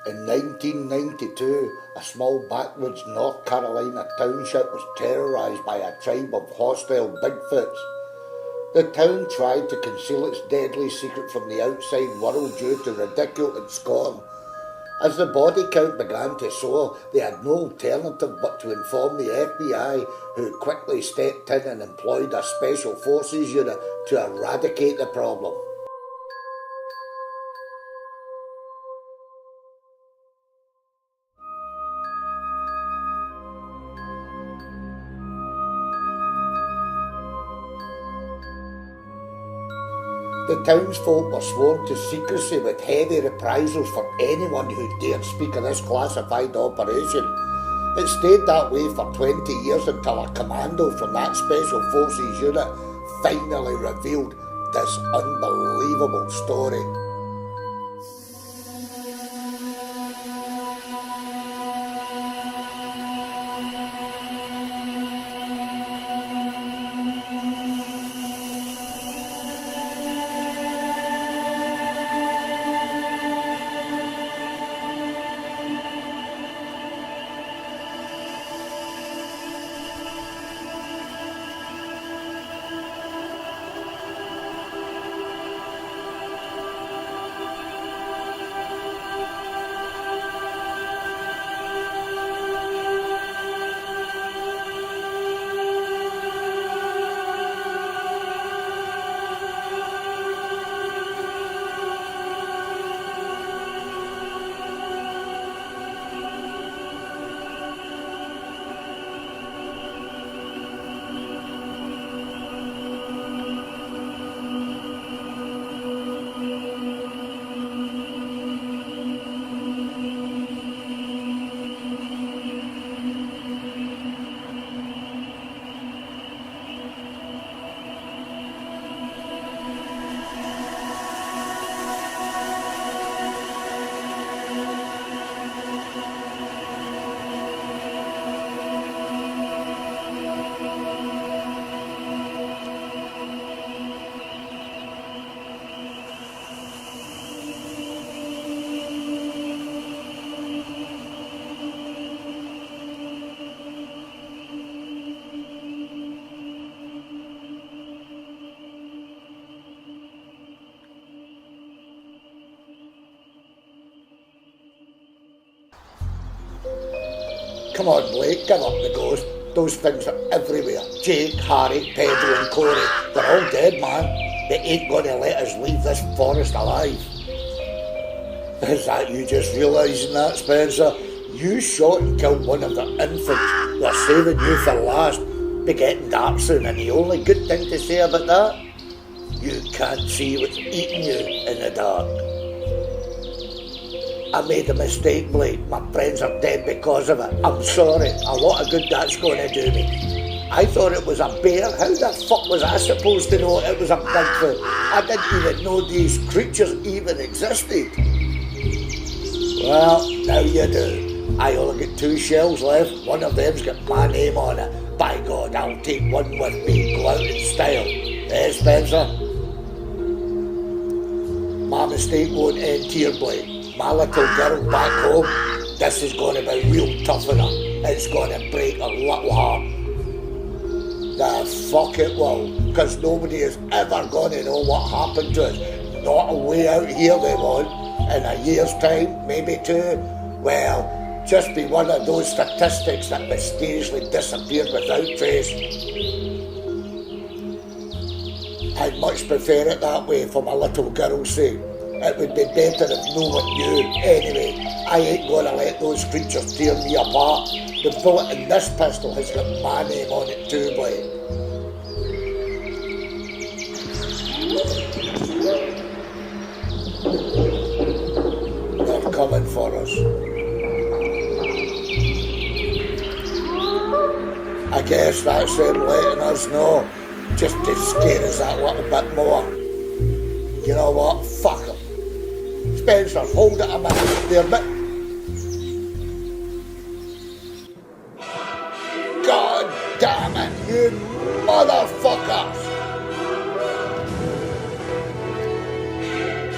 In 1992, a small backwoods North Carolina township was terrorised by a tribe of hostile Bigfoots. The town tried to conceal its deadly secret from the outside world due to ridicule and scorn. As the body count began to soar, they had no alternative but to inform the FBI, who quickly stepped in and employed a special forces unit to eradicate the problem. The townsfolk were sworn to secrecy with heavy reprisals for anyone who dared speak of this classified operation. It stayed that way for 20 years until a commando from that Special Forces unit finally revealed this unbelievable story. Come on, Blake, give up the ghost. Those things are everywhere. Jake, Harry, Pedro and Corey, they're all dead, man. They ain't gonna let us leave this forest alive. Is that you just realising that, Spencer? You shot and killed one of their infants. They're saving you for last. Be getting dark soon, and the only good thing to say about that? You can't see what's eating you in the dark. I made a mistake, Blake. My friends are dead because of it. I'm sorry. A lot of good that's going to do me. I thought it was a bear. How the fuck was I supposed to know it was a Bigfoot? I didn't even know these creatures even existed. Well, now you do. I only got 2 shells left. One of them's got my name on it. By God, I'll take one with me. Go out in style. Eh, Spencer? My mistake won't end here, Blake. My little girl back home, this is going to be real tough on her. It's going to break her little heart. The fuck it will, because nobody is ever going to know what happened to us. Not a way out here they won't. In a year's time, maybe 2, well, just be one of those statistics that mysteriously disappeared without trace. I'd much prefer it that way for my little girl's sake. It would be better if no one knew. Anyway, I ain't gonna let those creatures tear me apart. The bullet in this pistol has got my name on it too, Blake. They're coming for us. I guess that's them letting us know, just to scare us that little bit more. You know what? Fuck them. Spencer, hold it a minute there, but... God damn it, you motherfuckers!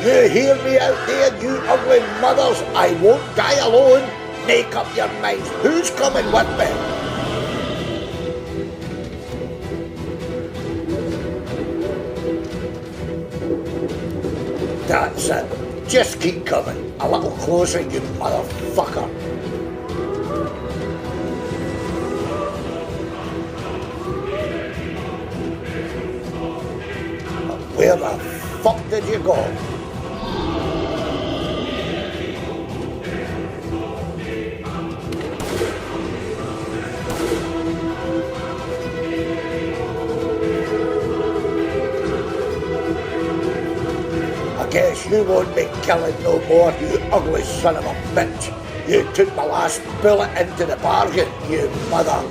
You hear me out there, you ugly mothers? I won't die alone. Make up your minds. Who's coming with me? That's it. Just keep coming. A little closer, you motherfucker. Where the fuck did you go? I guess you won't be killing no more, you ugly son of a bitch. You took my last bullet into the bargain, you mother.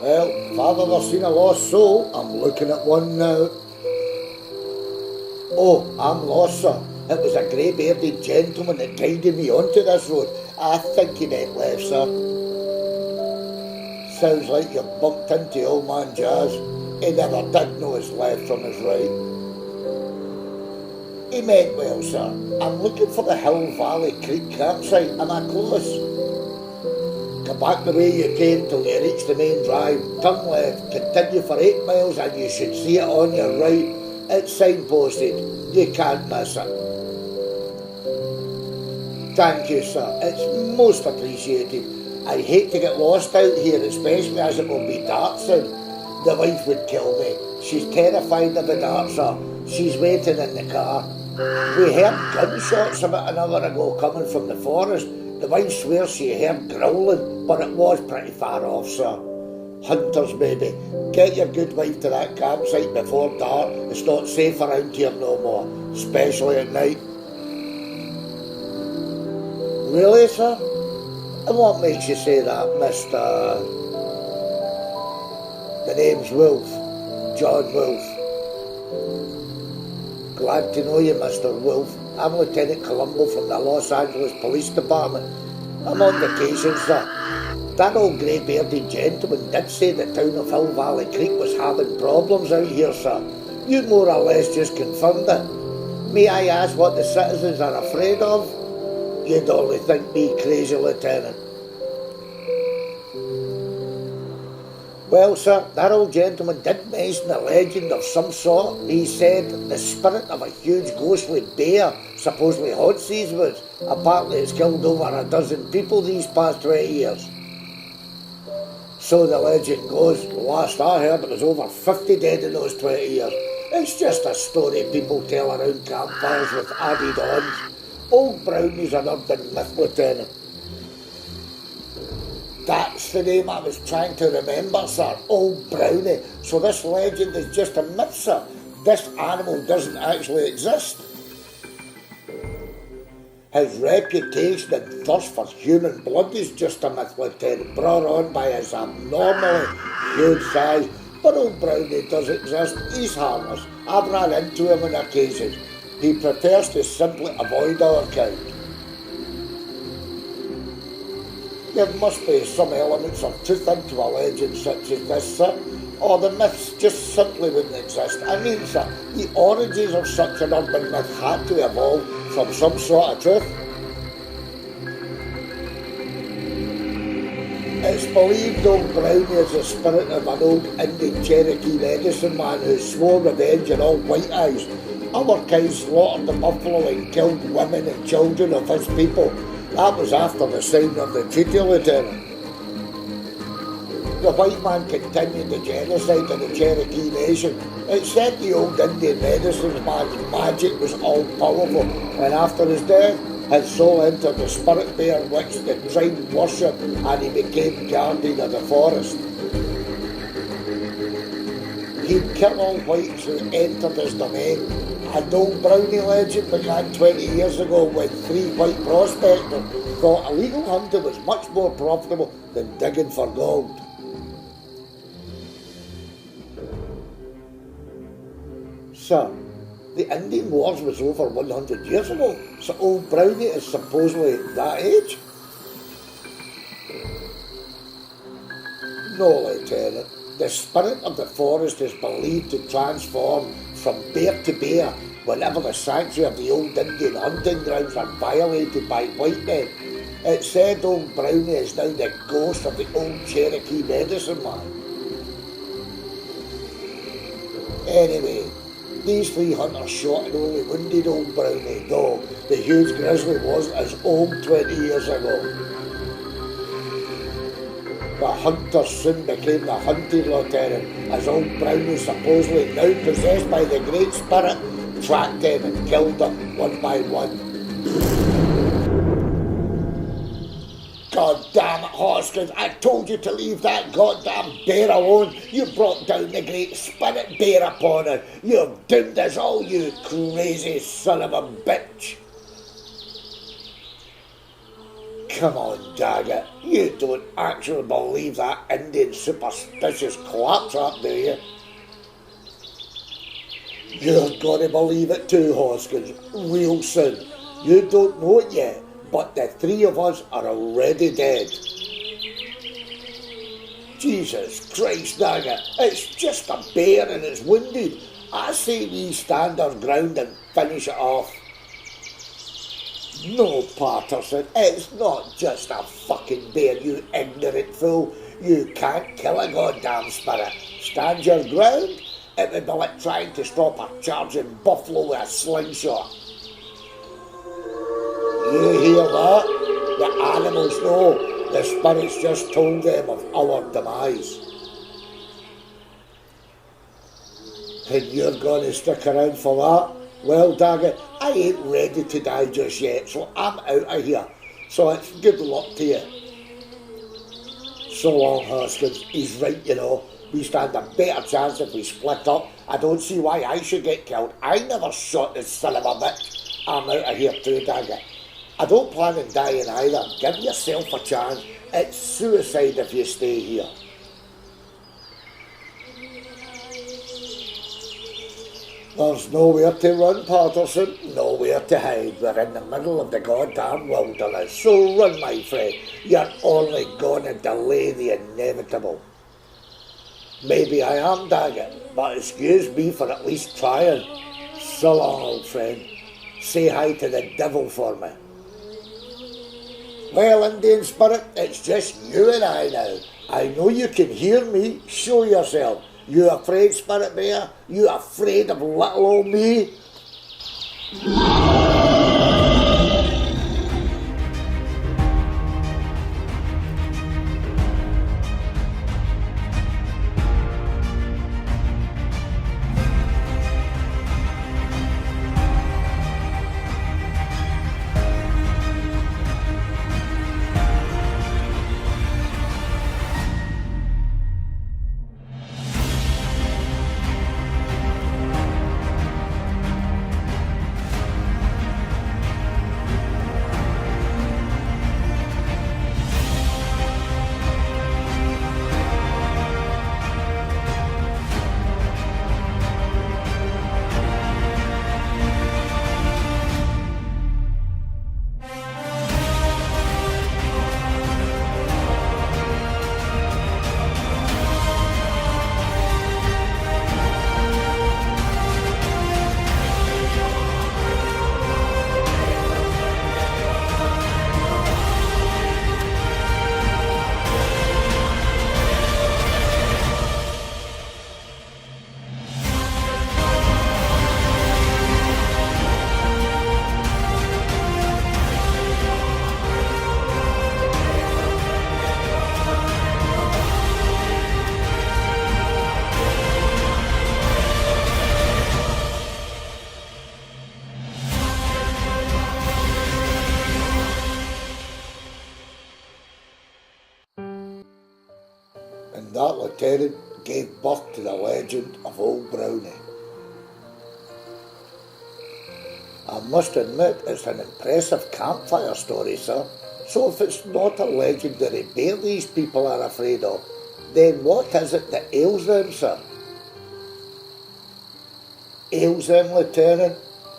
Well, if I've ever seen a lost soul, I'm looking at one now. Oh, I'm lost, sir. It was a grey-bearded gentleman that guided me onto this road. I think he meant left, sir. Sounds like you bumped into old man Jazz. He never did know his left from his right. He meant well, sir. I'm looking for the Hill Valley Creek campsite. Am I close? Go back the way you came till you reach the main drive. Turn left, continue for 8 miles and you should see it on your right. It's signposted. You can't miss it. Thank you, sir. It's most appreciated. I hate to get lost out here, especially as it will be dark soon. The wife would kill me. She's terrified of the dark, sir. She's waiting in the car. We heard gunshots about an hour ago coming from the forest. The wife swears she heard growling, but it was pretty far off, sir. Hunters, maybe. Get your good wife to that campsite before dark. It's not safe around here no more, especially at night. Really, sir? And what makes you say that, Mr... The name's Wolf. John Wolf. Glad to know you, Mr. Wolf. I'm Lieutenant Columbo from the Los Angeles Police Department. I'm on vacation, sir. That old grey-bearded gentleman did say the town of Hill Valley Creek was having problems out here, sir. You more or less just confirmed it. May I ask what the citizens are afraid of? You'd only think me crazy, Lieutenant. Well, sir, that old gentleman did mention a legend of some sort. He said the spirit of a huge ghostly bear supposedly haunts these woods. Apparently it's killed over a dozen people these past 20 years. So the legend goes. Last I heard, it was over 50 dead in those 20 years. It's just a story people tell around campfires with added ons. Old Brownie's an urban myth, Lieutenant. That's the name I was trying to remember, sir. Old Brownie. So this legend is just a myth, sir. This animal doesn't actually exist. His reputation and thirst for human blood is just a myth, Lieutenant, brought on by his abnormally huge size. But old Brownie does exist. He's harmless. I've run into him on occasions. He prefers to simply avoid our kind. There must be some elements of truth into a legend such as this, sir, or the myths just simply wouldn't exist. I mean, sir, the origins of such an urban myth had to evolve from some sort of truth. It's believed old Brownie is the spirit of an old Indian Cherokee medicine man who swore revenge on all white eyes. Our kind slaughtered the buffalo and killed women and children of his people. That was after the signing of the treaty, Lieutenant. The white man continued the genocide of the Cherokee Nation. It said the old Indian medicine man's magic was all-powerful, and after his death, his soul entered the spirit bear which the tribe worshipped, and he became guardian of the forest. He'd kill all whites who entered his domain. An old Brownie legend began 20 years ago when 3 white prospectors thought illegal hunting was much more profitable than digging for gold. Sir, the Indian Wars was over 100 years ago, so old Brownie is supposedly that age? No, Lieutenant. The spirit of the forest is believed to transform from bear to bear whenever the sanctuary of the old Indian hunting grounds are violated by white men. It's said old Brownie is now the ghost of the old Cherokee medicine man. Anyway, these three hunters shot and only wounded old Brownie, though the huge grizzly wasn't as old 20 years ago. The hunters soon became the hunted, Lieutenant, as old Brownie, supposedly now possessed by the Great Spirit, tracked them and killed them one by one. God damn it, Hoskins, I told you to leave that goddamn bear alone. You brought down the Great Spirit bear upon her. You've doomed us all, you crazy son of a bitch. Come on, Daggett, you don't actually believe that Indian superstitious claptrap, do you? You're gonna believe it too, Hoskins, real soon. You don't know it yet, but the three of us are already dead. Jesus Christ, Daggett, it's just a bear and it's wounded. I say we stand our ground and finish it off. No, Patterson, it's not just a fucking bear, you ignorant fool. You can't kill a goddamn spirit. Stand your ground? It would be like trying to stop a charging buffalo with a slingshot. You hear that? The animals know. The spirits just told them of our demise. And you're going to stick around for that? Well, Daggett, I ain't ready to die just yet, so I'm out of here. So it's good luck to you. So long, Hoskins. He's right, you know. We stand a better chance if we split up. I don't see why I should get killed. I never shot this son of a bitch. I'm out of here too, Daggett. I don't plan on dying either. Give yourself a chance. It's suicide if you stay here. There's nowhere to run, Patterson, nowhere to hide. We're in the middle of the goddamn wilderness. So run, my friend. You're only going to delay the inevitable. Maybe I am, Daggett, but excuse me for at least trying. So long, old friend. Say hi to the devil for me. Well, Indian Spirit, it's just you and I now. I know you can hear me. Show yourself. You afraid, Spirit Bear? You afraid of little old me? And that lieutenant gave birth to the legend of Old Brownie. I must admit it's an impressive campfire story, sir. So if it's not a legendary bear these people are afraid of, then what is it that ails them, sir? Ails them, Lieutenant?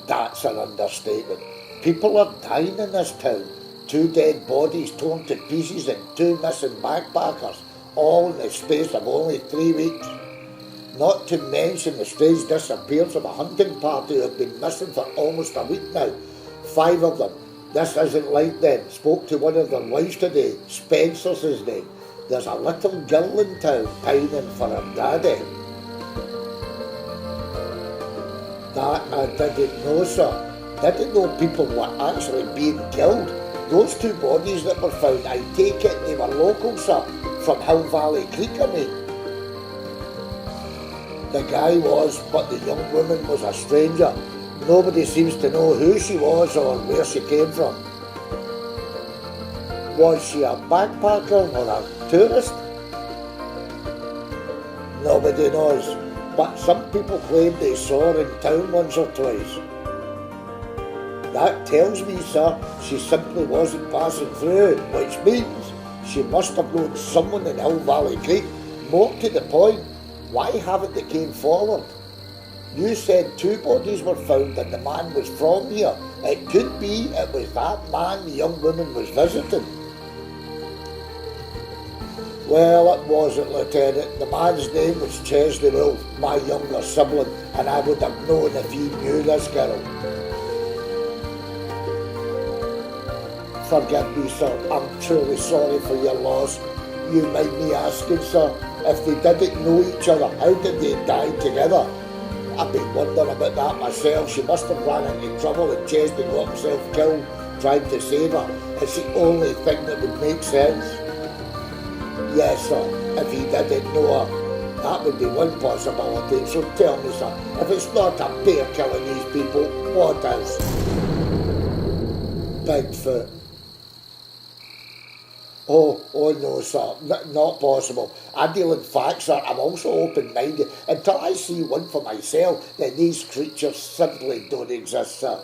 That's an understatement. People are dying in this town. 2 dead bodies torn to pieces and 2 missing backpackers, all in the space of only 3 weeks. Not to mention the strange disappearance of a hunting party who have been missing for almost a week now. 5 of them. This isn't like them. Spoke to one of their wives today. Spencer's his name. There's a little girl in town pining for her daddy. That I didn't know, sir. Didn't know people were actually being killed. Those 2 bodies that were found, I take it they were local, sir, from Hill Valley Creek, I mean. The guy was, but the young woman was a stranger. Nobody seems to know who she was or where she came from. Was she a backpacker or a tourist? Nobody knows, but some people claim they saw her in town once or twice. That tells me, sir, she simply wasn't passing through, which means she must have known someone in Hill Valley Creek. More to the point, why haven't they came forward? You said 2 bodies were found and the man was from here. It could be it was that man the young woman was visiting. Well, it wasn't, Lieutenant. The man's name was Chesley Wolf, my younger sibling, and I would have known if he knew this girl. Forgive me, sir. I'm truly sorry for your loss. You mind me asking, sir, if they didn't know each other, how did they die together? I've been wondering about that myself. She must have run into trouble and Chesley got himself killed trying to save her. It's the only thing that would make sense. Yes, sir, if he didn't know her, that would be one possibility. So tell me, sir, if it's not a bear killing these people, what is? Bigfoot. Oh no, sir, not possible. I deal in facts, sir. I'm also open-minded. Until I see one for myself, then these creatures simply don't exist, sir.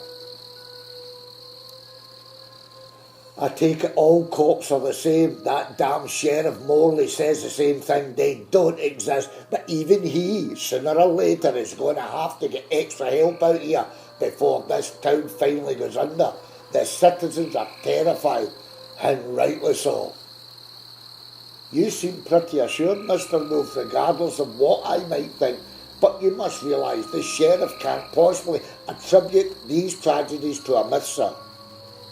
I take it all cops are the same. That damn Sheriff Morley says the same thing. They don't exist. But even he, sooner or later, is going to have to get extra help out here before this town finally goes under. The citizens are terrified, and rightly so. You seem pretty assured, Mr. Wolf, regardless of what I might think, but you must realise the sheriff can't possibly attribute these tragedies to a myth, sir.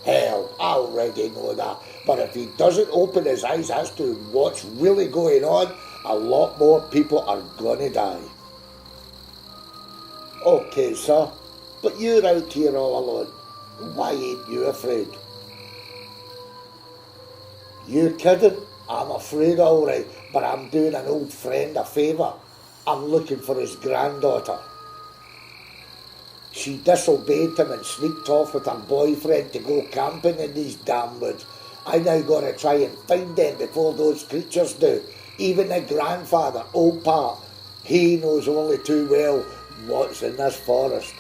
Hell, I already know that, but if he doesn't open his eyes as to what's really going on, a lot more people are gonna die. Okay, sir, but you're out here all alone. Why ain't you afraid? You kidding? I'm afraid all right, but I'm doing an old friend a favour. I'm looking for his granddaughter. She disobeyed him and sneaked off with her boyfriend to go camping in these damn woods. I now gotta try and find them before those creatures do. Even the grandfather, old Pat, he knows only too well what's in this forest.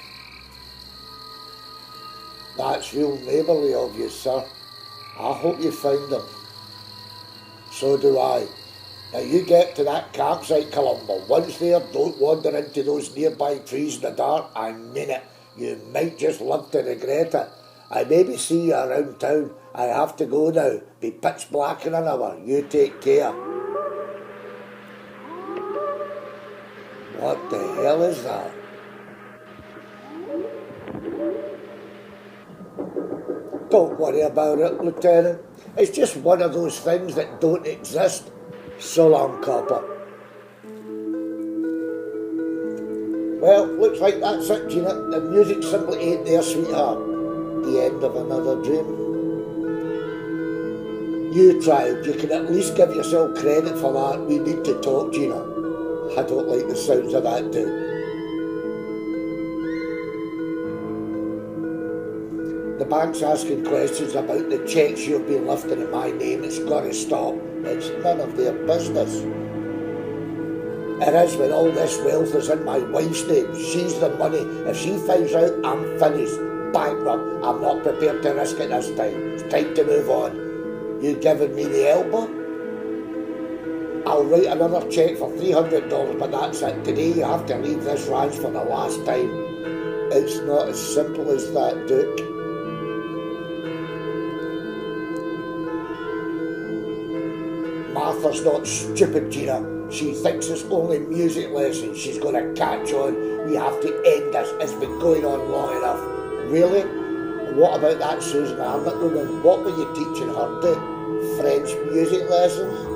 That's real neighbourly of you, sir. I hope you find them. So do I. Now you get to that campsite, Columbo. Once there, don't wander into those nearby trees in the dark. I mean it. You might just live to regret it. I maybe see you around town. I have to go now. Be pitch black in an hour. You take care. What the hell is that? Don't worry about it, Lieutenant. It's just one of those things that don't exist. So long, copper. Well, looks like that's it, Gina. The music simply ain't there, sweetheart. The end of another dream. You tried. You can at least give yourself credit for that. We need to talk, Gina. I don't like the sounds of that, dude. The bank's asking questions about the checks you've been lifting in my name. It's got to stop. It's none of their business. It is when all this wealth is in my wife's name. She's the money. If she finds out, I'm finished. Bankrupt. I'm not prepared to risk it this time. It's time to move on. You giving me the elbow? I'll write another cheque for $300, but that's it. Today you have to leave this ranch for the last time. It's not as simple as that, Duke. Martha's not stupid, Gina. She thinks it's only music lessons she's going to catch on. We have to end this. It's been going on long enough. Really? What about that Susan Arnott woman? What were you teaching her, Duke? French music lessons?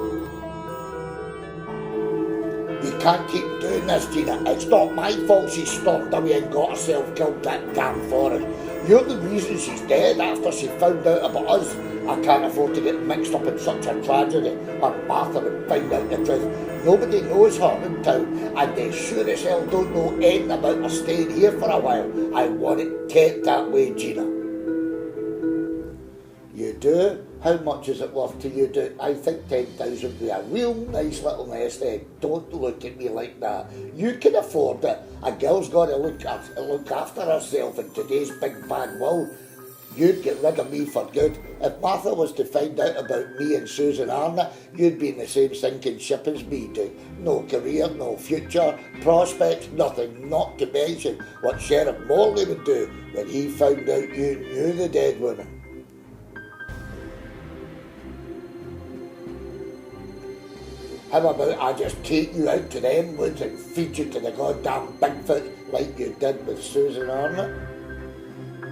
You can't keep doing this, Gina. It's not my fault she stormed away and got herself killed that damn forest. You're the reason she's dead after she found out about us. I can't afford to get mixed up in such a tragedy, or Martha would find out the truth. Nobody knows her in town, and they sure as hell don't know anything about her staying here for a while. I want it kept that way, Gina. You do? How much is it worth to you, Duke? I think 10,000 would be a real nice little nest egg. Don't look at me like that. You can afford it. A girl's got to look after herself in today's big bad world. You'd get rid of me for good. If Martha was to find out about me and Susan Arnott, you'd be in the same sinking ship as me, Duke. No career, no future, prospects, nothing, not to mention what Sheriff Morley would do when he found out you knew the dead woman. How about I just take you out to them woods and feed you to the goddamn Bigfoot like you did with Susan Arnott?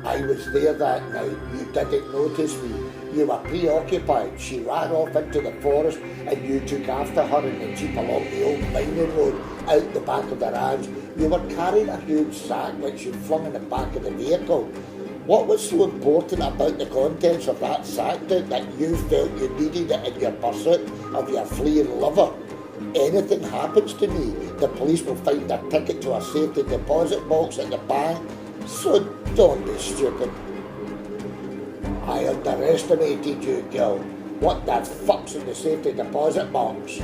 I was there that night. You didn't notice me. You were preoccupied. She ran off into the forest and you took after her in the jeep along the old mining road out the back of the ranch. You were carrying a huge sack which you flung in the back of the vehicle. What was so important about the contents of that sack, Duke, that you felt you needed it in your pursuit of your fleeing lover? Anything happens to me, the police will find a ticket to a safety deposit box at the bank. So don't be stupid. I underestimated you, girl. What the fuck's in the safety deposit box?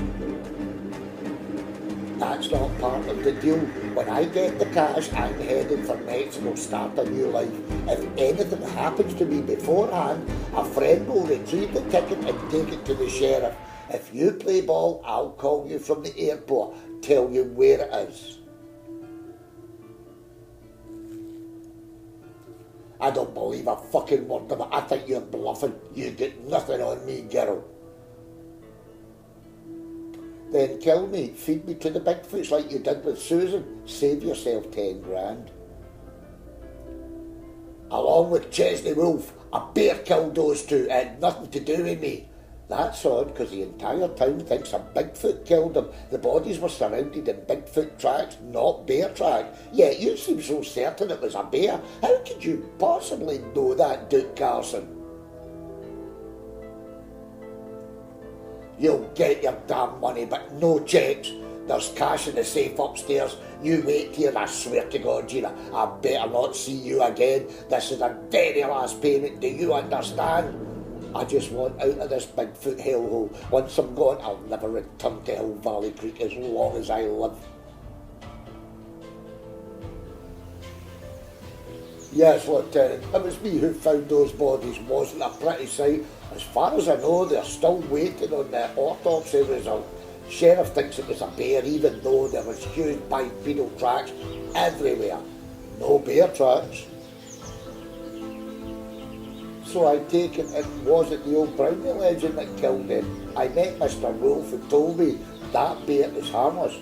That's not part of the deal. When I get the cash, I'm heading for Mexico, start a new life. If anything happens to me beforehand, a friend will retrieve the ticket and take it to the sheriff. If you play ball, I'll call you from the airport, tell you where it is. I don't believe a fucking word of it. I think you're bluffing. You get nothing on me, girl. Then kill me, feed me to the Bigfoots like you did with Susan. Save yourself 10 grand. Along with Chesney Wolf, a bear killed those two. It had nothing to do with me. That's odd, because the entire town thinks a Bigfoot killed them. The bodies were surrounded in Bigfoot tracks, not bear tracks. Yet you seem so certain it was a bear. How could you possibly know that, Duke Carson? You'll get your damn money, but no checks. There's cash in the safe upstairs. You wait here, I swear to God, Gina. I better not see you again. This is the very last payment, do you understand? I just want out of this Bigfoot hellhole. Once I'm gone, I'll never return to Hill Valley Creek as long as I live. Yes, Lieutenant, it was me who found those bodies. Wasn't a pretty sight. As far as I know, they're still waiting on the autopsy result. Sheriff thinks it was a bear, even though there was huge bipedal tracks everywhere. No bear tracks. So I take it wasn't the old Brownie legend that killed him. I met Mr. Wolf who told me that bear is harmless.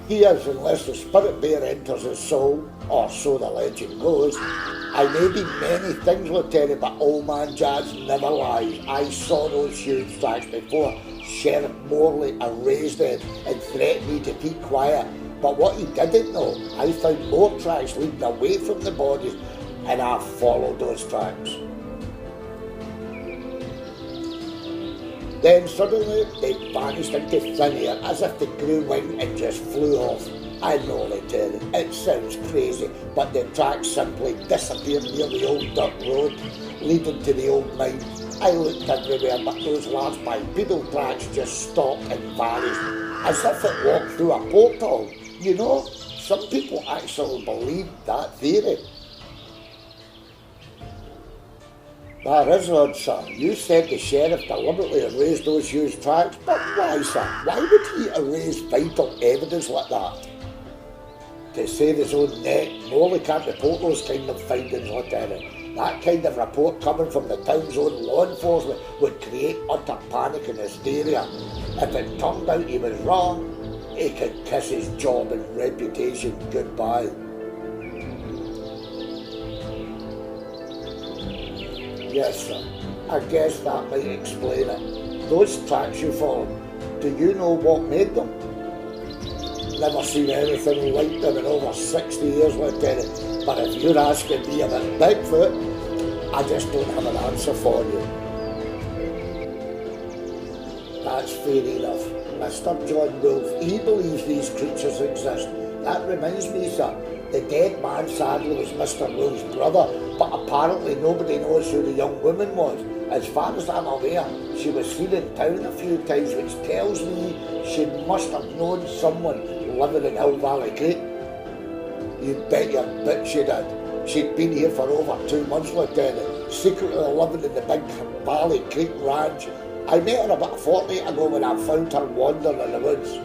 He is, unless the spirit bear enters his soul, or so the legend goes. I may be many things, Lieutenant, but old man Jazz never lies. I saw those huge tracks before. Sheriff Morley erased them and threatened me to keep quiet. But what he didn't know, I found more tracks leading away from the bodies, and I followed those tracks. Then suddenly they vanished into thin air as if they grew wing and just flew off. I know, Lieutenant, it sounds crazy, but the tracks simply disappeared near the old dirt road leading to the old mine. I looked everywhere, but those large bipedal tracks just stopped and vanished, as if it walked through a portal. You know, some people actually believe that theory. That is odd, sir. You said the sheriff deliberately erased those huge tracks, but why, sir? Why would he erase vital evidence like that? To save his own neck, Morley can't report those kind of findings, Lieutenant. That kind of report coming from the town's own law enforcement would create utter panic and hysteria. If it turned out he was wrong, he could kiss his job and reputation goodbye. Yes, sir. I guess that might explain it. Those tracks you followed, do you know what made them? Never seen anything like them in over 60 years, Lieutenant. But if you're asking me about Bigfoot, I just don't have an answer for you. That's fair enough. Mr. John Wolfe, he believes these creatures exist. That reminds me, sir, the dead man sadly was Mr. Wolfe's brother, but apparently nobody knows who the young woman was. As far as I'm aware, she was seen in town a few times, which tells me she must have known someone living in Hill Valley Creek. You bet your bit she did. She'd been here for over 2 months, Lieutenant, secretly living in the Big Valley Creek Ranch. I met her about a fortnight ago when I found her wandering in the woods.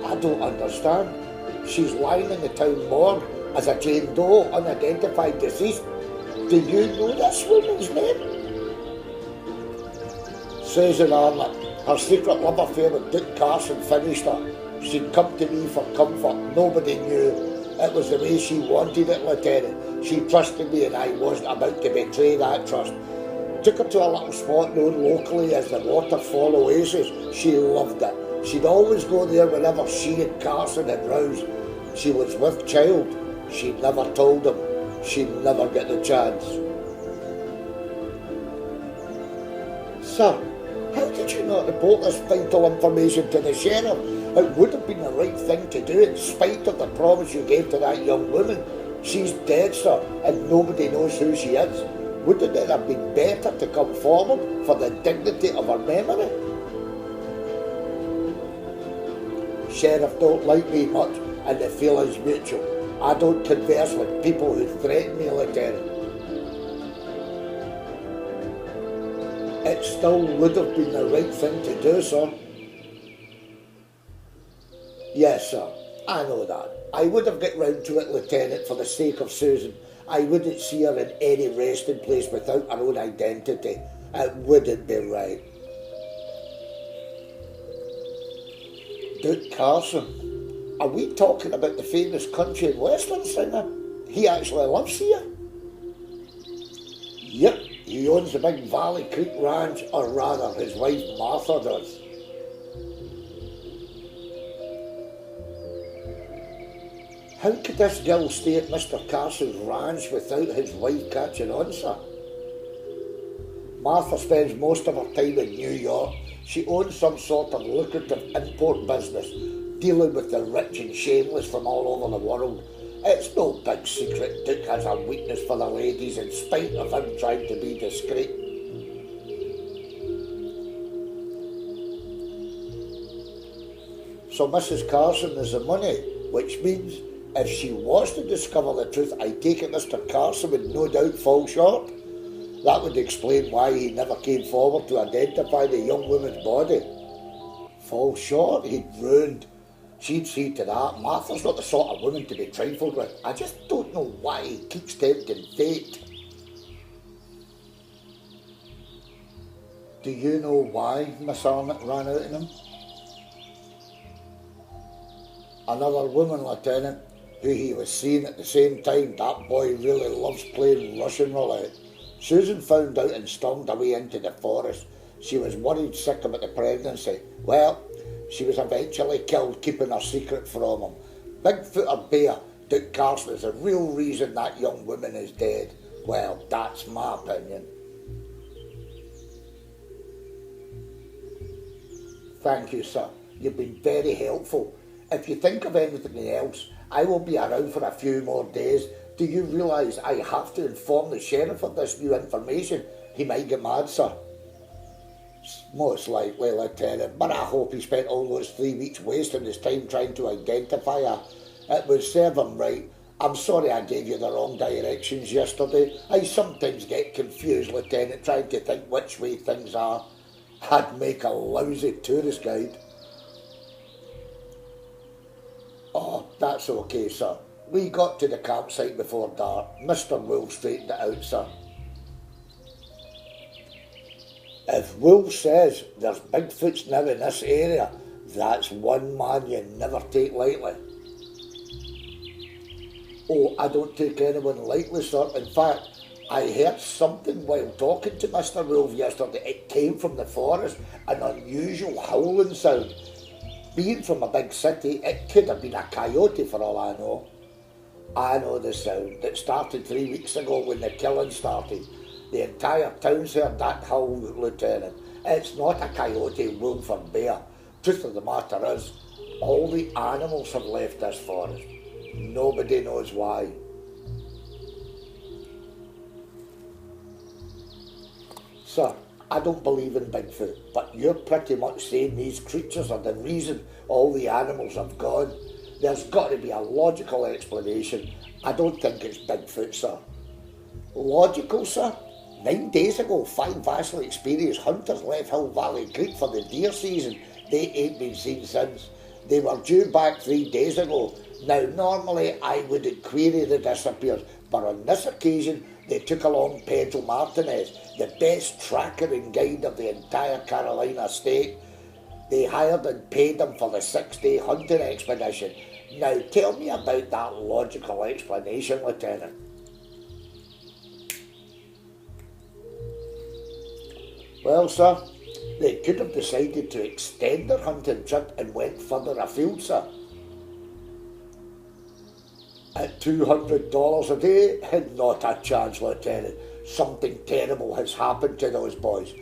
I don't understand. She's lying in the town morgue as a Jane Doe, unidentified deceased. Do you know this woman's name? Susan Arnott. Her secret love affair with Dick Carson finished her. She'd come to me for comfort. Nobody knew. It was the way she wanted it, Lieutenant. She trusted me and I wasn't about to betray that trust. Took her to a little spot known locally as the Waterfall Oasis. She loved it. She'd always go there whenever she and Carson had rows. She was with child. She never told him. She'd never get the chance. Sir, how did you not report this vital information to the sheriff? It would have been the right thing to do in spite of the promise you gave to that young woman. She's dead, sir, and nobody knows who she is. Wouldn't it have been better to come forward for the dignity of her memory? Sheriff don't like me much, and the feeling's mutual. I don't converse with people who threaten me, Lieutenant. It still would have been the right thing to do, sir. Yes, sir, I know that. I would have got round to it, Lieutenant, for the sake of Susan. I wouldn't see her in any resting place without her own identity. It wouldn't be right. Duke Carson, are we talking about the famous country and western singer? He actually lives here? Yep, he owns the Big Valley Creek Ranch, or rather his wife Martha does. How could this girl stay at Mr. Carson's ranch without his wife catching on, sir? Martha spends most of her time in New York. She owns some sort of lucrative import business, dealing with the rich and shameless from all over the world. It's no big secret Duke has a weakness for the ladies in spite of him trying to be discreet. So Mrs. Carson is the money, which means if she was to discover the truth, I take it Mr. Carson would no doubt fall short. That would explain why he never came forward to identify the young woman's body. Fall short? He'd ruined. She'd see to that. Martha's not the sort of woman to be trifled with. I just don't know why he keeps tempting fate. Do you know why Miss Arnott ran out on him? Another woman, Lieutenant, who he was seeing at the same time. That boy really loves playing Russian roulette. Susan found out and stormed away into the forest. She was worried sick about the pregnancy. Well, she was eventually killed keeping her secret from him. Bigfoot or bear, Duke Carson is the real reason that young woman is dead. Well, that's my opinion. Thank you, sir. You've been very helpful. If you think of anything else, I will be around for a few more days. Do you realise I have to inform the sheriff of this new information? He might get mad, sir. Most likely, Lieutenant, but I hope he spent all those 3 weeks wasting his time trying to identify her. It would serve him right. I'm sorry I gave you the wrong directions yesterday. I sometimes get confused, Lieutenant, trying to think which way things are. I'd make a lousy tourist guide. That's okay, sir. We got to the campsite before dark. Mr. Wolf straightened it out, sir. If Wolf says there's Bigfoots now in this area, that's one man you never take lightly. Oh, I don't take anyone lightly, sir. In fact, I heard something while talking to Mr. Wolf yesterday. It came from the forest, an unusual howling sound. Being from a big city, it could have been a coyote for all I know. I know the sound. It started 3 weeks ago when the killing started. The entire town's heard that howl, Lieutenant. It's not a coyote, wolf or bear. Truth of the matter is, all the animals have left this forest. Nobody knows why. Sir, I don't believe in Bigfoot, but you're pretty much saying these creatures are the reason all the animals have gone. There's got to be a logical explanation. I don't think it's Bigfoot, sir. Logical, sir? 9 days ago, 5 vastly experienced hunters left Hill Valley Creek for the deer season. They ain't been seen since. They were due back 3 days ago. Now, normally I wouldn't query the disappears, but on this occasion they took along Pedro Martinez, the best tracker and guide of the entire Carolina state. They hired and paid him for the 6-day hunting expedition. Now tell me about that logical explanation, Lieutenant. Well, sir, they could have decided to extend their hunting trip and went further afield, sir. At $200 a day? Not a chance, Lieutenant. Something terrible has happened to those boys.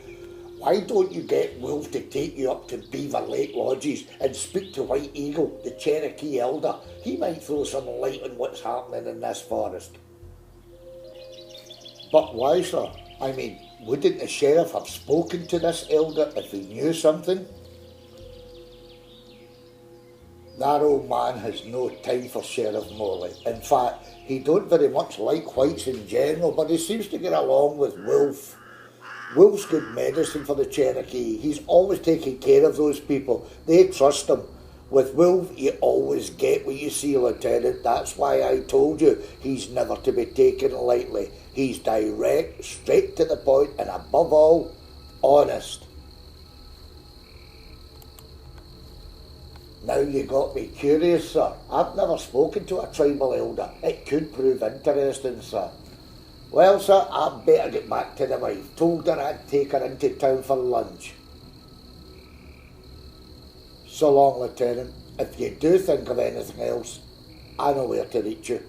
Why don't you get Wolf to take you up to Beaver Lake Lodges and speak to White Eagle, the Cherokee elder? He might throw some light on what's happening in this forest. But why, sir? I mean, wouldn't the sheriff have spoken to this elder if he knew something? That old man has no time for Sheriff Morley. In fact, he don't very much like whites in general, but he seems to get along with Wolf. Wolf's good medicine for the Cherokee. He's always taking care of those people. They trust him. With Wolf, you always get what you see, Lieutenant. That's why I told you he's never to be taken lightly. He's direct, straight to the point, and above all, honest. Now you got me curious, sir. I've never spoken to a tribal elder. It could prove interesting, sir. Well, sir, I'd better get back to the wife. Told her I'd take her into town for lunch. So long, Lieutenant. If you do think of anything else, I know where to reach you.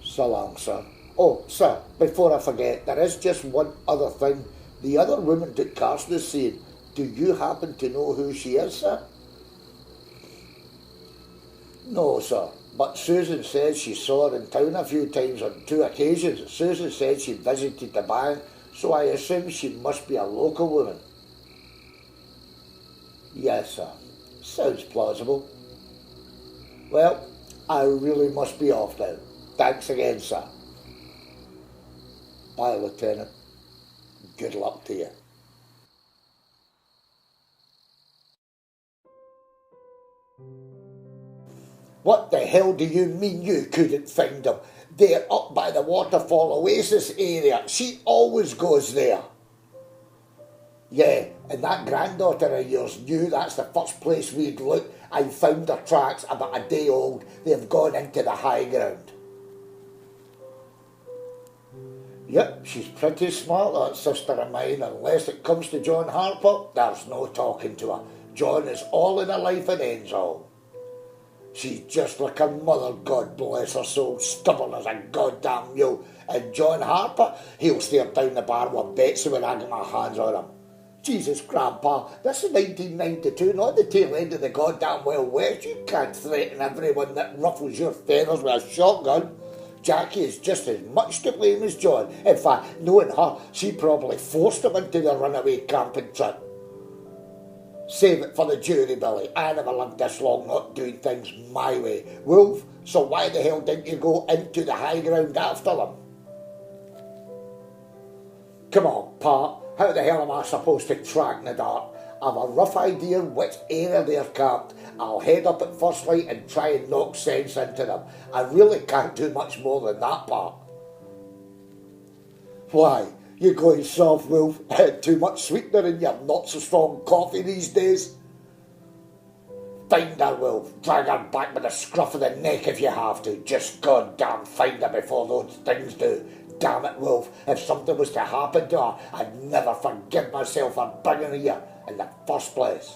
So long, sir. Oh, sir, before I forget, there is just one other thing. The other woman that Carson is seeing, do you happen to know who she is, sir? No, sir, but Susan says she saw her in town a few times on 2 occasions. Susan said she visited the bank, so I assume she must be a local woman. Yes, sir. Sounds plausible. Well, I really must be off now. Thanks again, sir. Bye, Lieutenant. Good luck to you. What the hell do you mean you couldn't find them? They're up by the waterfall oasis area. She always goes there. Yeah, and that granddaughter of yours knew that's the first place we'd look. I found their tracks about a day old. They've gone into the high ground. Yep, she's pretty smart, that sister of mine. Unless it comes to John Harper, there's no talking to her. John is all in her life and ends all. She's just like her mother, God bless her soul, stubborn as a goddamn mule. And John Harper, he'll stare down the bar with Betsy when I get my hands on him. Jesus, Grandpa, this is 1992, not the tail end of the goddamn Wild West. You can't threaten everyone that ruffles your feathers with a shotgun. Jackie is just as much to blame as John. In fact, knowing her, she probably forced him into the runaway camping trip. Save it for the jury, Billy. I never lived this long not doing things my way. Wolf, so why the hell didn't you go into the high ground after them? Come on, Pa. How the hell am I supposed to track in the dark? I've a rough idea which area they're camped. I'll head up at first light and try and knock sense into them. I really can't do much more than that part. Why, you're going soft, Wolf? Too much sweetener in your not so strong coffee these days? Find her, Wolf. Drag her back by the scruff of the neck if you have to. Just goddamn find her before those things do. Damn it, Wolf. If something was to happen to her, I'd never forgive myself for bringing her here in the first place.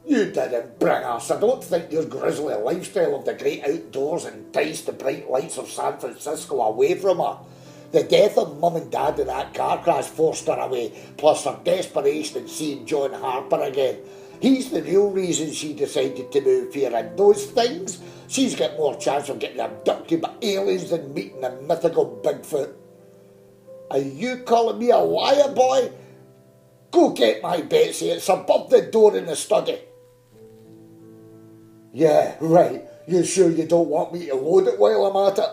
You didn't bring her, so don't think your grisly lifestyle of the great outdoors enticed the bright lights of San Francisco away from her. The death of Mum and Dad in that car crash forced her away, plus her desperation in seeing John Harper again. He's the real reason she decided to move here, and those things, she's got more chance of getting abducted by aliens than meeting a mythical Bigfoot. Are you calling me a liar, boy? Go get my Betsy, it's above the door in the study. Yeah, right. You sure you don't want me to load it while I'm at it?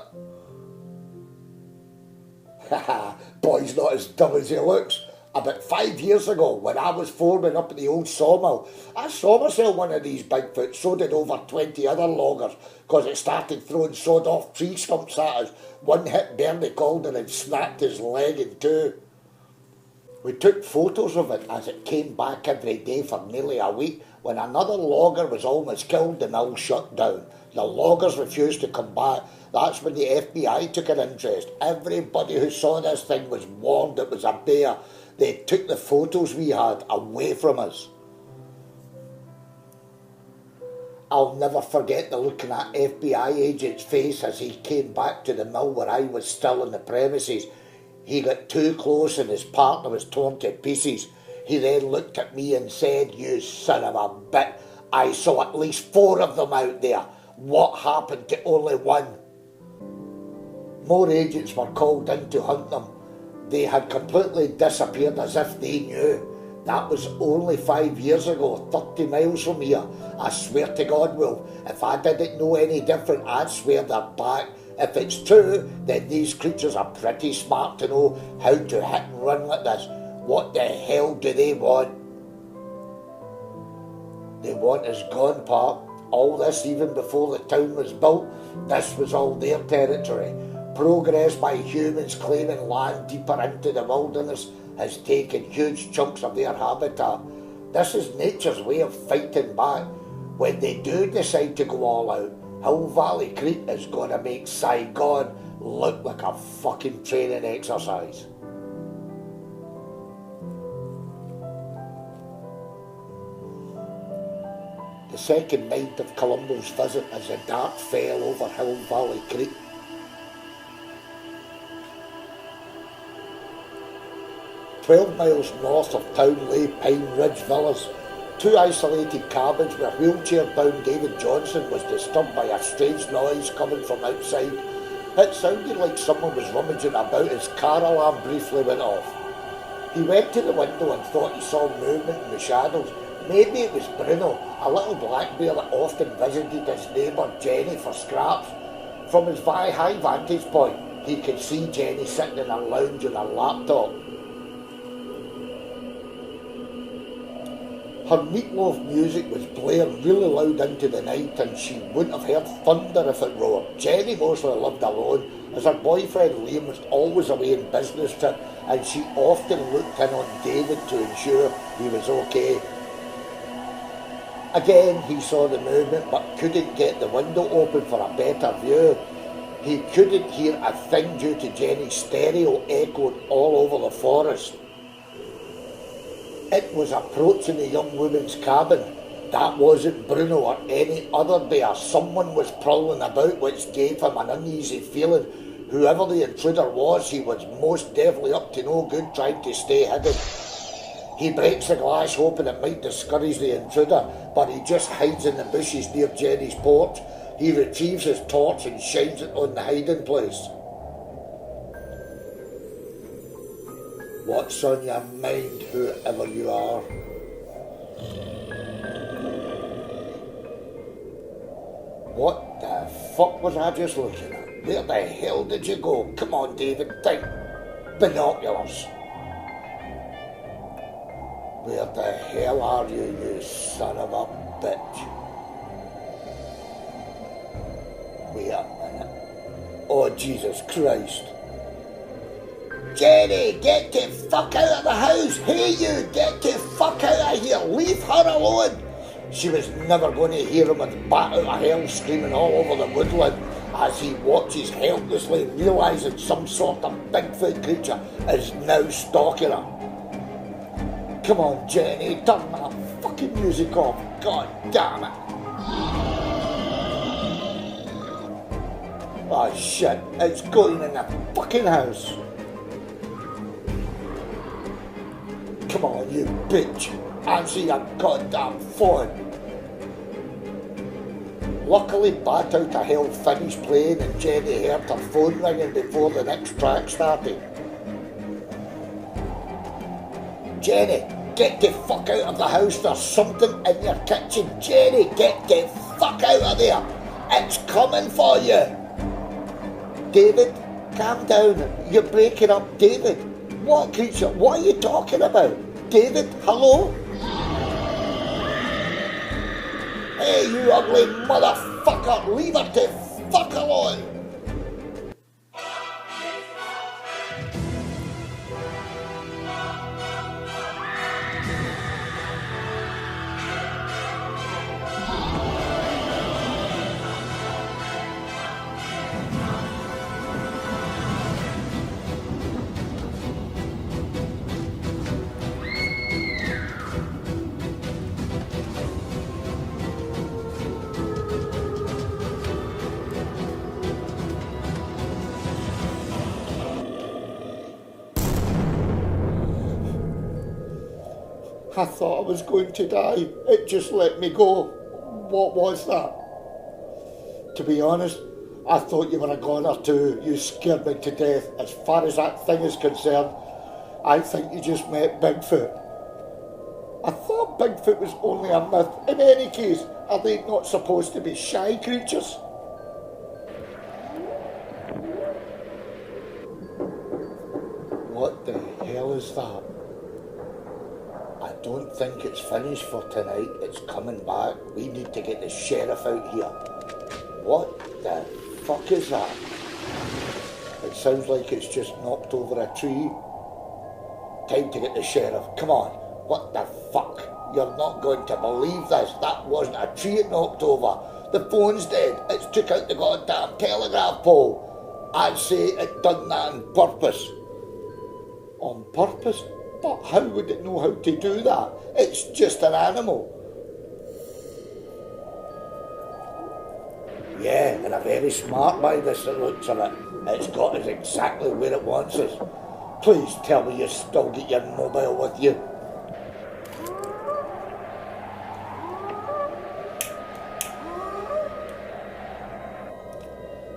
Haha, boy's not as dumb as he looks. About 5 years ago, when I was foreman up at the old sawmill, I saw myself one of these Bigfoots, so did over 20 other loggers, because it started throwing sawed-off tree stumps at us. One hit Bernie Calder and snapped his leg in two. We took photos of it as it came back every day for nearly a week. When another logger was almost killed, the mill shut down. The loggers refused to come back. That's when the FBI took an interest. Everybody who saw this thing was warned it was a bear. They took the photos we had away from us. I'll never forget the look in that FBI agent's face as he came back to the mill where I was still in the premises. He got too close and his partner was torn to pieces. He then looked at me and said, "You son of a bitch, I saw at least 4 of them out there. What happened to only one?" More agents were called in to hunt them. They had completely disappeared as if they knew. That was only 5 years ago, 30 miles from here. I swear to God, Wolf, if I didn't know any different, I'd swear they're back. If it's true, then these creatures are pretty smart to know how to hit and run like this. What the hell do they want? They want us gone, Park. All this even before the town was built. This was all their territory. Progress by humans claiming land deeper into the wilderness has taken huge chunks of their habitat. This is nature's way of fighting back. When they do decide to go all out, Hill Valley Creek is going to make Saigon look like a fucking training exercise. The second night of Columbo's visit as the dark fell over Hill Valley Creek. "12 miles north of town lay Pine Ridge Villas. 2 isolated cabins where wheelchair-bound David Johnson was disturbed by a strange noise coming from outside. It sounded like someone was rummaging about. His car alarm briefly went off. He went to the window and thought he saw movement in the shadows. Maybe it was Bruno, a little black bear that often visited his neighbour Jenny for scraps. From his very high vantage point, he could see Jenny sitting in a lounge on her laptop. Her meatloaf music was blaring really loud into the night, and she wouldn't have heard thunder if it roared. Jenny mostly lived alone, as her boyfriend Liam was always away on business trip, and she often looked in on David to ensure he was okay. Again, he saw the movement, but couldn't get the window open for a better view. He couldn't hear a thing due to Jenny's stereo echoing all over the forest. It was approaching the young woman's cabin. That wasn't Bruno or any other bear. Someone was prowling about, which gave him an uneasy feeling. Whoever the intruder was, he was most definitely up to no good trying to stay hidden. He breaks the glass hoping it might discourage the intruder, but he just hides in the bushes near Jenny's porch. He retrieves his torch and shines it on the hiding place. What's on your mind, whoever you are? What the fuck was I just looking at? Where the hell did you go? Come on, David, think. Binoculars. Where the hell are you, you son of a bitch? Wait a minute. Oh, Jesus Christ. Jenny, get the fuck out of the house. Hey, you, get the fuck out of here. Leave her alone. She was never going to hear him with the bat out of hell screaming all over the woodland as he watches helplessly, realising some sort of Bigfoot creature is now stalking her. Come on, Jenny, turn that fucking music off. God damn it. Oh shit, it's going in the fucking house. Come on, you bitch. Answer your goddamn phone. Luckily, Bat Out of Hell finished playing and Jenny heard her phone ringing before the next track started. Jenny, get the fuck out of the house. There's something in your kitchen. Jenny, get the fuck out of there. It's coming for you. David, calm down. You're breaking up. David, what creature? What are you talking about? David, hello? Hey, you ugly motherfucker, leave her the fuck alone! I thought I was going to die. It just let me go. What was that? To be honest, I thought you were a goner too. You scared me to death. As far as that thing is concerned, I think you just met Bigfoot. I thought Bigfoot was only a myth. In any case, are they not supposed to be shy creatures? What the hell is that? I don't think it's finished for tonight. It's coming back. We need to get the sheriff out here. What the fuck is that? It sounds like it's just knocked over a tree. Time to get the sheriff. Come on. What the fuck? You're not going to believe this. That wasn't a tree it knocked over. The phone's dead. It's took out the goddamn telegraph pole. I'd say it done that on purpose. On purpose? But how would it know how to do that? It's just an animal. Yeah, and a very smart by this the looks of it. It's got us exactly where it wants us. Please tell me you still get your mobile with you.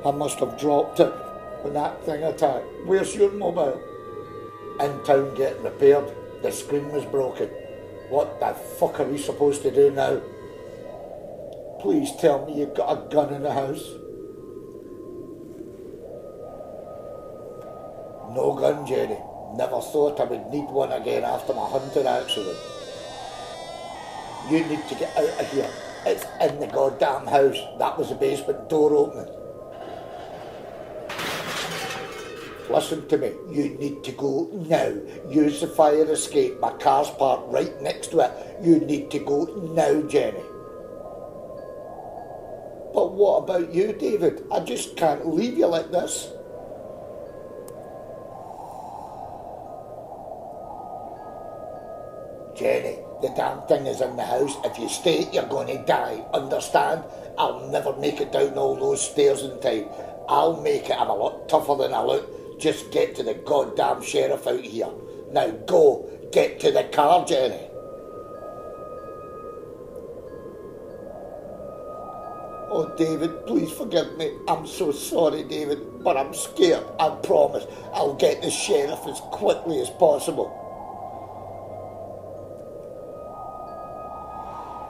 I must have dropped it when that thing attacked. Where's your mobile? In town getting repaired. The screen was broken. What the fuck are we supposed to do now? Please tell me you've got a gun in the house. No gun, Jenny. Never thought I would need one again after my hunting accident. You need to get out of here. It's in the goddamn house. That was the basement door opening. Listen to me, you need to go now. Use the fire escape. My car's parked right next to it. You need to go now, Jenny. But what about you, David? I just can't leave you like this. Jenny, the damn thing is in the house. If you stay, you're going to die. Understand? I'll never make it down all those stairs in time. I'll make it. I'm a lot tougher than I look. Just get to the goddamn sheriff out here. Now go, get to the car, Jenny. Oh, David, please forgive me. I'm so sorry, David, but I'm scared. I promise I'll get the sheriff as quickly as possible.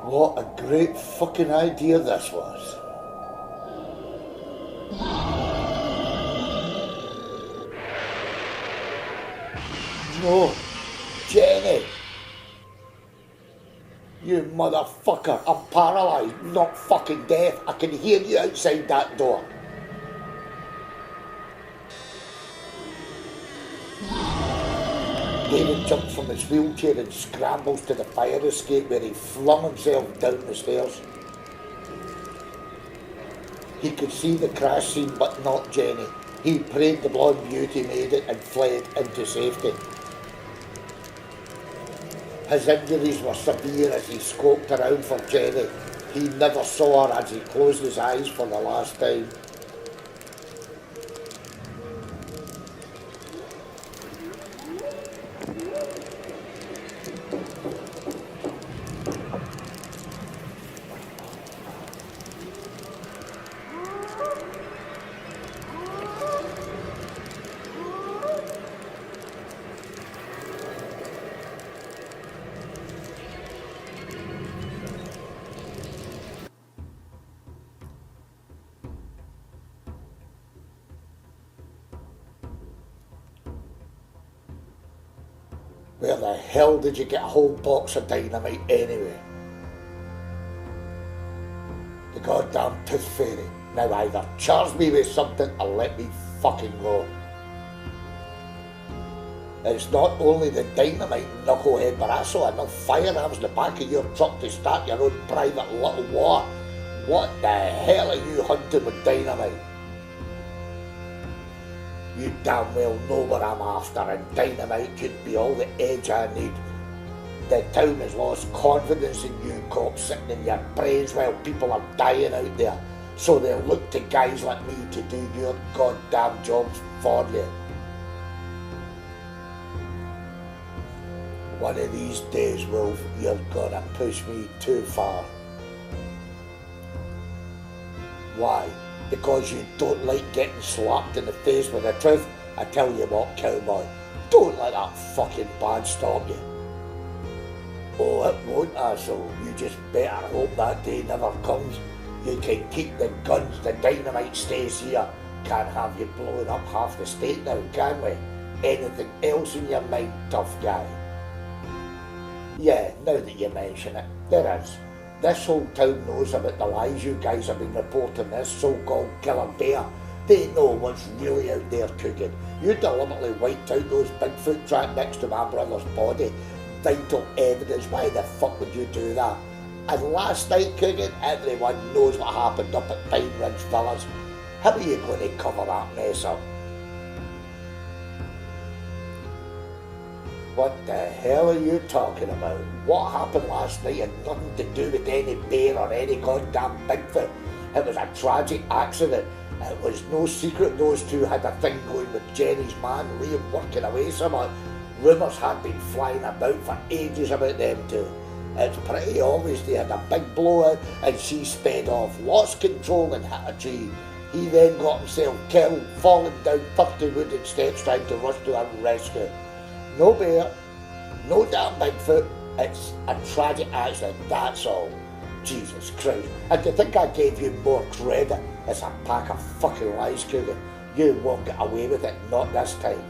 What a great fucking idea this was. No, Jenny. You motherfucker, I'm paralysed, not fucking deaf. I can hear you outside that door. David jumps from his wheelchair and scrambles to the fire escape where he flung himself down the stairs. He could see the crash scene but not Jenny. He prayed the blonde beauty made it and fled into safety. His injuries were severe as he scoped around for Jenny. He never saw her as he closed his eyes for the last time. Where the hell did you get a whole box of dynamite anyway? The goddamn tooth fairy. Now either charge me with something or let me fucking go. It's not only the dynamite, knucklehead, but I saw enough firearms in the back of your truck to start your own private little war. What the hell are you hunting with dynamite? You damn well know what I'm after, and dynamite could be all the edge I need. The town has lost confidence in you cops sitting in your brains while people are dying out there, so they'll look to guys like me to do your goddamn jobs for you. One of these days, Wolf, you're gonna push me too far. Why? Because you don't like getting slapped in the face with the truth? I tell you what, cowboy, don't let that fucking badge stop you. Oh, it won't, asshole. You just better hope that day never comes. You can keep the guns, the dynamite stays here. Can't have you blowing up half the state now, can we? Anything else in your mind, tough guy? Yeah, now that you mention it, there is. This whole town knows about the lies you guys have been reporting this so-called killer bear. They know what's really out there cooking. You deliberately wiped out those Bigfoot tracks next to my brother's body. Vital evidence. Why the fuck would you do that? And last night, cooking, everyone knows what happened up at Pine Ridge Villas. How are you going to cover that mess up? What the hell are you talking about? What happened last night had nothing to do with any bear or any goddamn Bigfoot. It was a tragic accident. It was no secret those two had a thing going with Jenny's man, Liam, working away somewhere. Rumours had been flying about for ages about them two. It's pretty obvious they had a big blowout and she sped off, lost control and hit a tree. He then got himself killed, falling down 30 wooden steps trying to rush to her rescue. No bear, no damn Bigfoot, it's a tragic accident, that's all. Jesus Christ, and to think I gave you more credit? It's a pack of fucking lies, Cougar. You won't get away with it, not this time.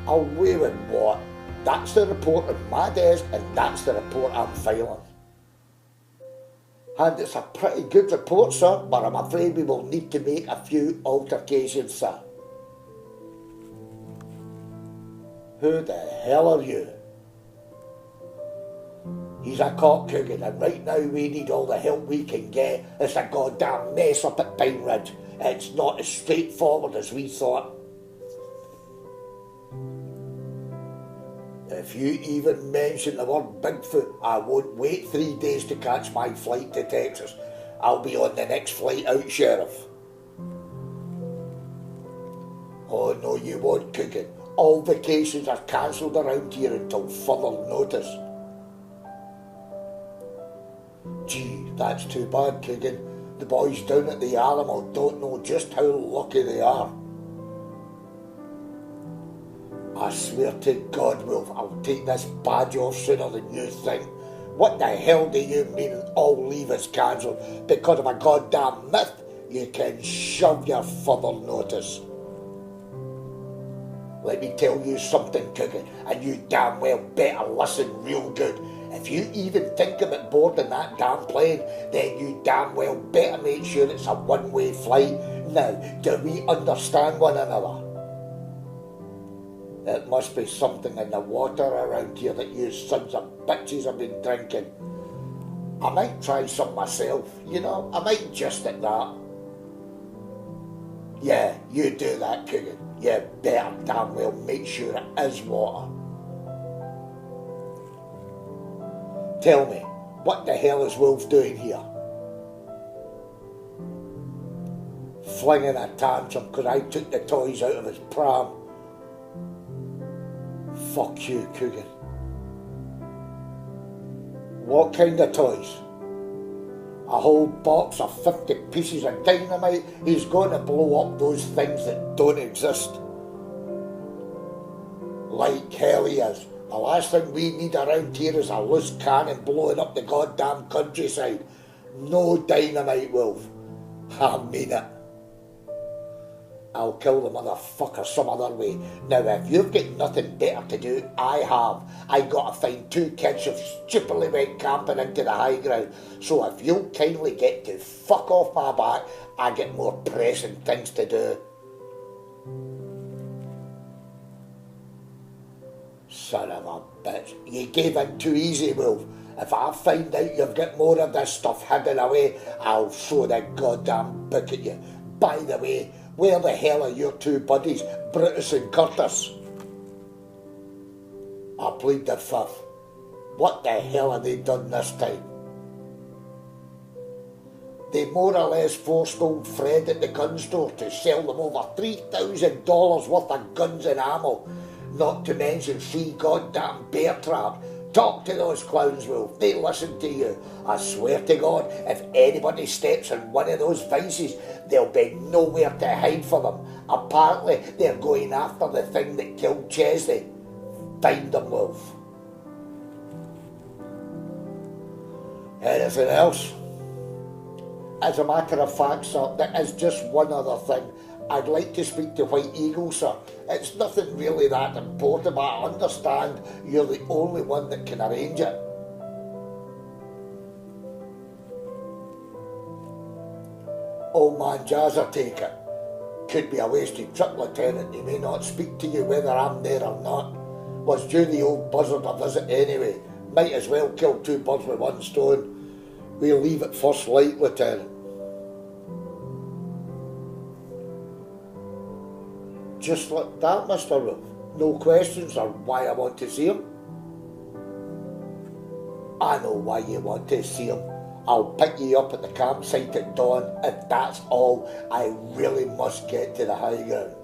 Away with what? That's the report on my desk and that's the report I'm filing. And it's a pretty good report, sir, but I'm afraid we will need to make a few altercations, sir. Who the hell are you? He's a cop, Coogan, and right now we need all the help we can get. It's a goddamn mess up at Pine Ridge. It's not as straightforward as we thought. If you even mention the word Bigfoot, I won't wait 3 days to catch my flight to Texas. I'll be on the next flight out, Sheriff. Oh no, you won't, Coogan. All vacations are cancelled around here until further notice. Gee, that's too bad, Coogan. The boys down at the Alamo don't know just how lucky they are. I swear to God, Wolf, I'll take this badge off sooner than you think. What the hell do you mean all leave is cancelled because of a goddamn myth? You can shove your further notice. Let me tell you something, Coogan, and you damn well better listen real good. If you even think about boarding that damn plane, then you damn well better make sure it's a one-way flight. Now, do we understand one another? It must be something in the water around here that you sons of bitches have been drinking. I might try some myself, you know, I might just at that. Yeah, you do that, Coogan. You better damn well make sure it is water. Tell me, what the hell is Wolf doing here? Flinging a tantrum because I took the toys out of his pram. Fuck you, Coogan. What kind of toys? A whole box of 50 pieces of dynamite? He's going to blow up those things that don't exist. Like hell he is. The last thing we need around here is a loose cannon blowing up the goddamn countryside. No dynamite, Wolf. I mean it. I'll kill the motherfucker some other way. Now, if you've got nothing better to do, I have. I got to find 2 kids who stupidly went camping into the high ground. So if you'll kindly get to fuck off my back, I get more pressing things to do. Son of a bitch. You gave in too easy, Wolf. If I find out you've got more of this stuff hidden away, I'll throw the goddamn book at you. By the way, where the hell are your 2 buddies, Brutus and Curtis? I plead the fifth. What the hell have they done this time? They more or less forced old Fred at the gun store to sell them over $3,000 worth of guns and ammo, not to mention 3 goddamn bear traps. Talk to those clowns, Wolf. They listen to you. I swear to God, if anybody steps in one of those vices, there'll be nowhere to hide for them. Apparently, they're going after the thing that killed Chesney. Find them, Wolf. Anything else? As a matter of fact, sir, there is just one other thing. I'd like to speak to White Eagle, sir. It's nothing really that important, but I understand you're the only one that can arrange it. Old man Jazzer, take it. Could be a wasted trip, Lieutenant. He may not speak to you whether I'm there or not. Was due the old buzzard a visit anyway. Might as well kill 2 birds with 1 stone. We'll leave at first light, Lieutenant. Just like that, Mr. Wolf. No questions or why I want to see him. I know why you want to see him. I'll pick you up at the campsite at dawn. If that's all, I really must get to the high ground.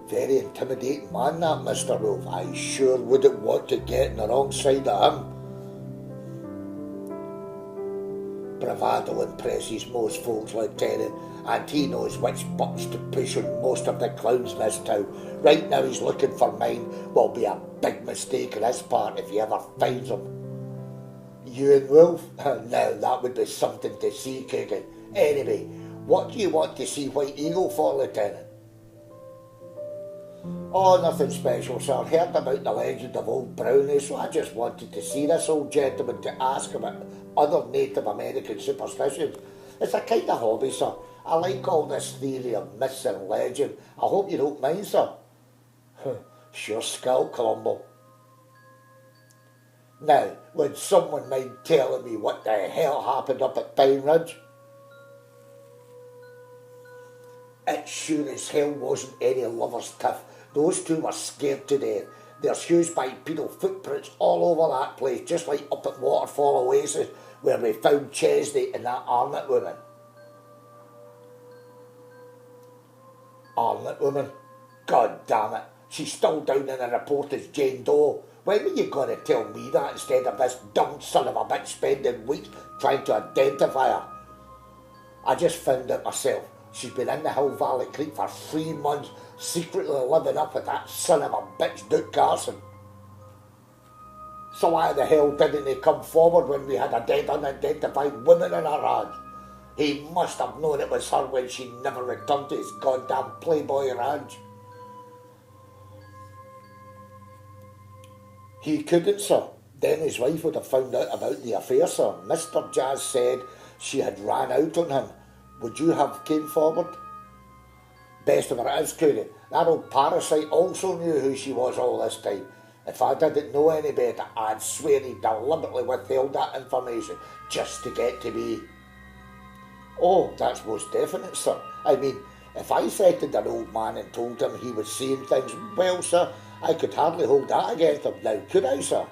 Very intimidating man, that Mr. Wolf. I sure wouldn't want to get on the wrong side of him. Bravado impresses most folks, Lieutenant, and he knows which buttons to push on most of the clowns in this town. Right now he's looking for mine. Will be a big mistake on his part if he ever finds them. You and Wolf? Now that would be something to see, Coogan. Anyway, what do you want to see White Eagle for, Lieutenant? Oh, nothing special, sir. Heard about the legend of old Brownie, so I just wanted to see this old gentleman to ask about other Native American superstitions. It's a kind of hobby, sir. I like all this theory of myths and legend. I hope you don't mind, sir. Sure skill, Columbo. Now, would someone mind telling me what the hell happened up at Pine Ridge? It sure as hell wasn't any lover's tiff. Those 2 were scared to death. There's huge bipedal footprints all over that place, just like up at Waterfall Oasis, where we found Chesney and that Arnott woman. Arnott woman? God damn it. She's still down in the report as Jane Doe. When were you going to tell me that instead of this dumb son of a bitch spending weeks trying to identify her? I just found out myself. She's been in the Hill Valley Creek for 3 months, secretly living up with that son of a bitch Duke Carson. So why the hell didn't he come forward when we had a dead unidentified woman in our hands? He must have known it was her when she never returned to his goddamn Playboy ranch. He couldn't, sir. Then his wife would have found out about the affair, sir. Mr. Jazz said she had ran out on him. Would you have came forward? Best of it is, Cooney, that old parasite also knew who she was all this time. If I didn't know any better, I'd swear he deliberately withheld that information just to get to me. Oh, that's most definite, sir. I mean, if I threatened an old man and told him he was seeing things, well, sir, I could hardly hold that against him now, could I, sir?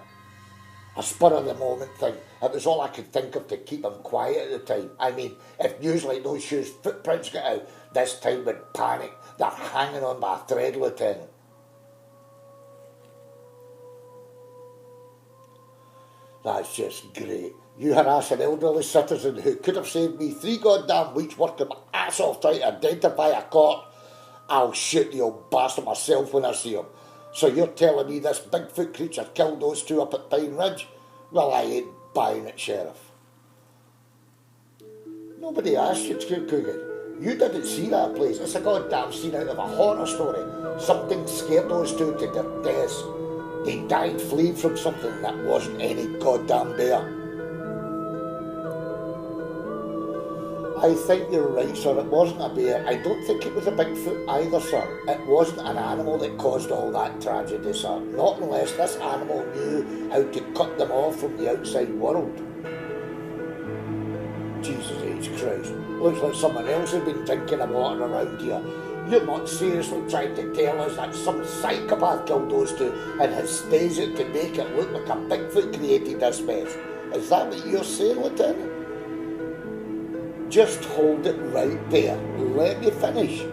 A spur-of-the-moment thing. It was all I could think of to keep him quiet at the time. I mean, if news like those shoes' footprints got out, this town would panic. They're hanging on by a thread, Lieutenant. That's just great. You harass an elderly citizen who could have saved me 3 goddamn weeks working my ass off trying to identify a corpse. I'll shoot the old bastard myself when I see him. So you're telling me this Bigfoot creature killed those 2 up at Pine Ridge? Well, I ain't buying it, Sheriff. Nobody asked you to, Coogan. You didn't see that place. It's a goddamn scene out of a horror story. Something scared those 2 to their deaths. They died fleeing from something that wasn't any goddamn bear. I think you're right, sir. It wasn't a bear. I don't think it was a Bigfoot either, sir. It wasn't an animal that caused all that tragedy, sir. Not unless this animal knew how to cut them off from the outside world. Jesus H. Christ. Looks like someone else has been drinking the water around here. You're not seriously trying to tell us that some psychopath killed those 2 and has staged it to make it look like a Bigfoot created this mess. Is that what you're saying, Lieutenant? Just hold it right there. Let me finish.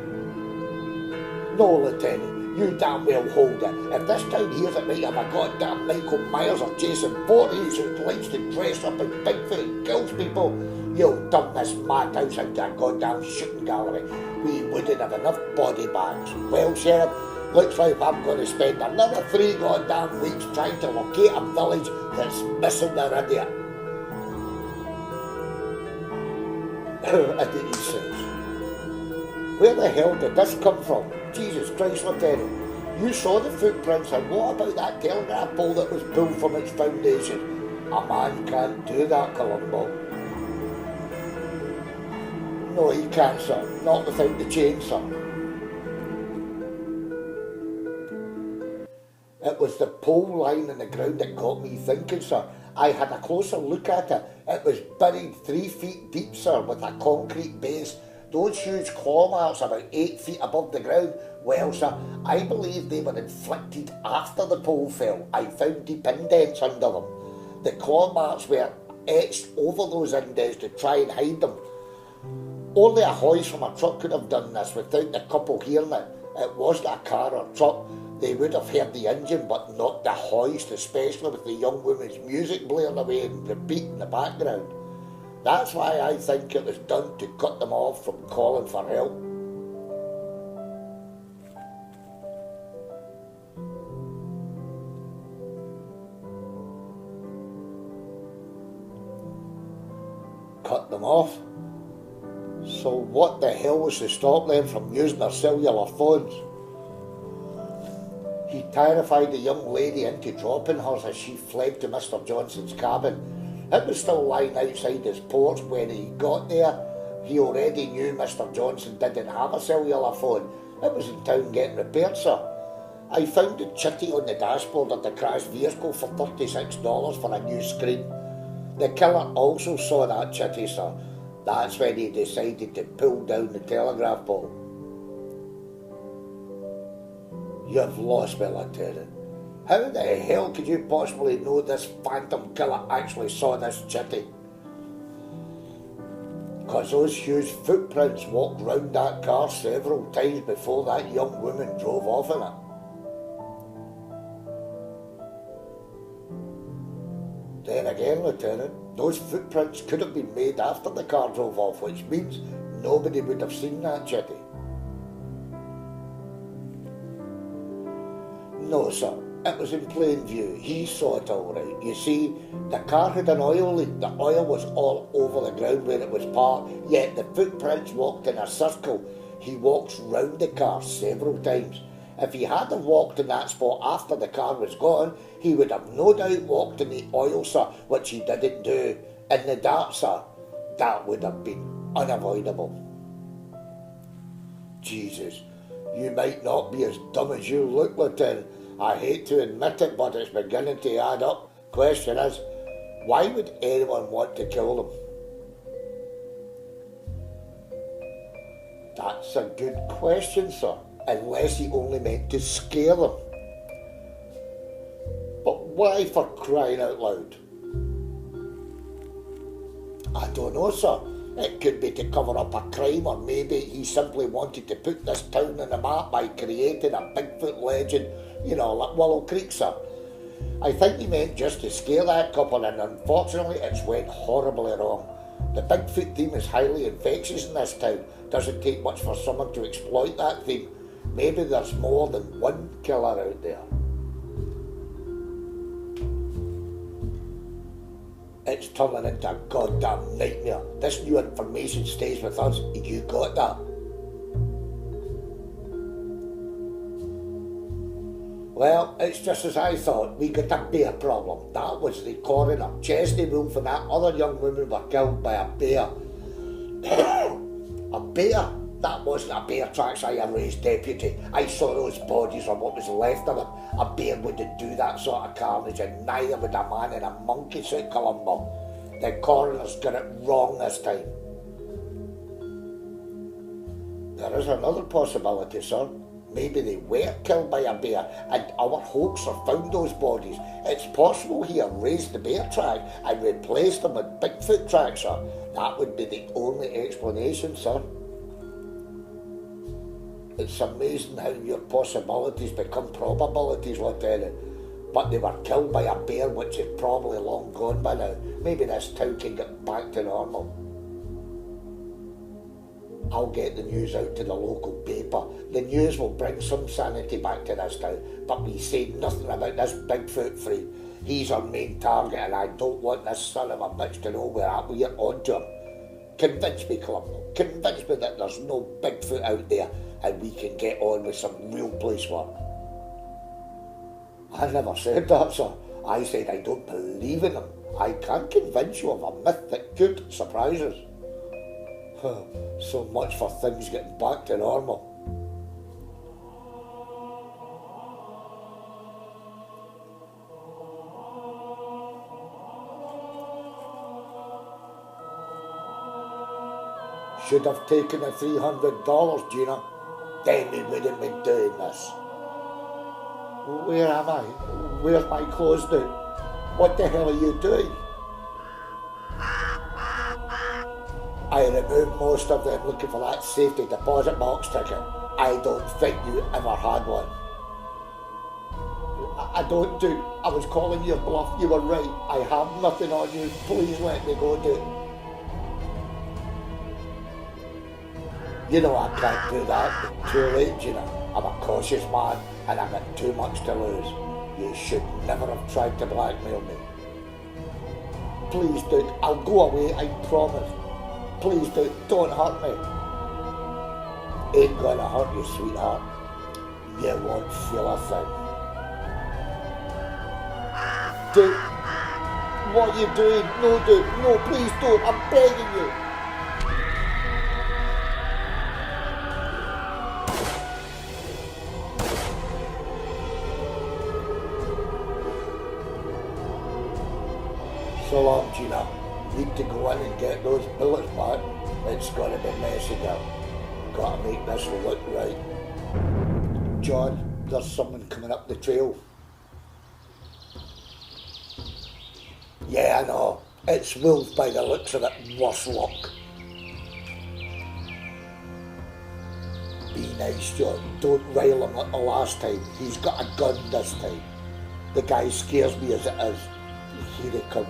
No, Lieutenant, you damn well hold it. If this town hears it might have a goddamn Michael Myers or Jason Voorhees who likes to dress up as Bigfoot and kills people, you'll dump this madhouse into a goddamn shooting gallery. We wouldn't have enough body bags. Well, Sheriff, looks like I'm going to spend another 3 goddamn weeks trying to locate a village that's missing their idiot. Idiot, he says. Where the hell did this come from? Jesus Christ, Lieutenant. You saw the footprints, and what about that telegraph pole that was pulled from its foundation? A man can't do that, Columbo. No, he can't, sir. Not without the chain, sir. It was the pole lying in the ground that got me thinking, sir. I had a closer look at it. It was buried 3 feet deep, sir, with a concrete base. Those huge claw marks about 8 feet above the ground, well, sir, I believe they were inflicted after the pole fell. I found deep indents under them. The claw marks were etched over those indents to try and hide them. Only a hoist from a truck could have done this without the couple hearing it. It wasn't a car or truck. They would have heard the engine, but not the hoist, especially with the young woman's music blaring away and repeat in the background. That's why I think it was done to cut them off from calling for help. Cut them off? So what the hell was to stop them from using their cellular phones? He terrified the young lady into dropping hers as she fled to Mr. Johnson's cabin. It was still lying outside his porch when he got there. He already knew Mr. Johnson didn't have a cellular phone. It was in town getting repaired, sir. I found the chitty on the dashboard of the crashed vehicle for $36 for a new screen. The killer also saw that chitty, sir. That's when he decided to pull down the telegraph pole. You've lost me, Lieutenant. How the hell could you possibly know this phantom killer actually saw this chitty? Because those huge footprints walked round that car several times before that young woman drove off in it. Then again, Lieutenant, those footprints could have been made after the car drove off, which means nobody would have seen that chitty. No, sir, it was in plain view. He saw it all right. You see, the car had an oil leak. The oil was all over the ground where it was parked, yet the footprints walked in a circle. He walks round the car several times. If he had have walked in that spot after the car was gone, he would have no doubt walked in the oil, sir, which he didn't do. In the dark, sir, that would have been unavoidable. Jesus, you might not be as dumb as you look, Lieutenant. I hate to admit it, but it's beginning to add up. Question is, why would anyone want to kill them? That's a good question, sir, unless he only meant to scare them. But why, for crying out loud? I don't know, sir. It could be to cover up a crime, or maybe he simply wanted to put this town on the map by creating a Bigfoot legend, like Willow Creek, sir. I think he meant just to scare that couple, and unfortunately it's went horribly wrong. The Bigfoot theme is highly infectious in this town. Doesn't take much for someone to exploit that theme. Maybe there's more than one killer out there. It's turning into a goddamn nightmare. This new information stays with us. You got that? Well, it's just as I thought. We got a bear problem. That was the coroner. Chesney Wolf and that other young woman were killed by a bear. A bear? That wasn't a bear tracks I arranged, Deputy. I saw those bodies or what was left of them. A bear wouldn't do that sort of carnage, and neither would a man in a monkey suit, Columbo. The coroner's got it wrong this time. There is another possibility, sir. Maybe they were killed by a bear, and our hoaxer found those bodies. It's possible he erased the bear track and replaced them with Bigfoot tracks, sir. That would be the only explanation, sir. It's amazing how your possibilities become probabilities, Lieutenant. But they were killed by a bear which is probably long gone by now. Maybe this town can get back to normal. I'll get the news out to the local paper. The news will bring some sanity back to this town, but we say nothing about this Bigfoot freak. He's our main target, and I don't want this son of a bitch to know we're onto him. Convince me, Columbo. Convince me that there's no Bigfoot out there, and we can get on with some real police work. I never said that, sir. I said I don't believe in them. I can't convince you of a myth that could surprise us. So much for things getting back to normal. Should have taken the $300, Gina. Then we wouldn't be doing this. Where am I? Where's my clothes now? What the hell are you doing? I removed most of them looking for that safety deposit box ticket. I don't think you ever had one. I don't, dude. I was calling your bluff. You were right. I have nothing on you. Please let me go, dude. You know I can't do that. It's too late, Gina. I'm a cautious man and I've got too much to lose. You should never have tried to blackmail me. Please, dude. I'll go away, I promise. Please, dude, don't hurt me. Ain't gonna hurt you, sweetheart. You won't feel a thing. Dude, what are you doing? No, dude, no, please don't. I'm begging you. So long, Gina. Need to go in and get those bullets back. It's gonna be messy now. Gotta make this look right. John, there's someone coming up the trail. Yeah, I know. It's Wolf by the looks of it, worse luck. Be nice, John. Don't rile him like the last time. He's got a gun this time. The guy scares me as it is. Here he comes.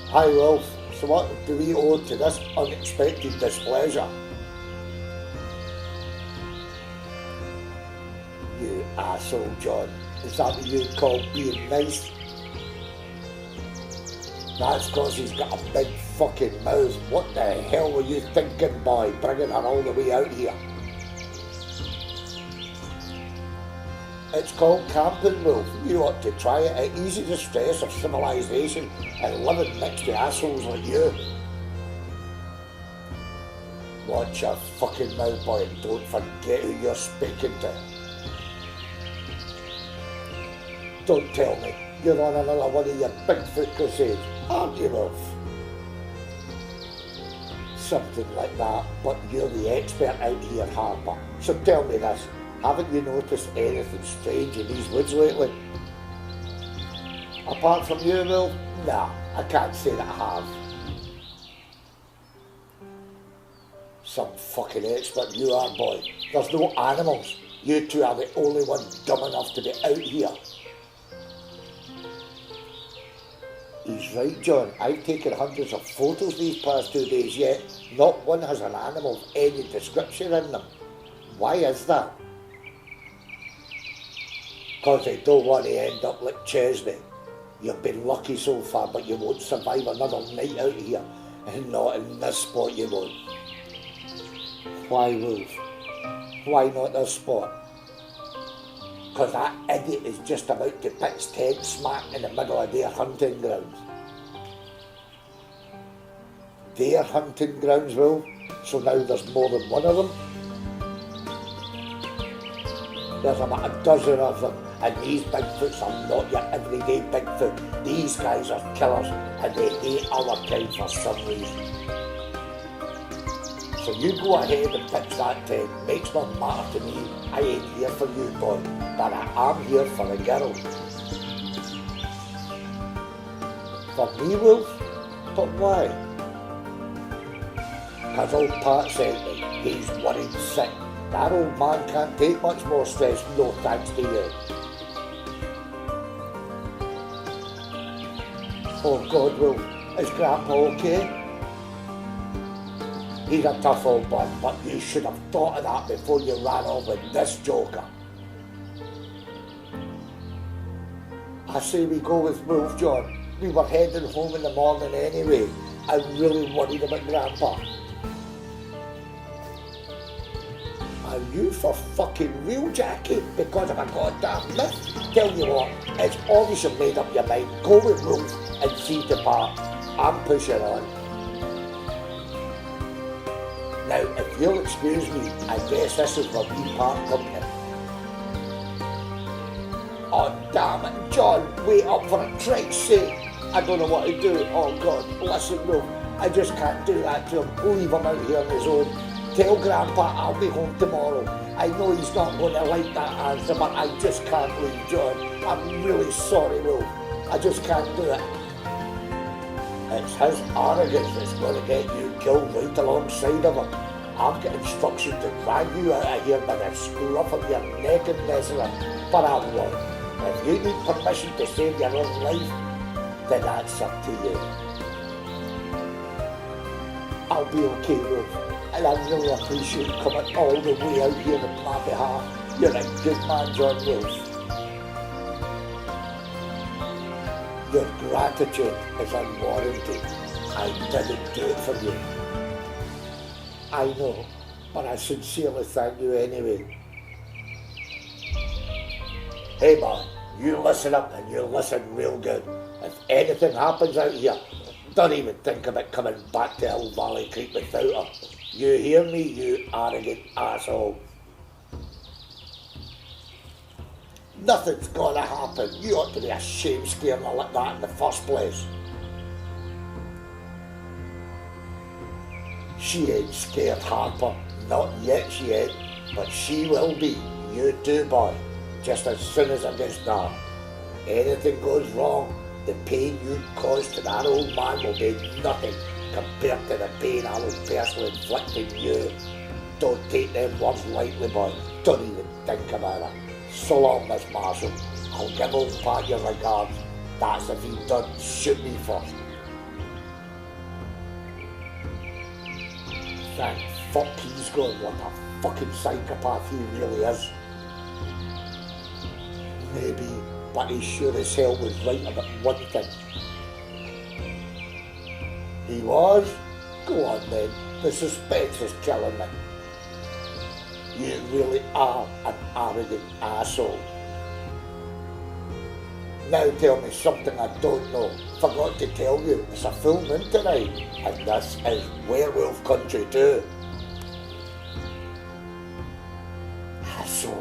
Hi, Wolf. So what do we owe to this unexpected displeasure? You asshole, John. Is that what you call being nice? That's because he's got a big fucking mouth. What the hell were you thinking, boy, bringing her all the way out here? It's called camping, Wolf. You ought to try it. It eases the stress of civilization and living next to assholes like you. Watch your fucking mouth, boy, and don't forget who you're speaking to. Don't tell me you're on another one of your Bigfoot crusades, aren't you, Wolf? Something like that, but you're the expert out here, Harper. So tell me this, haven't you noticed anything strange in these woods lately? Apart from you, Wolf? Nah, I can't say that I have. Some fucking expert you are, boy. There's no animals. You two are the only ones dumb enough to be out here. He's right, John. I've taken hundreds of photos these past 2 days, yet not one has an animal of any description in them. Why is that? Because they don't want to end up like Chesney. You've been lucky so far, but you won't survive another night out here. And not in this spot you won't. Why, Wolf? Why not this spot? Because that idiot is just about to pitch his tent smack in the middle of their hunting grounds. Their hunting grounds, Will? So now there's more than one of them? There's about a dozen of them, and these Bigfoots are not your everyday Bigfoot. These guys are killers, and they hate our kind for some reason. So you go ahead and pitch that tent. Makes no matter to me. I ain't here for you, boy, but I am here for the girl. For me, Wolf? But why? Because old Pat sent me. He's worried sick. That old man can't take much more stress, no thanks to you. Oh God, Wolf, is Grandpa okay? He's a tough old bud, but you should have thought of that before you ran off with this joker. I say we go with Wolf, John. We were heading home in the morning anyway. I'm really worried about Grandpa. Are you for fucking real, Jackie? Because of a goddamn myth? Tell you what, it's obvious you've made up your mind. Go with Wolf and see to Pat. I'm pushing on. Now, if you'll excuse me, I guess this is where we part company. Oh, damn it, John, wait up for a Christ's sake. I don't know what to do. Oh, God, listen, Wolf, I just can't do that to him. Leave him out here on his own. Tell Grandpa I'll be home tomorrow. I know he's not going to like that answer, but I just can't leave, John. I'm really sorry, Wolf. I just can't do it. It's his arrogance that's going to get you killed right alongside of him. I've got instructions to drag you out of here by the scruff of your neck and mess with him, but I won't. If you need permission to save your own life, then that's up to you. I'll be okay, Wolf, and I really appreciate you coming all the way out here on my behalf. You're a good man, John Wolf. Your gratitude is unwarranted. I didn't do it for you. I know, but I sincerely thank you anyway. Hey man, you listen up and you listen real good. If anything happens out here, don't even think about coming back to Hill Valley Creek without her. You hear me, you arrogant asshole? Nothing's gonna happen. You ought to be ashamed scaring her like that in the first place. She ain't scared, Harper. Not yet she ain't, but she will be. You too, boy. Just as soon as it gets dark. Anything goes wrong, the pain you cause to that old man will be nothing compared to the pain I will personally inflict on you. Don't take them words lightly, boy. Don't even think about it. So long, Miss Marshall. I'll give old Pat your regards. That's if he doesn't shoot me first. Thank fuck he's going. What a fucking psychopath he really is. Maybe, but he sure as hell was right about one thing. He was? Go on then. The suspense is killing me. You really are an arrogant asshole. Now tell me something I don't know. Forgot to tell you, it's a full moon tonight, and this is werewolf country too. So,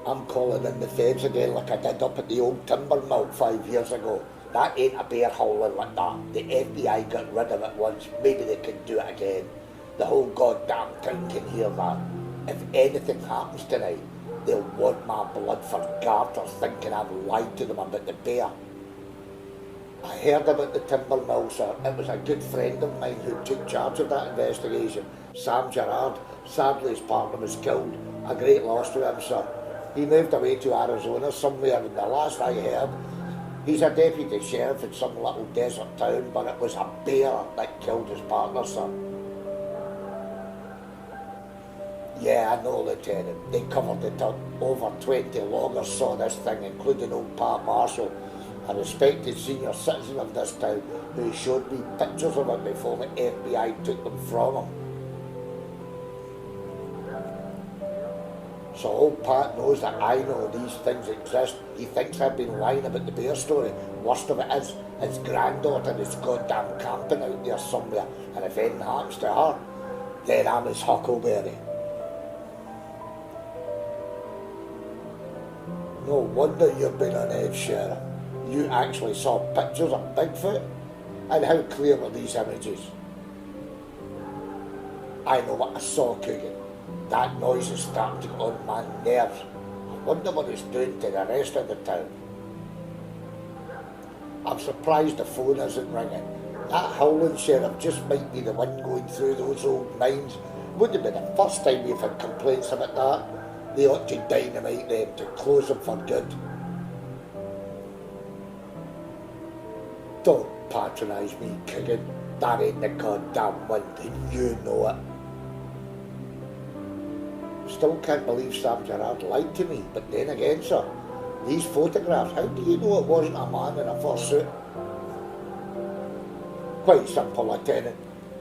I'm calling in the feds again like I did up at the old timber mill 5 years ago. That ain't a bear howling like that. The FBI got rid of it once, maybe they can do it again. The whole goddamn town can hear that. If anything happens tonight, they'll want my blood for garters thinking I've lied to them about the bear. I heard about the timber mill, sir. It was a good friend of mine who took charge of that investigation, Sam Gerard. Sadly his partner was killed. A great loss to him, sir. He moved away to Arizona somewhere, and the last I heard, he's a deputy sheriff in some little desert town, but it was a bear that killed his partner, sir. Yeah, I know, Lieutenant. They covered it up. Over 20 loggers saw this thing, including old Pat Marshall, a respected senior citizen of this town, who showed me pictures of it before the FBI took them from him. So old Pat knows that I know these things exist. He thinks I've been lying about the bear story. Worst of it is, his granddaughter is goddamn camping out there somewhere, and if anything happens to her, then I'm his huckleberry. No wonder you've been on edge, Sheriff. You actually saw pictures of Bigfoot? And how clear were these images? I know what I saw, Coogan. That noise is starting to get on my nerves. I wonder what it's doing to the rest of the town. I'm surprised the phone isn't ringing. That howling sheriff just might be the one going through those old mines. Wouldn't have been the first time we've had complaints about that. They ought to dynamite them to close them for good. Don't patronise me, Coogan. That ain't the goddamn one, and you know it. Still can't believe Sam Gerard lied to me, but then again, sir, these photographs, how do you know it wasn't a man in a fursuit? Quite simple, Lieutenant.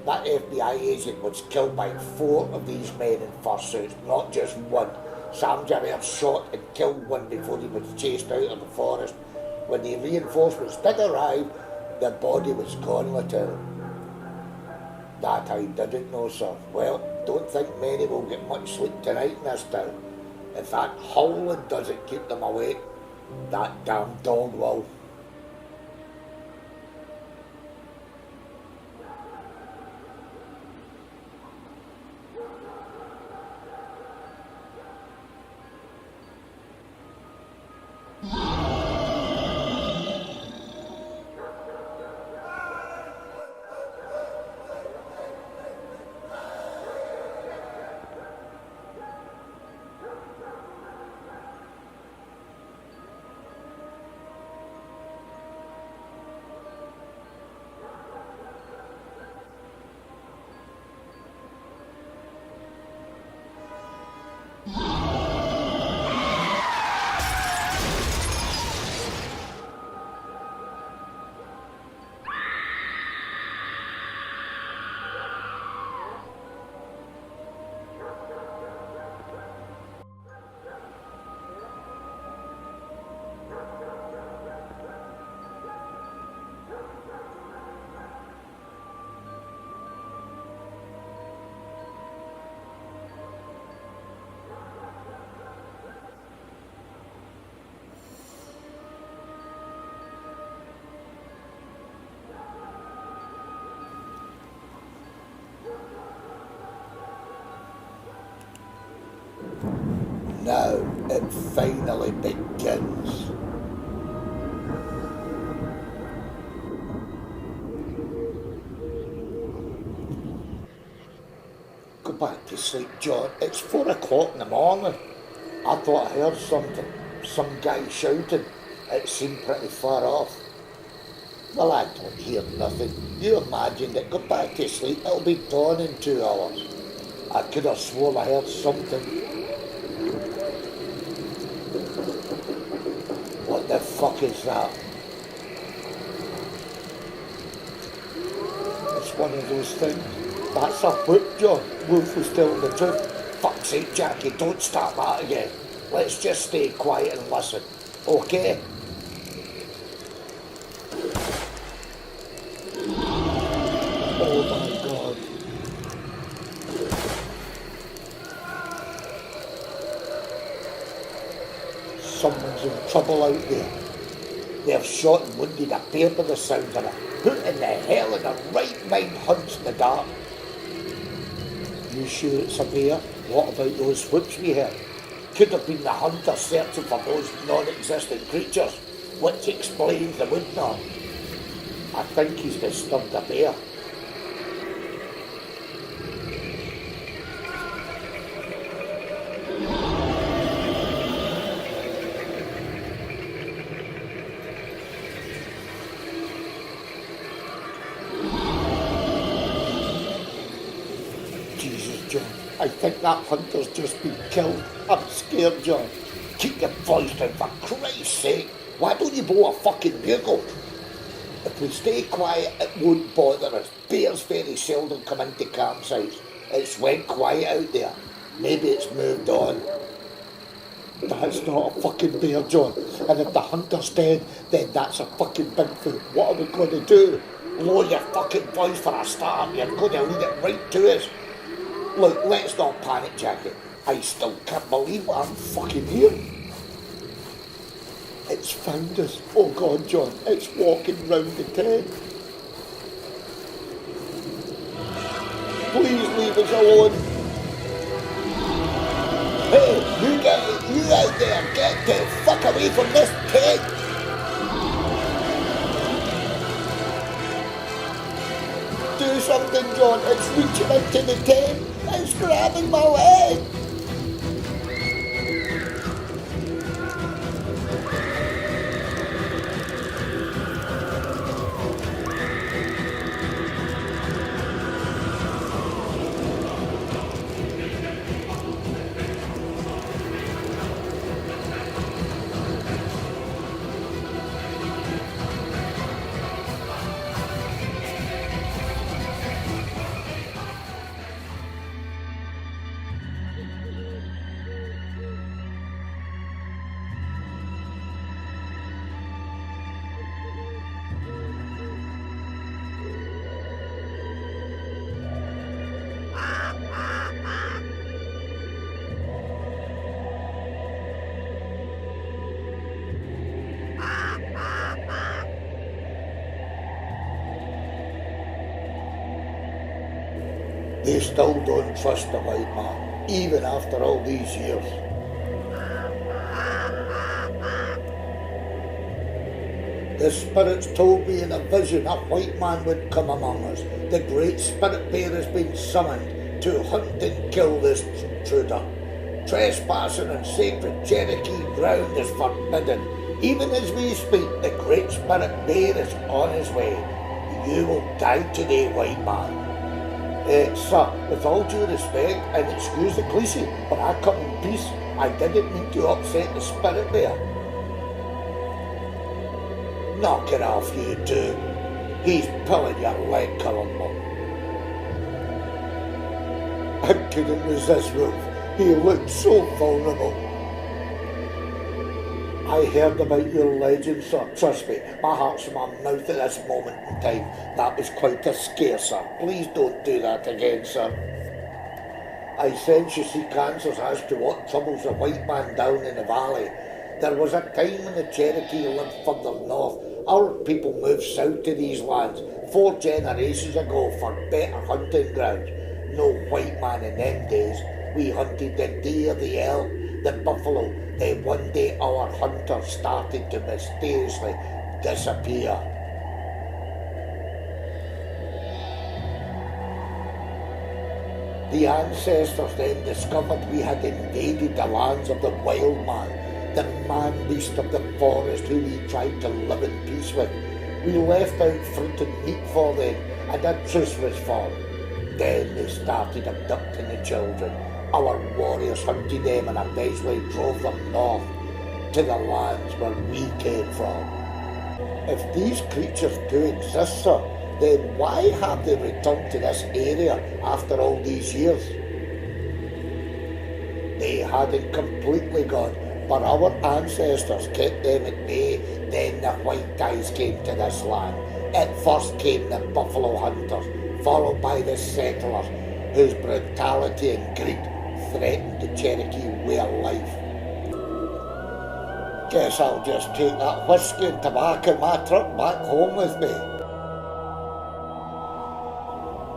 That FBI agent was killed by 4 of these men in fursuits, not just one. Sam Gerard shot and killed one before he was chased out of the forest. When the reinforcements did arrive, the body was gone, Lieutenant. That I didn't know, sir. Well, don't think many will get much sleep tonight in this town. If that howling doesn't keep them awake, that damn dog will. Now it finally begins. Go back to sleep, John. It's 4 o'clock in the morning. I thought I heard something. Some guy shouting. It seemed pretty far off. Well, I don't hear nothing. You imagine it. Go back to sleep. It'll be dawn in 2 hours. I could have sworn I heard something. What the fuck is that? It's one of those things. That's a whip, John. Wolf was telling the truth. Fuck's sake, Jackie, don't start that again. Let's just stay quiet and listen, okay? Oh my God. Someone's in trouble out there. They've shot and wounded a bear by the sound of it. Who in the hell in the right mind hunts in the dark? You sure it's a bear? What about those whoops we heard? Could have been the hunter searching for those non-existent creatures, which explains the wood noise. I think he's disturbed a bear. Jesus, John, I think that hunter's just been killed. I'm scared, John. Keep your voice down, for Christ's sake. Why don't you blow a fucking bugle? If we stay quiet, it won't bother us. Bears very seldom come into campsites. It's went quiet out there. Maybe it's moved on. That's not a fucking bear, John. And if the hunter's dead, then that's a fucking Bigfoot. What are we going to do? Lower your fucking voice for a start. You're going to lead it right to us. Look, let's not panic, Jackie. I still can't believe what I'm fucking hearing. It's found us. Oh God, John, it's walking round the tent. Please leave us alone. Hey, you out there, get the fuck away from this tent. Do something, John. It's reaching into the tent. It's grabbing my leg. They still don't trust the white man, even after all these years. The spirits told me in a vision a white man would come among us. The great spirit bear has been summoned to hunt and kill this intruder. Trespassing on sacred Cherokee ground is forbidden. Even as we speak, the great spirit bear is on his way. You will die today, white man. Sir, with all due respect, and excuse the cliché, but I come in peace. I didn't mean to upset the spirit bear. Knock it off, you two. He's pulling your leg, Columbo. I couldn't resist Wolf. He looked so vulnerable. I heard about your legend, sir. Trust me, my heart's in my mouth at this moment in time. That was quite a scare, sir. Please don't do that again, sir. I sense you seek answers as to what troubles the white man down in the valley. There was a time when the Cherokee lived further north. Our people moved south to these lands 4 generations ago for better hunting grounds. No white man in them days. We hunted the deer, the elk, the buffalo. Then one day our hunters started to mysteriously disappear. The ancestors then discovered we had invaded the lands of the wild man. the man-beast of the forest who we tried to live in peace with. We left out fruit and meat for them, and a truce was formed. Then they started abducting the children. Our warriors hunted them and eventually drove them north to the lands where we came from. If these creatures do exist, sir, then why have they returned to this area after all these years? They hadn't completely gone, but our ancestors kept them at bay. Then the white guys came to this land. At first came the buffalo hunters, followed by the settlers, whose brutality and greed threatened the Cherokee way of life. Guess I'll just take that whiskey and tobacco in my truck back home with me.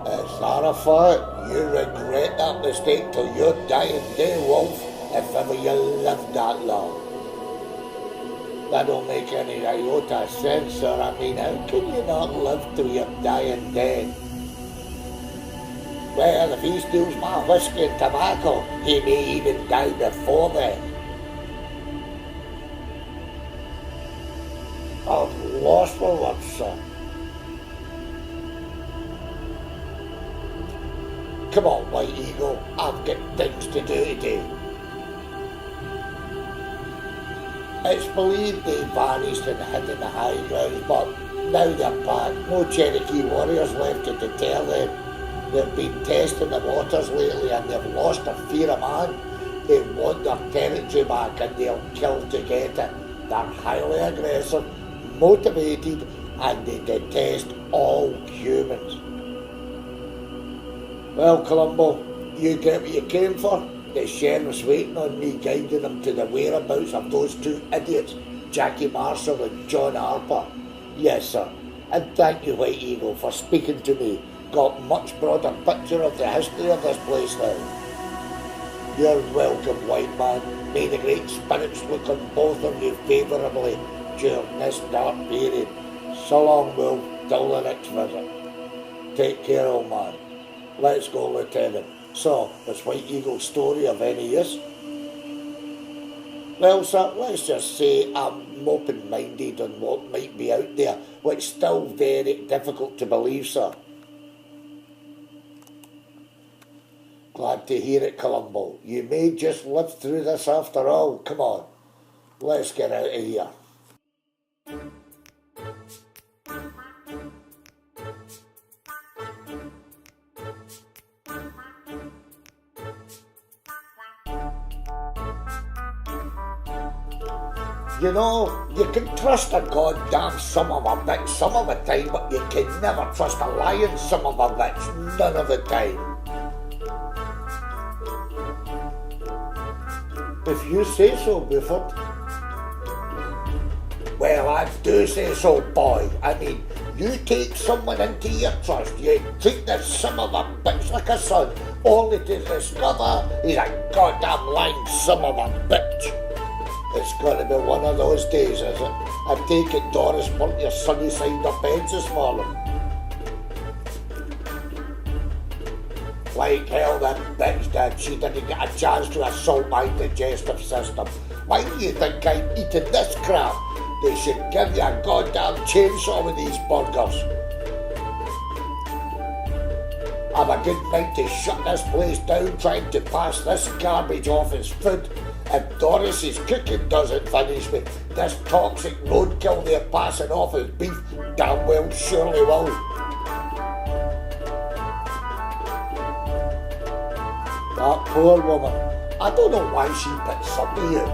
Is that a fact? You regret that mistake till your dying day, Wolf, if ever you lived that long. That don't make any iota sense, sir. I mean, how can you not live till your dying day? Well, if he steals my whiskey and tobacco, he may even die before then. I've lost for words, sir. Come on, White Eagle, I've got things to do today. It's believed they vanished and hid in the high grounds, but now they're back. No Cherokee warriors left to deter them. They've been testing the waters lately and they've lost their fear of man. They want their territory back and they'll kill to get it. They're highly aggressive, motivated, and they detest all humans. Well, Columbo, you get what you came for. The sheriff's waiting on me, guiding them to the whereabouts of those two idiots, Jackie Marshall and John Harper. Yes, sir. And thank you, White Eagle, for speaking to me. Got much broader picture of the history of this place now. You're welcome, white man. May the great spirits look on both of you favourably during this dark period. So long, Wolf, till the next visit. Take care, old man. Let's go, Lieutenant. So, was White Eagle's story of any use? Well, sir, let's just say I'm open-minded on what might be out there, which is still very difficult to believe, sir. Glad to hear it, Columbo. You may just live through this after all. Come on, let's get out of here. You know, you can trust a goddamn son of a bitch some of the time, but you can never trust a lying son of a bitch none of the time. If you say so, Bigfoot. Well, I do say so, boy. I mean, you take someone into your trust, you treat this son of a bitch like a son, only to discover he's a goddamn lying son of a bitch. It's gonna be one of those days, is it? I take it Doris burnt your sunny side up beds this morning. Like hell, that bitch did. She didn't get a chance to assault my digestive system. Why do you think I'm eating this crap? They should give you a goddamn chainsaw with these burgers. Have a good night to shut this place down trying to pass this garbage off as food. If Doris's cooking doesn't finish me, this toxic roadkill they're passing off as beef damn well surely will. That poor woman, I don't know why she puts up with you.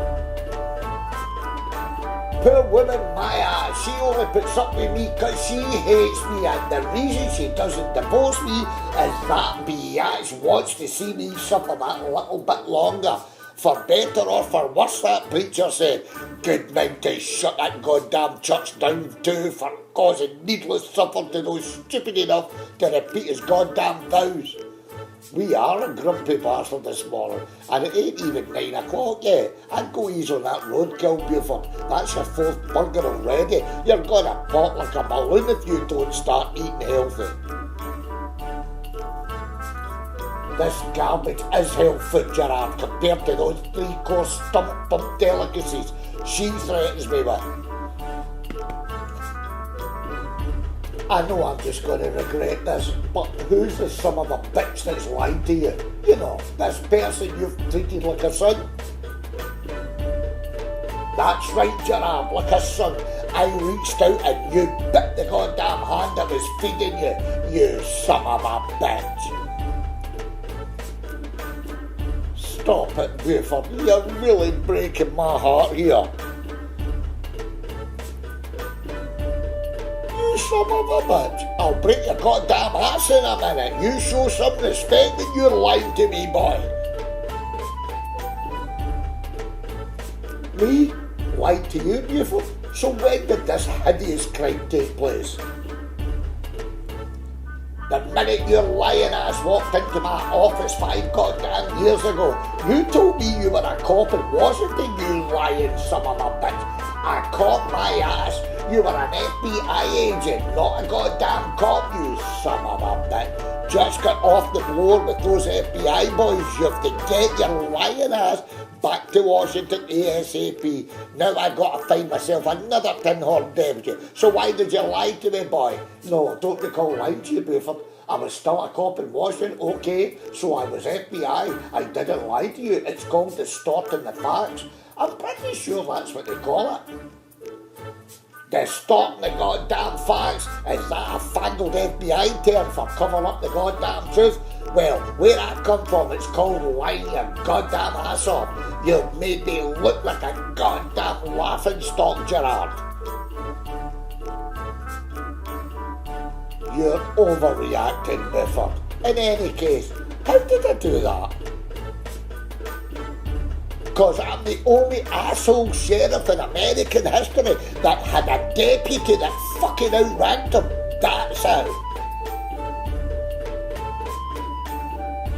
Poor woman, Maya, she only puts up with me because she hates me, and the reason she doesn't divorce me is that biatch wants to see me suffer that little bit longer. For better or for worse, that preacher said. Good men to shut that goddamn church down too for causing needless suffering to those stupid enough to repeat his goddamn vows. We are a grumpy bastard this morning, and it ain't even 9 o'clock yet. I'd go easy on that roadkill, Buford. That's your 4th burger already. You're gonna pop like a balloon if you don't start eating healthy. This garbage is health food, Gerard, compared to those 3-course stomach pump delicacies she threatens me with. I know I'm just going to regret this, but who's the son of a bitch that's lied to you? You know, this person you've treated like a son. That's right, Gerard, like a son. I reached out and you bit the goddamn hand that was feeding you, you son of a bitch. Stop it, Buford. You're really breaking my heart here. You son of a bitch. I'll break your goddamn ass in a minute. You show some respect that you're lying to me, boy. Me? Lied to you, Buford? So when did this hideous crime take place? The minute your lying ass walked into my office 5 goddamn years ago, you told me you were a cop in Washington, you lying son of a bitch. I caught my ass. You were an FBI agent, not a goddamn cop, you son of a bitch. Just got off the floor with those FBI boys. You have to get your lying ass back to Washington ASAP. Now I gotta find myself another tin-horn deputy. So why did you lie to me, boy? No, I don't recall lying to you, Buford. I was still a cop in Washington, okay, so I was FBI. I didn't lie to you. It's called distorting the facts. I'm pretty sure that's what they call it. Distorting the goddamn facts? Is that a fangled FBI term for covering up the goddamn truth? Well, where I come from, it's called lying your goddamn ass off. You've made me look like a goddamn laughing stock, Gerard. You're overreacting, Buford. In any case, how did I do that? Because I'm the only asshole sheriff in American history that had a deputy that fucking outranked him. That's how.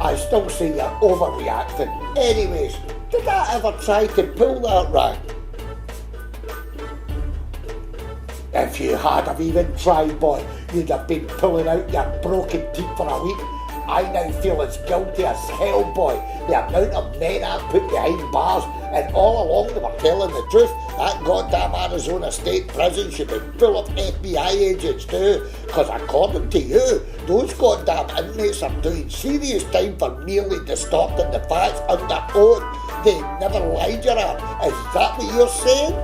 I still say you're overreacting. Anyways, did I ever try to pull that rank? If you had have even tried, boy, you'd have been pulling out your broken teeth for a week. I now feel as guilty as hell, boy. The amount of men I've put behind bars, and all along they were telling the truth. That goddamn Arizona State Prison should be full of FBI agents too, because according to you, those goddamn inmates are doing serious time for merely distorting the facts under oath. They never lied, Gerard. Is that what you're saying?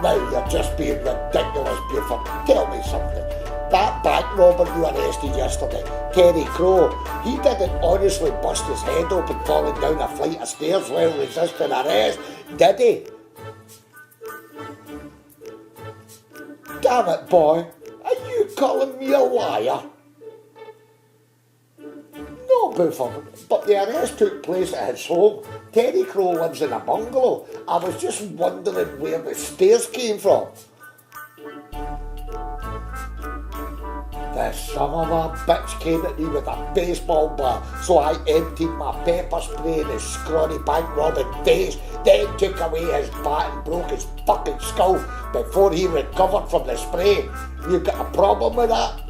Now you're just being ridiculous, Buford. Tell me something. That bank robber you arrested yesterday, Terry Crow, he didn't honestly bust his head open falling down a flight of stairs while resisting arrest, did he? Damn it, boy. Are you calling me a liar? No, Buford, but the arrest took place at his home. Terry Crow lives in a bungalow. I was just wondering where the stairs came from. The son of a bitch came at me with a baseball bat, so I emptied my pepper spray in his scrawny bank robbing face, then took away his bat and broke his fucking skull before he recovered from the spray. You got a problem with that?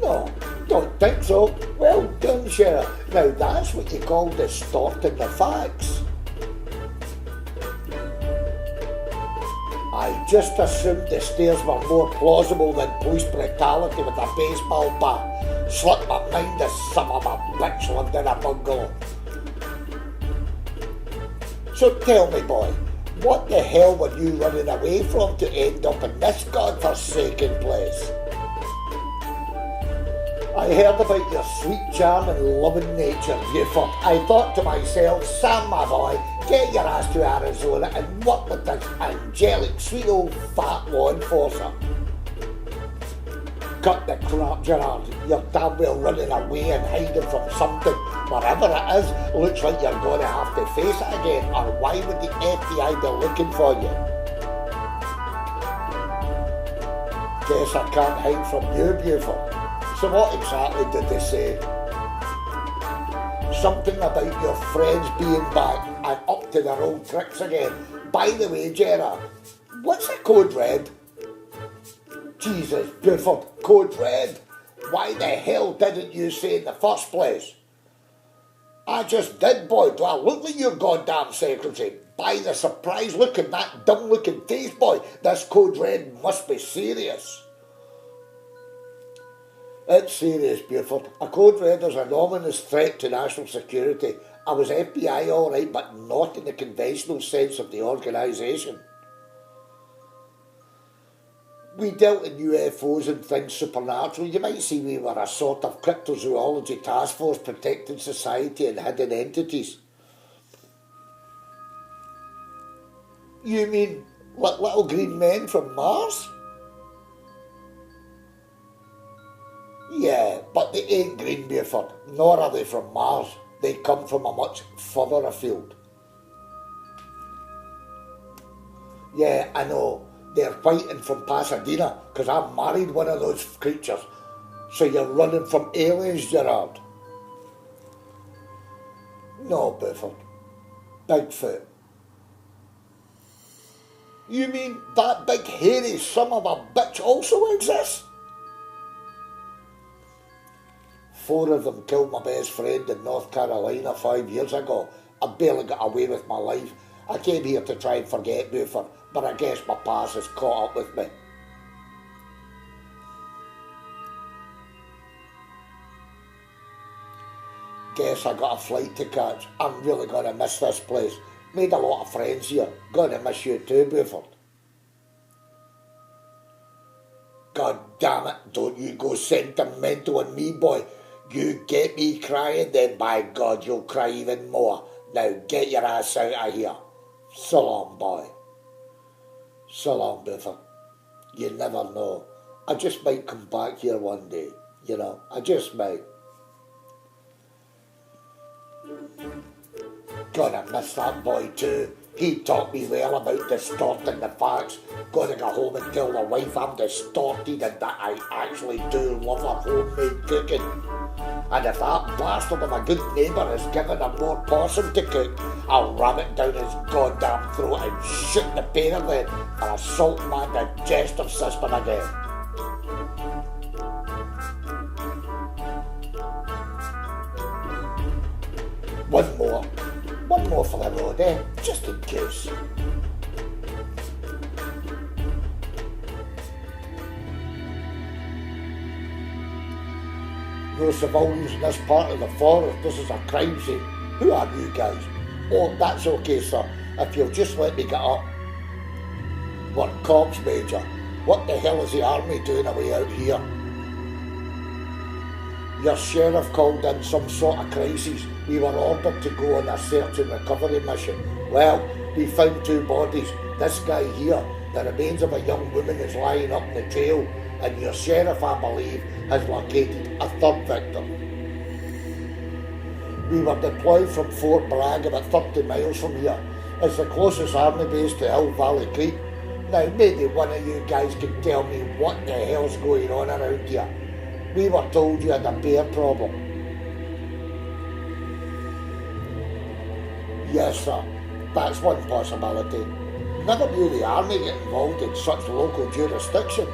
No, don't think so. Well done, Sheriff. Now that's what you call distorting the facts. I just assumed the stairs were more plausible than police brutality with a baseball bat. Slipped my mind the son of a bitch lived in a bungalow. So tell me, boy, what the hell were you running away from to end up in this godforsaken place? I heard about your sweet charm and loving nature, Buford. I thought to myself, Sam, my boy, get your ass to Arizona and work with this angelic, sweet old fat law enforcer. Cut the crap, Gerard. You're damn well running away and hiding from something. Whatever it is, looks like you're going to have to face it again, or why would the FBI be looking for you? Guess I can't hide from you, Buford. So what exactly did they say? Something about your friends being back and up to their old tricks again. By the way, Gerard, what's the code red? Jesus, Bigfoot, code red. Why the hell didn't you say in the first place? I just did, boy. Do I look like your goddamn secretary? By the surprise look in that dumb looking face, boy. This code red must be serious. It's serious, Buford. A code red is an ominous threat to national security. I was FBI alright, but not in the conventional sense of the organisation. We dealt in UFOs and things supernatural. You might see we were a sort of cryptozoology task force protecting society and hidden entities. You mean little green men from Mars? Yeah, but they ain't green, Buford, nor are they from Mars. They come from a much further afield. Yeah, I know. They're fighting from Pasadena, because I married one of those creatures. So you're running from aliens, Gerard? No, Buford. Bigfoot. You mean that big hairy son of a bitch also exists? 4 of them killed my best friend in North Carolina 5 years ago. I barely got away with my life. I came here to try and forget Buford, but I guess my past has caught up with me. Guess I got a flight to catch. I'm really going to miss this place. Made a lot of friends here. Gonna miss you too, Buford. God damn it, don't you go sentimental on me, boy. You get me crying, then by God you'll cry even more. Now get your ass out of here. So long, boy. So long, Buford. You never know. I just might come back here one day. You know, I just might. Gonna miss that boy too. He taught me well about distorting the facts. Gonna go home and tell the wife I'm distorted and that I actually do love her homemade cooking. And if that bastard of a good neighbour is given a more possum to cook, I'll ram it down his goddamn throat and shoot the pair of them for assaulting my digestive system again. One more for the road, just in case. No civilians in this part of the forest. This is a crime scene. Who are you guys? Oh, that's okay, sir. If you'll just let me get up. We're cops, Major. What the hell is the army doing away out here? Your sheriff called in some sort of crisis. We were ordered to go on a search and recovery mission. Well, we found 2 bodies. This guy here, the remains of a young woman is lying up in the trail, and your sheriff, I believe, has located a 3rd victim. We were deployed from Fort Bragg, about 30 miles from here. It's the closest army base to Hill Valley Creek. Now, maybe one of you guys can tell me what the hell's going on around here. We were told you had a bear problem. Yes, sir. That's one possibility. Never knew the army get involved in such local jurisdiction.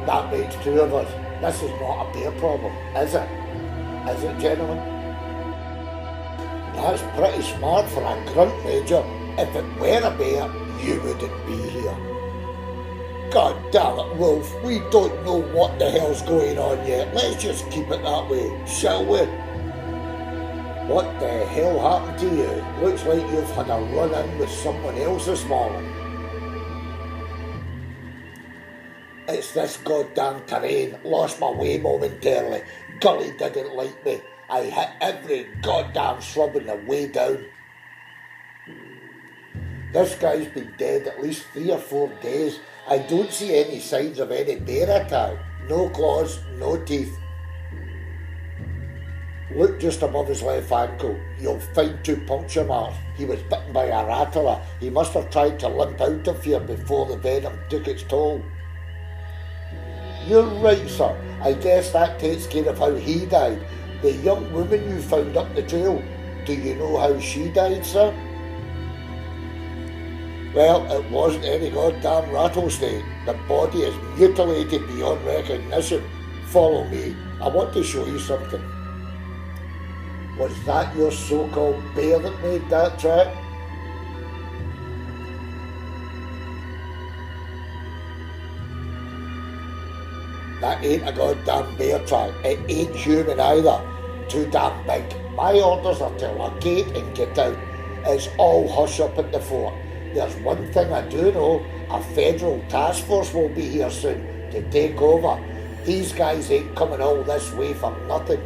That makes 2 of us. This is not a bear problem, is it? Is it, gentlemen? That's pretty smart for a grunt, Major. If it were a bear, you wouldn't be here. God damn it, Wolf. We don't know what the hell's going on yet. Let's just keep it that way, shall we? What the hell happened to you? Looks like you've had a run-in with someone else this morning. It's this goddamn terrain. Lost my way momentarily. Gully didn't like me. I hit every goddamn shrub on the way down. This guy's been dead at least 3 or 4 days. I don't see any signs of any bear attack. No claws, no teeth. Look just above his left ankle. You'll find 2 puncture marks. He was bitten by a rattler. He must have tried to limp out of here before the venom took its toll. You're right, sir. I guess that takes care of how he died. The young woman you found up the trail, do you know how she died, sir? Well, it wasn't any goddamn rattlesnake. The body is mutilated beyond recognition. Follow me. I want to show you something. Was that your so-called bear that made that track? That ain't a goddamn bear track. It ain't human either. Too damn big. My orders are to locate and get out. It's all hush up at the fort. There's one thing I do know. A federal task force will be here soon to take over. These guys ain't coming all this way for nothing.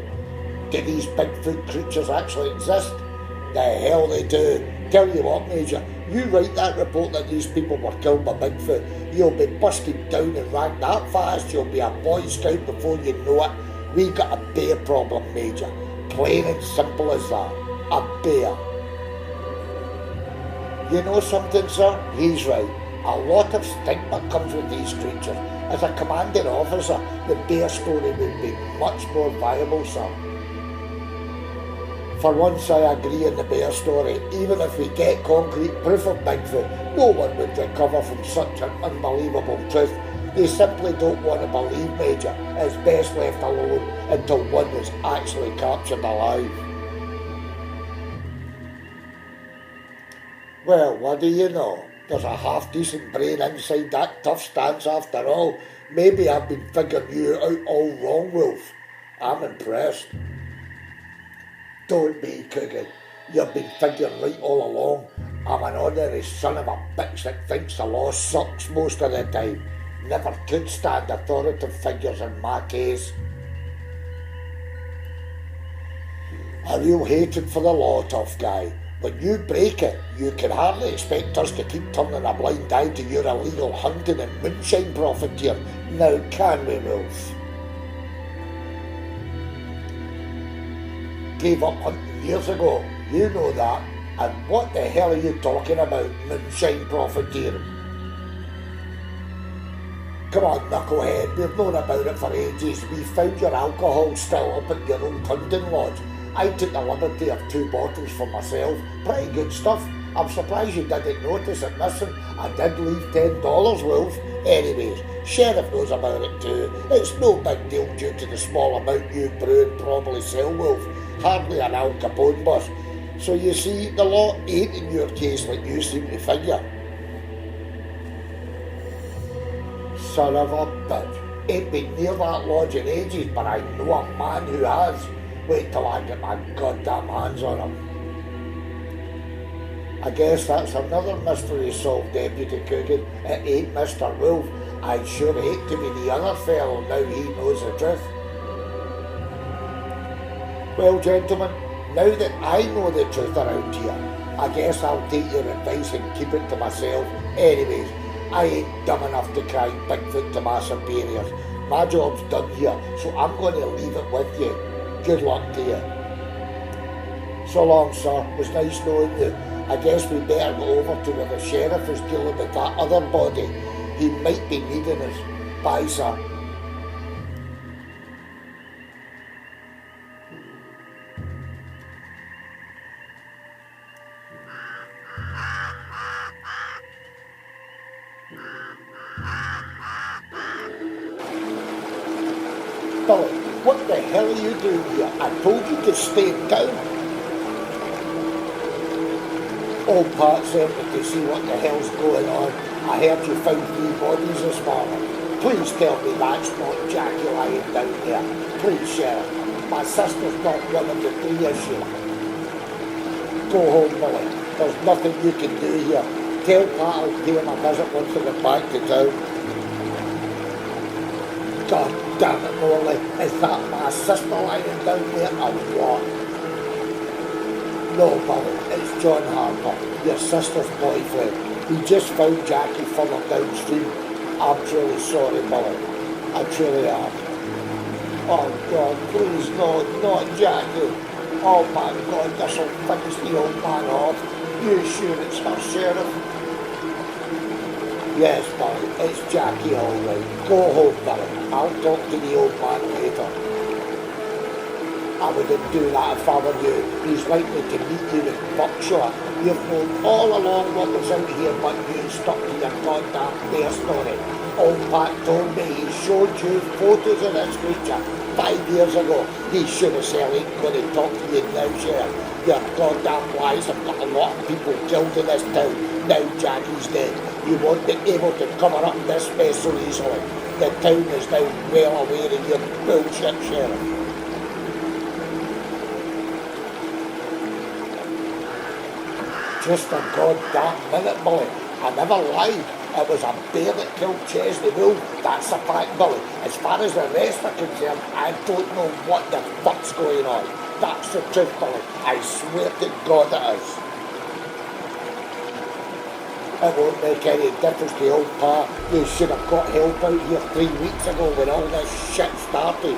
Do these Bigfoot creatures actually exist? The hell they do. Tell you what, Major, you write that report that these people were killed by Bigfoot, you'll be busted down and ranked that fast, you'll be a Boy Scout before you know it. We got a bear problem, Major. Plain and simple as that. A bear. You know something, sir? He's right. A lot of stigma comes with these creatures. As a commanding officer, the bear story would be much more viable, sir. For once I agree in the bear story. Even if we get concrete proof of Bigfoot, no one would recover from such an unbelievable truth. They simply don't want to believe, Major. It's best left alone until one is actually captured alive. Well, what do you know? There's a half-decent brain inside that tough stance after all. Maybe I've been figuring you out all wrong, Wolf. I'm impressed. Don't be, Coogan. You've been figuring right all along. I'm an ordinary son of a bitch that thinks the law sucks most of the time. Never could stand authoritative figures in my case. A real hatred for the law, tough guy. When you break it, you can hardly expect us to keep turning a blind eye to your illegal hunting and moonshine profiteer. Now can we, Wolf? Gave up hunting years ago, you know that. And what the hell are you talking about, moonshine profiteering? Come on, knucklehead, we've known about it for ages. We found your alcohol still up at your old hunting lodge. I took the liberty of 2 bottles for myself. Pretty good stuff. I'm surprised you didn't notice it missing. I did leave $10, Wolf. Anyways, Sheriff knows about it too. It's no big deal due to the small amount you brew and probably sell, Wolf. Hardly an Al Capone boss. So you see, the law ain't in your case like you seem to figure. Son of a bitch. Ain't been near that lodge in ages, but I know a man who has. Wait till I get my goddamn hands on him. I guess that's another mystery solved, Deputy Coogan. It ain't Mr. Wolf. I'd sure hate to be the other fellow now he knows the truth. Well, gentlemen, now that I know the truth around here, I guess I'll take your advice and keep it to myself. Anyways, I ain't dumb enough to cry Bigfoot to my superiors. My job's done here, so I'm going to leave it with you. Good luck to you. So long, sir. It was nice knowing you. I guess we better go over to where the sheriff is dealing with that other body. He might be needing us. Bye, sir. Billy, what the hell are you doing here? I told you to stay down. Old Pat sent me to see what the hell's going on. I heard you found 3 bodies this morning. Please tell me that's not Jackie lying down there. Please, Sheriff. My sister's not one of the 3 issues. Go home, Billy. There's nothing you can do here. Tell Pat I'll pay him a visit once I get back to town. God damn it, Morley. Is that my sister lying down there or what? No, Billy, it's John Harper, your sister's boyfriend. He just found Jackie further downstream. I'm truly sorry, Billy. I truly am. Oh, God, please, no, not Jackie. Oh, my God, this'll finish the old man off. You sure it's her, Sheriff? Yes, Billy, it's Jackie, all right. Go home, Billy. I'll talk to the old man later. I wouldn't do that if I were you. He's likely to meet you in Buckshot. You've known all along what was out here, but you stuck to your goddamn bear story. Old Pat told me he showed you photos of this creature 5 years ago. He should have said he ain't going to talk to you now, Sheriff. Your goddamn lies have got a lot of people killed in this town. Now Jackie's dead. You won't be able to cover up this mess so easily. The town is now well aware of your bullshit, Sheriff. Just a goddamn minute, Billy. I never lied. It was a bear that killed Chesney Wolf. That's a fact, Billy. As far as the rest are concerned, I don't know what the fuck's going on. That's the truth, Billy. I swear to God it is. It won't make any difference to old Pa. You should have got help out here 3 weeks ago when all this shit started.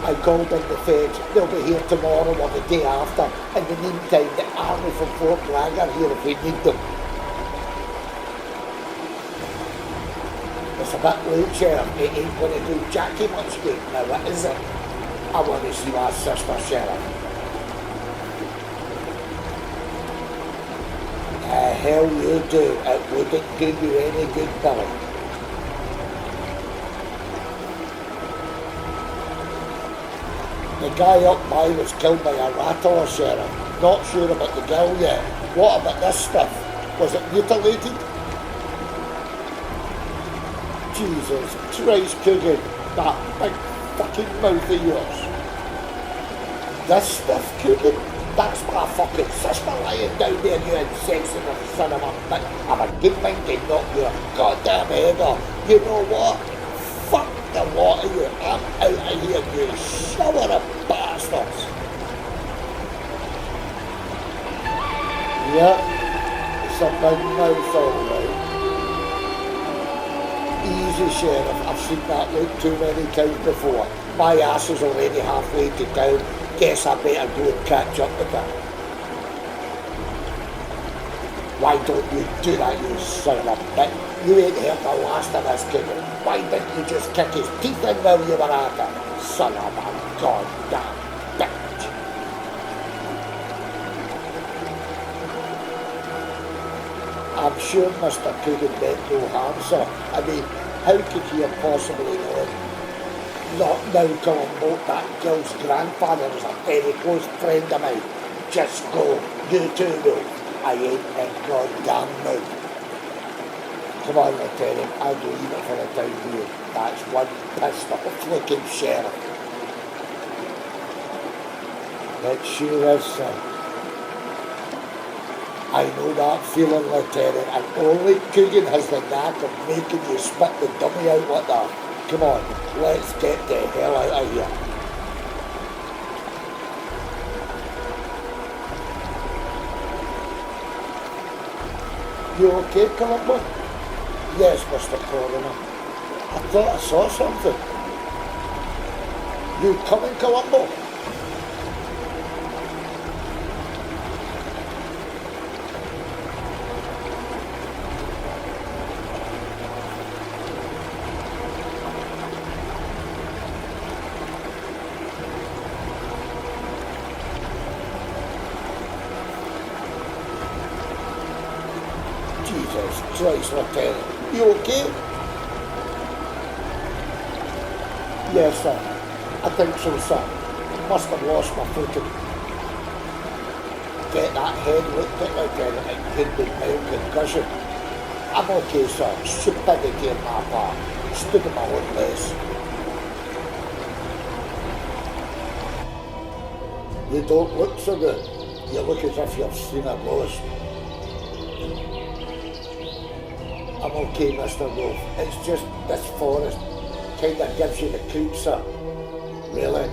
I called in the feds. They'll be here tomorrow or the day after. In the meantime, the army from Fort Bragg are here if we need them. It's a bit late, Sheriff. It ain't going to do Jackie much good now, is it? I want to see my sister, Sheriff. The hell you do. It wouldn't do you any good, Billy. The guy up by was killed by a rattler, Sheriff. Not sure about the girl yet. What about this stuff? Was it mutilated? Jesus Christ, Coogan. That big fucking mouth of yours. This stuff, Coogan? That's my fucking sister lying down there, you insensitive son of a bitch. I'm a good mind to knock your goddamn head off. You know what? Fuck the lot of you. I'm out of here, you shower of bastards. Yep, it's a big mouth, alright. Easy, Sheriff. I've seen that look too many times before. My ass is already halfway to town. Guess I better go and catch up with her. Why don't you do that, you son of a bitch? You ain't heard the last of this, kid. Why didn't you just kick his teeth in while you were at her? Son of a goddamn bitch. I'm sure Mr. Coogan meant no harm, sir. I mean, how could he have possibly known? Not now, Columbo. That girl's grandfather was a very close friend of mine. Just go. You too, though. I ain't in goddamn mood. Come on, Lieutenant. I'll leave it for the time being. That's one pissed off looking sheriff. It sure is, sir. I know that feeling, Lieutenant, and only Coogan has the knack of making you spit the dummy out like that. Come on, let's get the hell out of here. You okay, Columbo? Yes, Mr. Coroner. I thought I saw something. You coming, Columbo? Jesus Christ, Lieutenant. You okay? Yes, sir. I think so, sir. Must have lost my footing. Get that head looked at, Lieutenant. It could be mild concussion. I'm okay, sir. Stupidity on my part. Stood in my own place. You don't look so good. You look as if you've seen a ghost. I'm okay, Mr. Wolf. It's just this forest kind of gives you the creeps, sir. Really?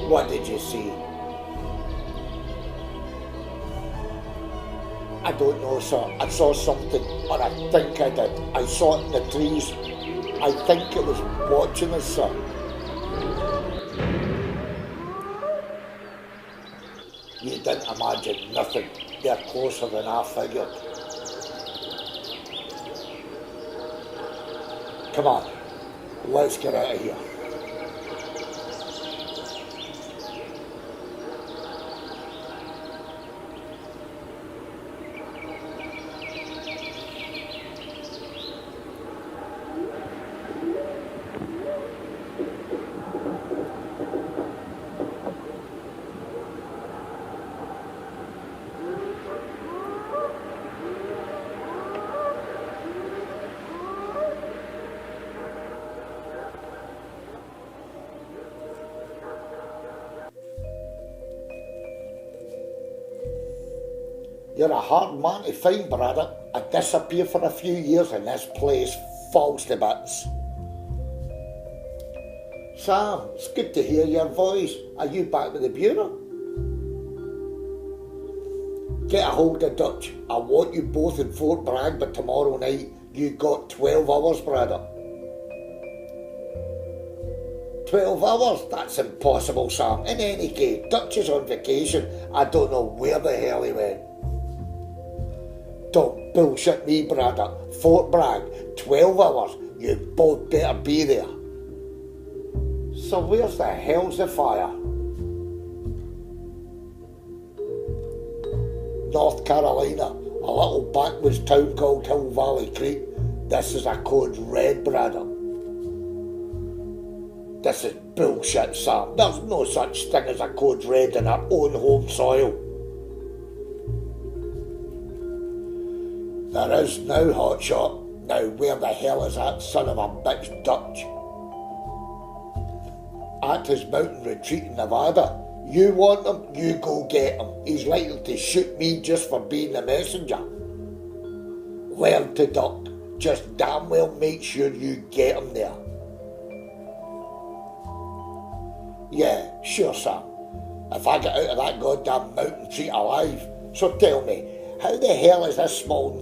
What did you see? I don't know, sir. I saw something, or I think I did. I saw it in the trees. I think it was watching us, sir. You didn't imagine nothing. They're closer than I figured. Come on. Let's get out of here. You're a hard man to find, brother. I disappeared for a few years and this place falls to bits. Sam, it's good to hear your voice. Are you back with the Bureau? Get a hold of Dutch. I want you both in Fort Bragg, but tomorrow night you got 12 hours, brother. 12 hours? That's impossible, Sam. In any case, Dutch is on vacation. I don't know where the hell he went. Don't bullshit me, brother. Fort Bragg, 12 hours. You both better be there. So where's the hell's the fire? North Carolina, a little backwoods town called Hill Valley Creek. This is a code red, brother. This is bullshit, Sam. There's no such thing as a code red in our own home soil. There is now, hotshot. Now where the hell is that son of a bitch Dutch? At his mountain retreat in Nevada. You want him, you go get him. He's likely to shoot me just for being the messenger. Learn to duck. Just damn well make sure you get him there. Yeah, sure, Sam. If I get out of that goddamn mountain retreat alive. So tell me, how the hell is this small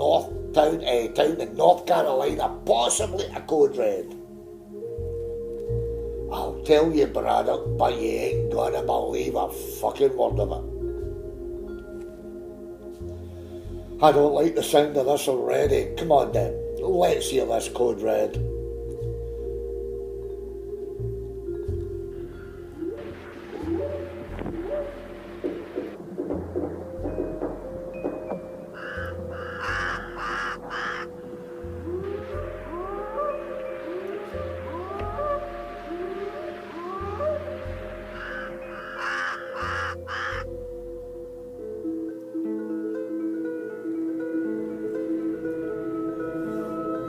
town in North Carolina possibly a code red? I'll tell you, brother, but you ain't gonna believe a fucking word of it. I don't like the sound of this already. Come on then, let's hear this code red.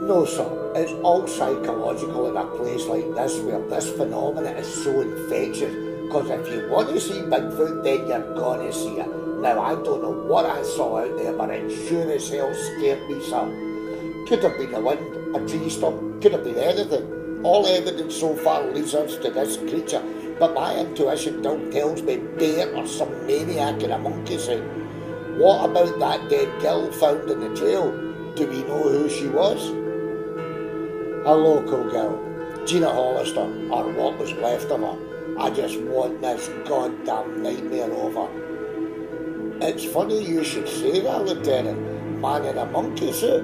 No, sir, it's all psychological in a place like this where this phenomenon is so infectious, because if you want to see Bigfoot, then you're gonna see it. Now, I don't know what I saw out there, but it sure as hell scared me, sir. Could have been the wind, a tree stump, could have been anything. All evidence so far leads us to this creature, but my intuition still tells me bear or some maniac in a monkey suit. What about that dead girl found in the trail? Do we know who she was? A local girl, Gina Hollister, or what was left of her. I just want this goddamn nightmare over. It's funny you should say that, Lieutenant. Man in a monkey suit.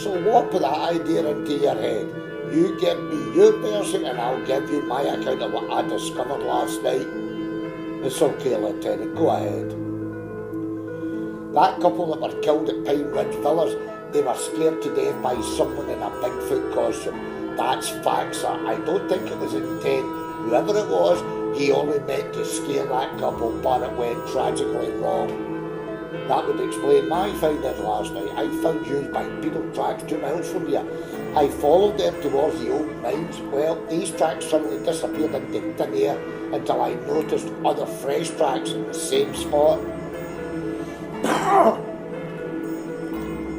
So what put that idea into your head? You give me your version and I'll give you my account of what I discovered last night. It's okay, Lieutenant, go ahead. That couple that were killed at Pine Ridge Villas, they were scared to death by someone in a Bigfoot costume. That's fact, sir. I don't think it was intent. Whoever it was, he only meant to scare that couple, but it went tragically wrong. That would explain my findings last night. I found used by beetle tracks 2 miles from here. I followed them towards the old mines. Well, these tracks suddenly disappeared into thin air until I noticed other fresh tracks in the same spot.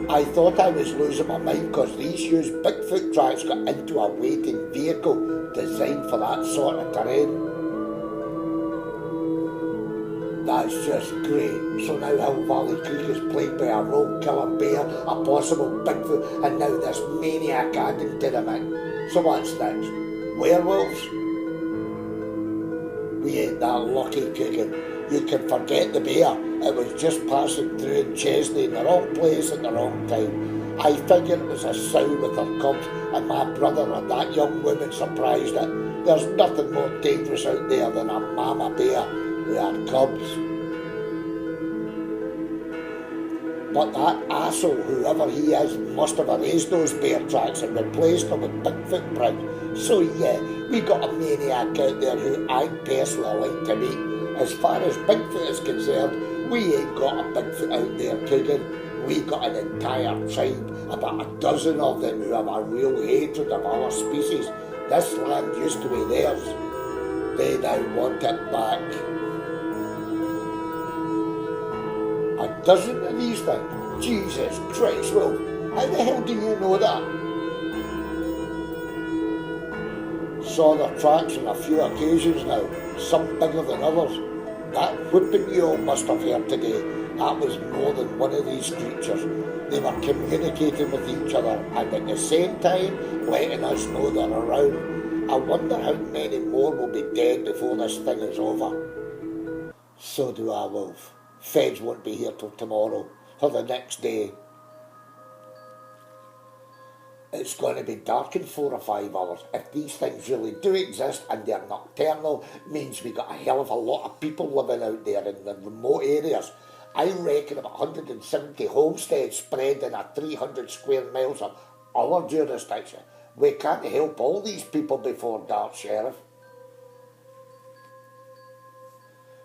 I thought I was losing my mind because these used Bigfoot tracks got into a waiting vehicle designed for that sort of terrain. That's just great. So now Hill Valley Creek is plagued by a rogue killer bear, a possible Bigfoot, and now this maniac adding to the mix. So what's next? Werewolves? We ain't that lucky, cooking. You can forget the bear. It was just passing through in Chesney in the wrong place at the wrong time. I figured it was a sow with her cubs, and my brother and that young woman surprised it. There's nothing more dangerous out there than a mama bear who had cubs. But that asshole, whoever he is, must have erased those bear tracks and replaced them with Bigfoot prints. So yeah, we got a maniac out there who I'd personally like to meet. As far as Bigfoot is concerned, we ain't got a Bigfoot out there cooking. We got an entire tribe, about a dozen of them, who have a real hatred of our species. This land used to be theirs. They now want it back. A dozen of these things? Jesus Christ, Wolf, how the hell do you know that? Saw their tracks on a few occasions now, some bigger than others. That whooping you all must have heard today, that was more than one of these creatures. They were communicating with each other and at the same time letting us know they're around. I wonder how many more will be dead before this thing is over. So do I, Wolf. Feds won't be here till tomorrow, or the next day. It's going to be dark in 4 or 5 hours. If these things really do exist and they're nocturnal, means we got a hell of a lot of people living out there in the remote areas. I reckon about 170 homesteads spread in a 300 square miles of our jurisdiction. We can't help all these people before dark, Sheriff.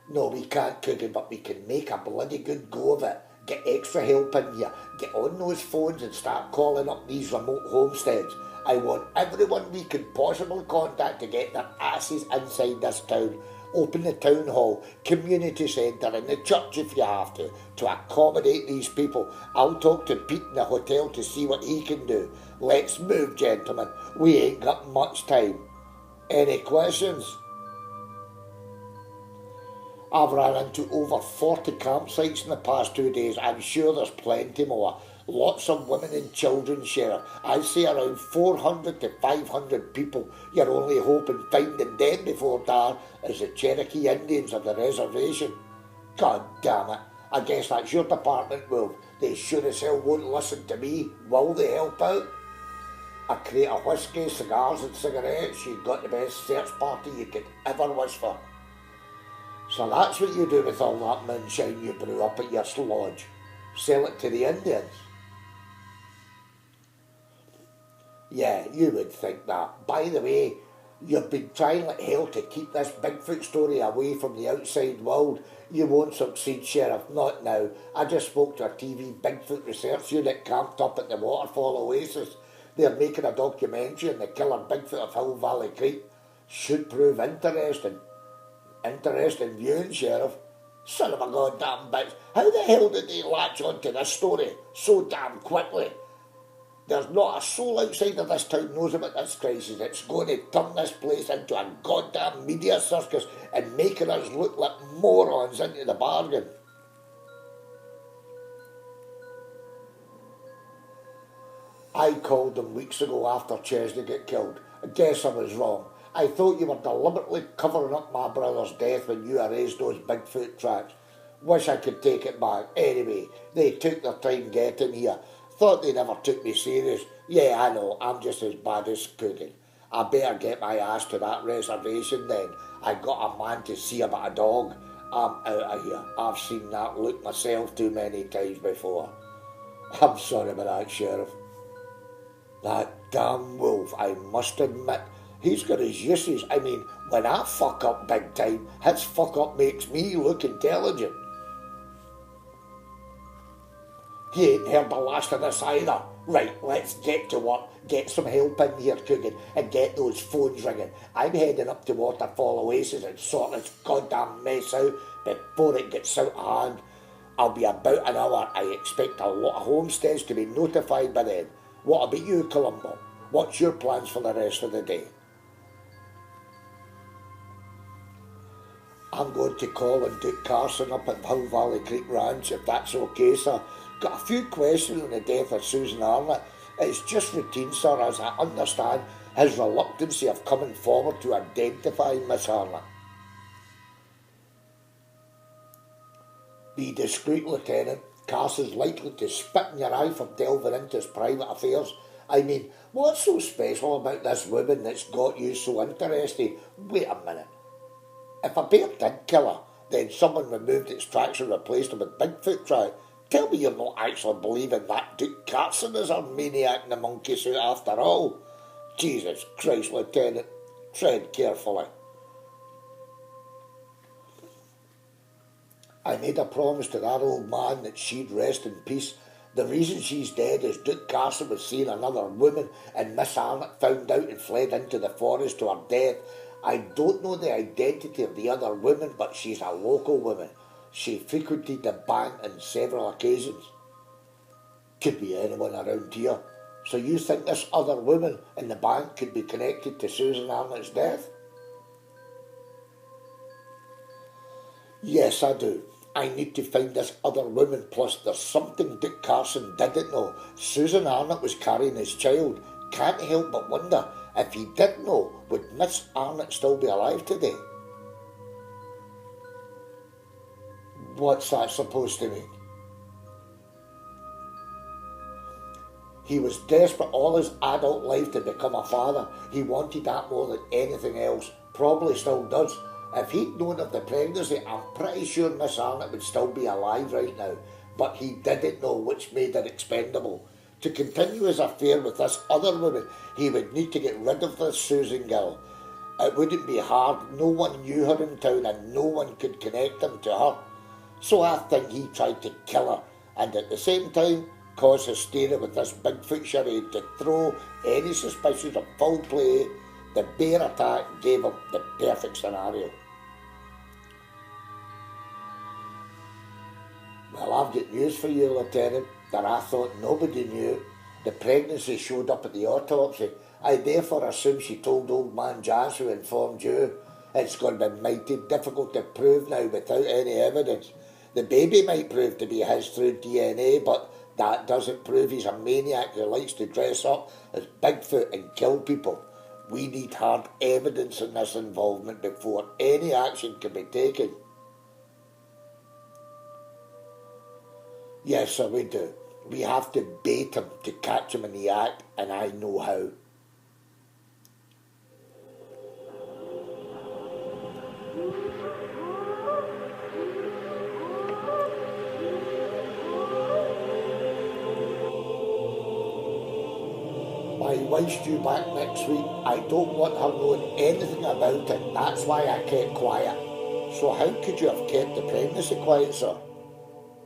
No, we can't cook it, but we can make a bloody good go of it. Get extra help in here. Get on those phones and start calling up these remote homesteads. I want everyone we can possibly contact to get their asses inside this town. Open the town hall, community centre and the church if you have to accommodate these people. I'll talk to Pete in the hotel to see what he can do. Let's move, gentlemen. We ain't got much time. Any questions? I've ran into over 40 campsites in the past 2 days. I'm sure there's plenty more. Lots of women and children, Sheriff. I'd say around 400 to 500 people. You're only hoping finding them before dark is the Cherokee Indians of the reservation. God damn it. I guess that's your department, Wolf. They sure as hell won't listen to me. Will they help out? A crate of whiskey, cigars and cigarettes. You've got the best search party you could ever wish for. So that's what you do with all that moonshine you brew up at your lodge. Sell it to the Indians. Yeah, you would think that. By the way, you've been trying like hell to keep this Bigfoot story away from the outside world. You won't succeed, Sheriff, not now. I just spoke to a TV Bigfoot research unit camped up at the Waterfall Oasis. They're making a documentary on the killer Bigfoot of Hill Valley Creek. Should prove interesting. Interesting viewing, Sheriff. Son of a goddamn bitch. How the hell did they latch onto this story so damn quickly? There's not a soul outside of this town knows about this crisis. It's going to turn this place into a goddamn media circus and making us look like morons into the bargain. I called them weeks ago after Chesney got killed. I guess I was wrong. I thought you were deliberately covering up my brother's death when you erased those Bigfoot tracks. Wish I could take it back. Anyway, they took their time getting here. Thought they never took me serious. Yeah, I know, I'm just as bad as cooking. I better get my ass to that reservation then. I got a man to see about a dog. I'm out of here. I've seen that look myself too many times before. I'm sorry about that, Sheriff. That damn Wolf, I must admit, he's got his uses. I mean, when I fuck up big time, his fuck up makes me look intelligent. He ain't heard the last of this either. Right, let's get to work. Get some help in here cooking and get those phones ringing. I'm heading up to Waterfall Oasis and sort this goddamn mess out before it gets out of hand. I'll be about an hour. I expect a lot of homesteads to be notified by then. What about you, Columbo? What's your plans for the rest of the day? I'm going to call and Duke Carson up at Hill Valley Creek Ranch, if that's okay, sir. Got a few questions on the death of Susan Arnott. It's just routine, sir, as I understand his reluctancy of coming forward to identify Miss Arnott. Be discreet, Lieutenant. Carson's likely to spit in your eye for delving into his private affairs. I mean, what's so special about this woman that's got you so interested? Wait a minute. If a bear did kill her, then someone removed its tracks and replaced them with Bigfoot tracks. Tell me you're not actually believing that Duke Carson is a maniac in the monkey suit after all. Jesus Christ, Lieutenant, tread carefully. I made a promise to that old man that she'd rest in peace. The reason she's dead is Duke Carson was seeing another woman and Miss Arnott found out and fled into the forest to her death. I don't know the identity of the other woman, but she's a local woman. She frequented the bank on several occasions. Could be anyone around here. So you think this other woman in the bank could be connected to Susan Arnott's death? Yes, I do. I need to find this other woman, plus there's something Dick Carson didn't know. Susan Arnott was carrying his child. Can't help but wonder, if he did know, would Miss Arnott still be alive today? What's that supposed to mean? He was desperate all his adult life to become a father. He wanted that more than anything else. Probably still does. If he'd known of the pregnancy, I'm pretty sure Miss Arnott would still be alive right now. But he didn't know, which made it expendable. To continue his affair with this other woman, he would need to get rid of this Susan girl. It wouldn't be hard. No one knew her in town and no one could connect him to her. So I think he tried to kill her and at the same time cause hysteria with this Bigfoot charade to throw any suspicions of foul play. The bear attack gave him the perfect scenario. Well, I've got news for you, Lieutenant, that I thought nobody knew. The pregnancy showed up at the autopsy. I therefore assume she told old man Jazz, who informed you. It's going to be mighty difficult to prove now without any evidence. The baby might prove to be his through DNA, but that doesn't prove he's a maniac who likes to dress up as Bigfoot and kill people. We need hard evidence in this involvement before any action can be taken. Yes, sir, we do. We have to bait him to catch him in the act, and I know how. My wife's due back next week. I don't want her knowing anything about it. That's why I kept quiet. So how could you have kept the pregnancy quiet, sir?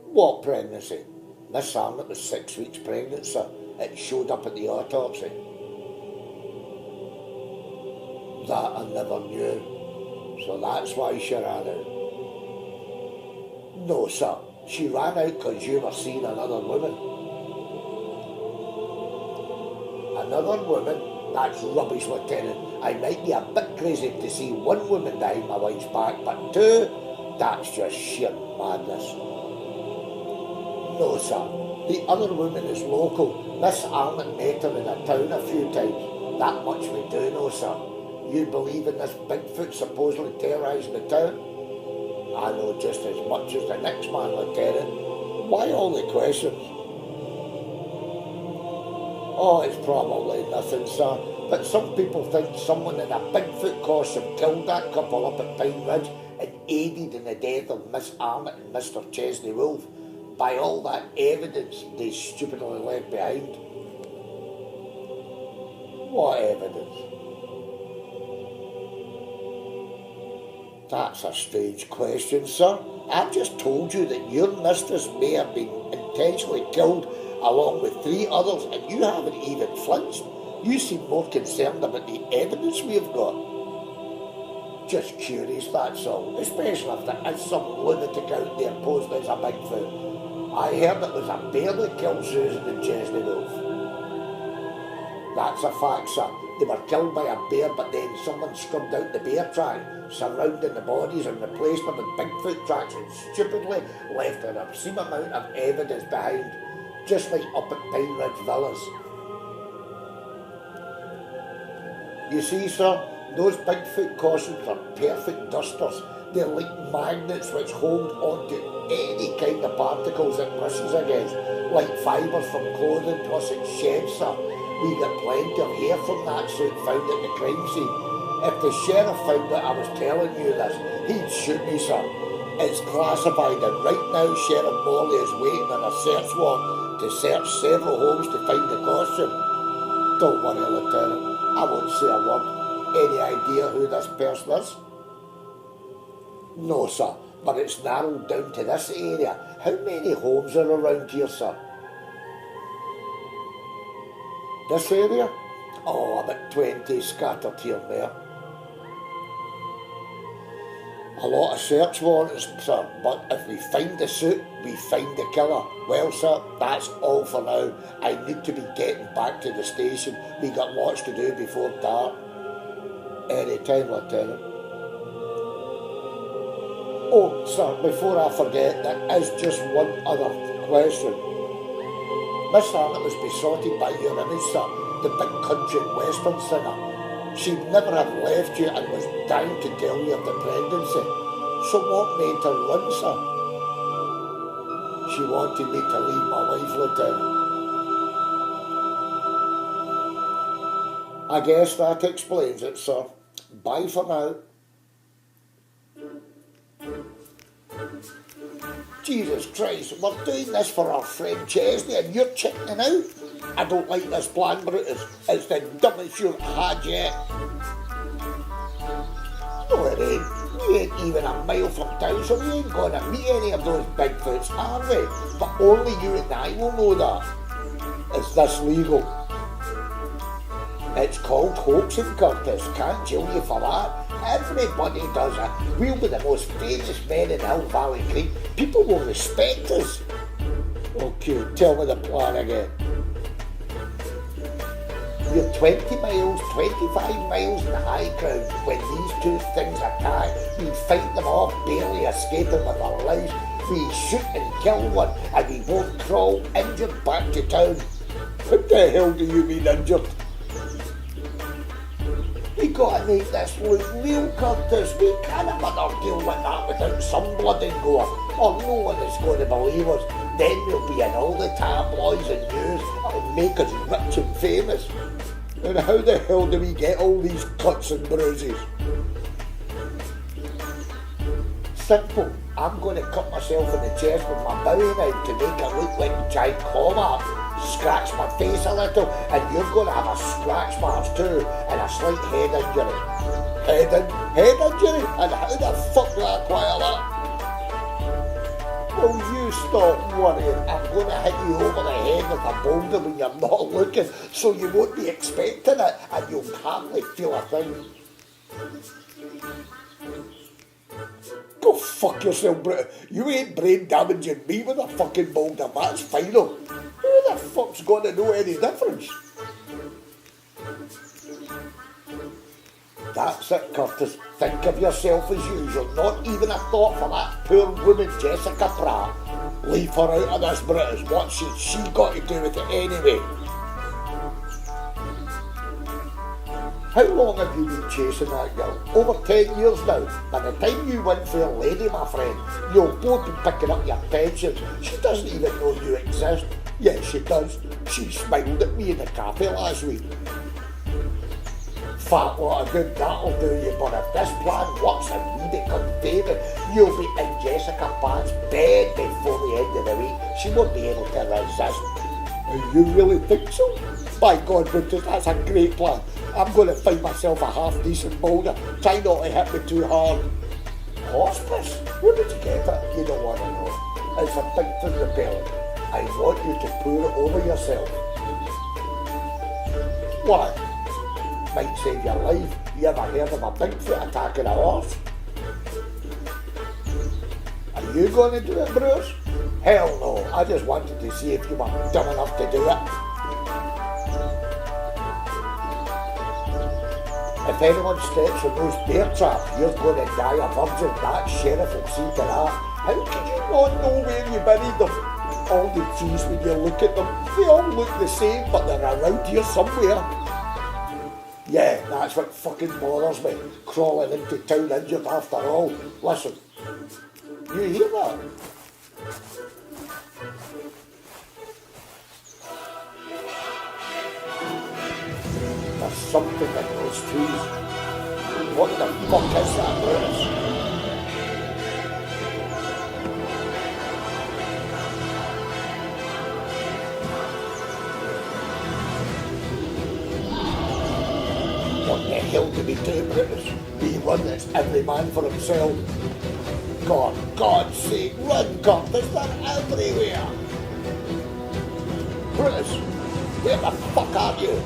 What pregnancy? Miss Arnott was 6 weeks pregnant, sir. It showed up at the autopsy. That I never knew. So that's why she ran out. No, sir. She ran out because you were seeing another woman. Another woman? That's rubbish, Lieutenant. I might be a bit crazy to see one woman behind my wife's back, but two? That's just sheer madness. No, sir. The other woman is local. Miss Arnott met her in a town a few times. That much we do know, sir. You believe in this Bigfoot supposedly terrorising the town? I know just as much as the next man, Lieutenant. Why all the questions? Oh, it's probably nothing, sir. But some people think someone in a Bigfoot costume killed that couple up at Pine Ridge and aided in the death of Miss Arnott and Mr. Chesney Wolfe. By all that evidence they stupidly left behind. What evidence? That's a strange question, sir. I've just told you that your mistress may have been intentionally killed along with 3 others, and you haven't even flinched. You seem more concerned about the evidence we've got. Just curious, that's all. Especially if there is some lunatic out there posing as a Bigfoot. I heard it was a bear that killed Susan and Chesney Wolfe. That's a fact, sir. They were killed by a bear, but then someone scrubbed out the bear track, surrounding the bodies and replaced them with Bigfoot tracks and stupidly left an obscene amount of evidence behind, just like up at Pine Ridge Villas. You see, sir, those Bigfoot costumes are perfect dusters. They're like magnets which hold onto any kind of particles it brushes against, like fibres from clothing plus it sheds, sir. We got plenty of hair from that suit found at the crime scene. If the sheriff found out I was telling you this, he'd shoot me, sir. It's classified, and right now Sheriff Morley is waiting on a search warrant to search several homes to find the costume. Don't worry, Lieutenant, I won't say a word. Any idea who this person is? No, sir, but it's narrowed down to this area. How many homes are around here, sir? This area? Oh, about 20 scattered here and there. A lot of search warrants, sir, but if we find the suit, we find the killer. Well, sir, that's all for now. I need to be getting back to the station. We got lots to do before dark. Any time, Lieutenant. Oh, sir, before I forget, there is just one other question. Miss Harnett was besotted by your image, sir, the big country western singer. She'd never have left you and was dying to tell you of the pregnancy. So what made her run, sir? She wanted me to leave my life, Lieutenant. I guess that explains it, sir. Bye for now. Jesus Christ, we're doing this for our friend Chesney and you're chickening out? I don't like this plan, Brutus. It's the dumbest you've had yet. No, it ain't. We ain't even a mile from town, so we ain't gonna meet any of those Bigfoots, are we? But only you and I will know that. Is this legal? It's called hoaxing, Curtis. Can't jail you for that. Everybody does it. We'll be the most famous men in Hill Valley Creek. People will respect us. Okay, tell me the plan again. You're 20 miles, 25 miles in the high ground. When these two things attack, we fight them off, barely escaping with our lives. We shoot and kill one, and we both crawl injured back to town. What the hell do you mean injured? We gotta make this look real, Curtis. We can't have another deal like that without some blood and gore, or no one is going to believe us. Then we'll be in all the tabloids and news. It'll make us rich and famous. And how the hell do we get all these cuts and bruises? Simple. I'm going to cut myself in the chest with my bowie knife to make it look like a giant claw mark. Scratch my face a little, and you're going to have a scratch marks too, and a slight head injury. Head injury? And how the fuck do I acquire that? Will you stop worrying? I'm going to hit you over the head with a boulder when you're not looking, so you won't be expecting it, and you'll hardly feel a thing. Go fuck yourself, Brit. You ain't brain damaging me with a fucking boulder. That's final. Who the fuck's going to know any difference? That's it, Curtis. Think of yourself as usual. Not even a thought for that poor woman, Jessica Pratt. Leave her out of this, British. What's she got to do with it anyway? How long have you been chasing that girl? Over 10 years now. By the time you win for a lady, my friend, you'll both be picking up your pensions. She doesn't even know you exist. Yes, she does. She smiled at me in the cafe last week. Fat lot of good that'll do you, but if this plan works and we become famous, you'll be in Jessica Pratt's bed before the end of the week. She won't be able to resist. You really think so? By God, Brutus, that's a great plan. I'm going to find myself a half-decent boulder. Try not to hit me too hard. Hospice? Where did you get it? You don't want to know. It's a Bigfoot repellent. I want you to pour it over yourself. Why? Might save your life. You ever heard of a Bigfoot attacking a horse? Are you going to do it, Bruce? Hell no. I just wanted to see if you were dumb enough to do it. If anyone steps on those bear traps, you're going to die a virgin. That sheriff will see to that. How could you not know where you buried them? All the trees, when you look at them, they all look the same, but they're around here somewhere. Yeah, that's what fucking bothers me. Crawling into town injured after all. Listen, you hear that? There's something in those trees. What the fuck is that, Brutus? What the hell do we do, Brutus? We run this every man for himself. God's sake, run, Curtis, they're everywhere. Brutus, where the fuck are you?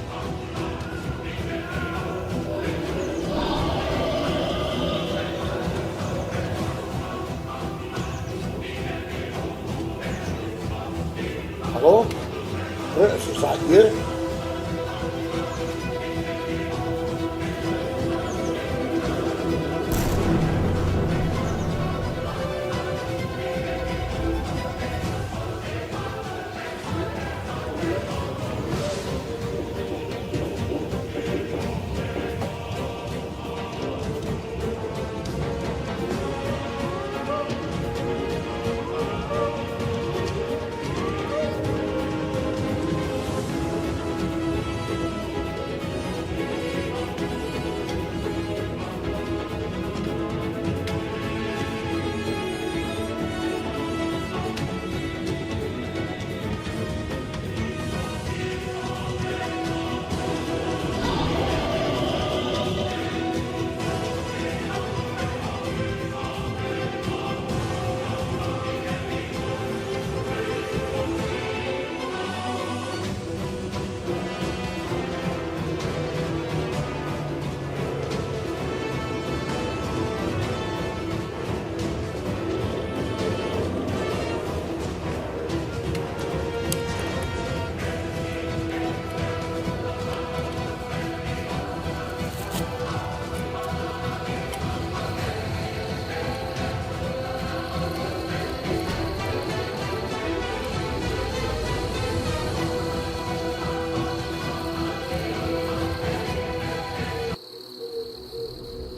Hello? Brutus, is that you?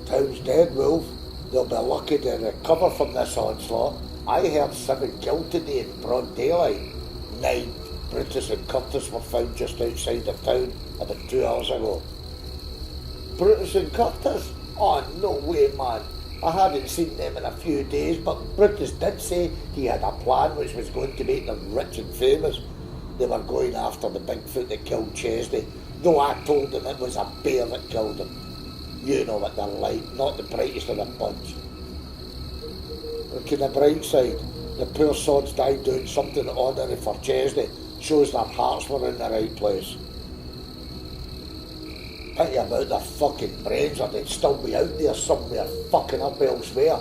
Town's dead, Wolf. They'll be lucky to recover from this onslaught. I heard 7 killed today in broad daylight. 9 Brutus and Curtis were found just outside the town about 2 hours ago. Brutus and Curtis? Oh, no way, man. I hadn't seen them in a few days, but Brutus did say he had a plan which was going to make them rich and famous. They were going after the Bigfoot that killed Chesney, though I told them it was a bear that killed him. You know what they're like, not the brightest of the bunch. Look at the bright side. The poor sods died doing something ordinary for Chesney. Shows their hearts were in the right place. Pity about their fucking brains, or they'd still be out there somewhere fucking up elsewhere.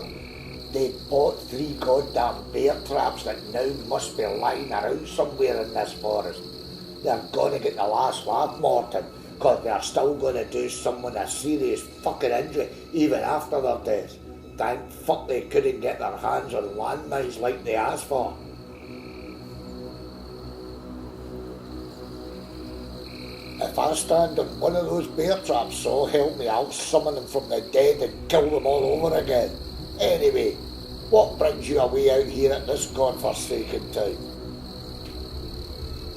They bought 3 goddamn bear traps that now must be lying around somewhere in this forest. They're gonna get the last laugh, Morton, because they're still gonna do someone a serious fucking injury even after their death. Thank fuck they couldn't get their hands on landmines like they asked for. If I stand on one of those bear traps, so help me, I'll summon them from the dead and kill them all over again. Anyway, what brings you away out here at this godforsaken town?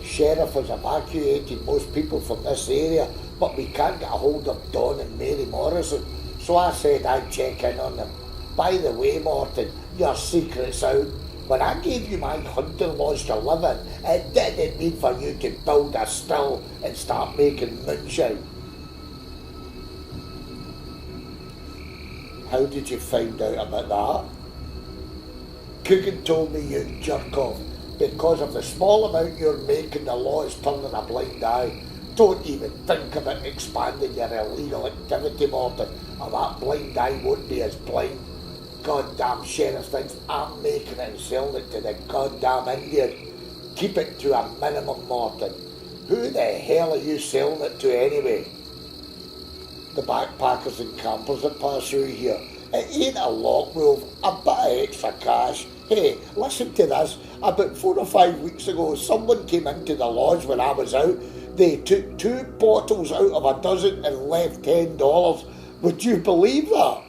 Sheriff has evacuated most people from this area, but we can't get a hold of Don and Mary Morrison, so I said I'd check in on them. By the way, Morton, your secret's out. When I gave you my hunting lodge to live in, it didn't mean for you to build a still and start making moonshine. How did you find out about that? Coogan told me, you jerk off. Because of the small amount you're making, the law is turning a blind eye. Don't even think about expanding your illegal activity, Morton, or that blind eye won't be as blind. Goddamn sheriff thinks I'm making it and selling it to the goddamn Indian. Keep it to a minimum, Morton. Who the hell are you selling it to anyway? The backpackers and campers that pass through here. It ain't a lot, Wolf. A bit of extra cash. Hey, listen to this. About 4 or 5 weeks ago, someone came into the lodge when I was out. They took 2 bottles out of a dozen and left $10. Would you believe that?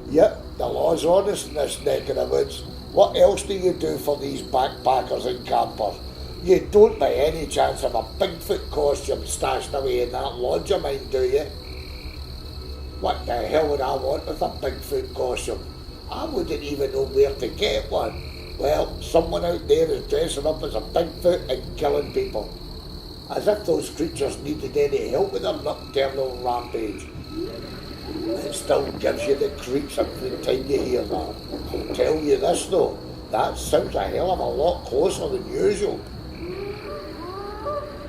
Yep, the law's honest in this neck of the woods. What else do you do for these backpackers and campers? You don't by any chance have a Bigfoot costume stashed away in that lodge of mine, do you? What the hell would I want with a Bigfoot costume? I wouldn't even know where to get one. Well, someone out there is dressing up as a Bigfoot and killing people. As if those creatures needed any help with their nocturnal rampage. It still gives you the creeps every time you hear that. I'll tell you this though, that sounds a hell of a lot closer than usual.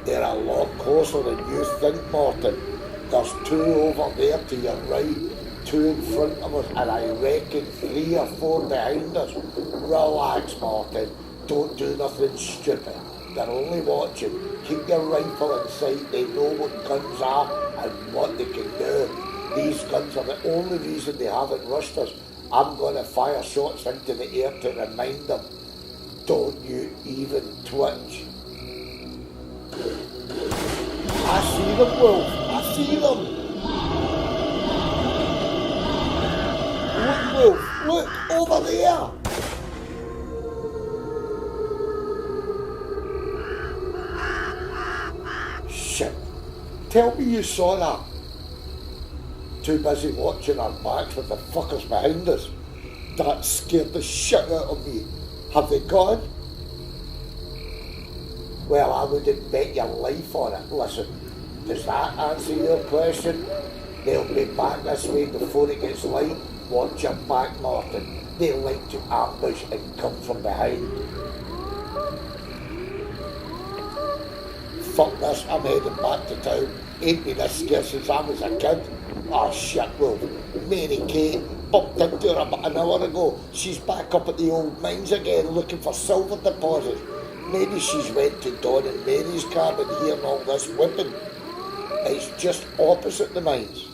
They're a lot closer than you think, Martin. There's 2 over there to your right, 2 in front of us, and I reckon 3 or 4 behind us. Relax, Martin. Don't do nothing stupid. They're only watching. Keep your rifle in sight. They know what guns are and what they can do. These guns are the only reason they haven't rushed us. I'm going to fire shots into the air to remind them. Don't you even twitch. I see them, Wolf. I see them. Look, Wolf. Look, over there. Shit. Tell me you saw that. Too busy watching our backs with the fuckers behind us. That scared the shit out of me. Have they gone? Well, I wouldn't bet your life on it. Listen, does that answer your question? They'll be back this way before it gets light. Watch your back, Martin. They like to ambush and come from behind. Fuck this, I'm heading back to town. Ain't been this scared since I was a kid. Oh shit, Wolf. Mary Kate bumped into her about an hour ago. She's back up at the old mines again looking for silver deposits. Maybe she's went to Don and Mary's cabin hearing all this whipping. It's just opposite the mines.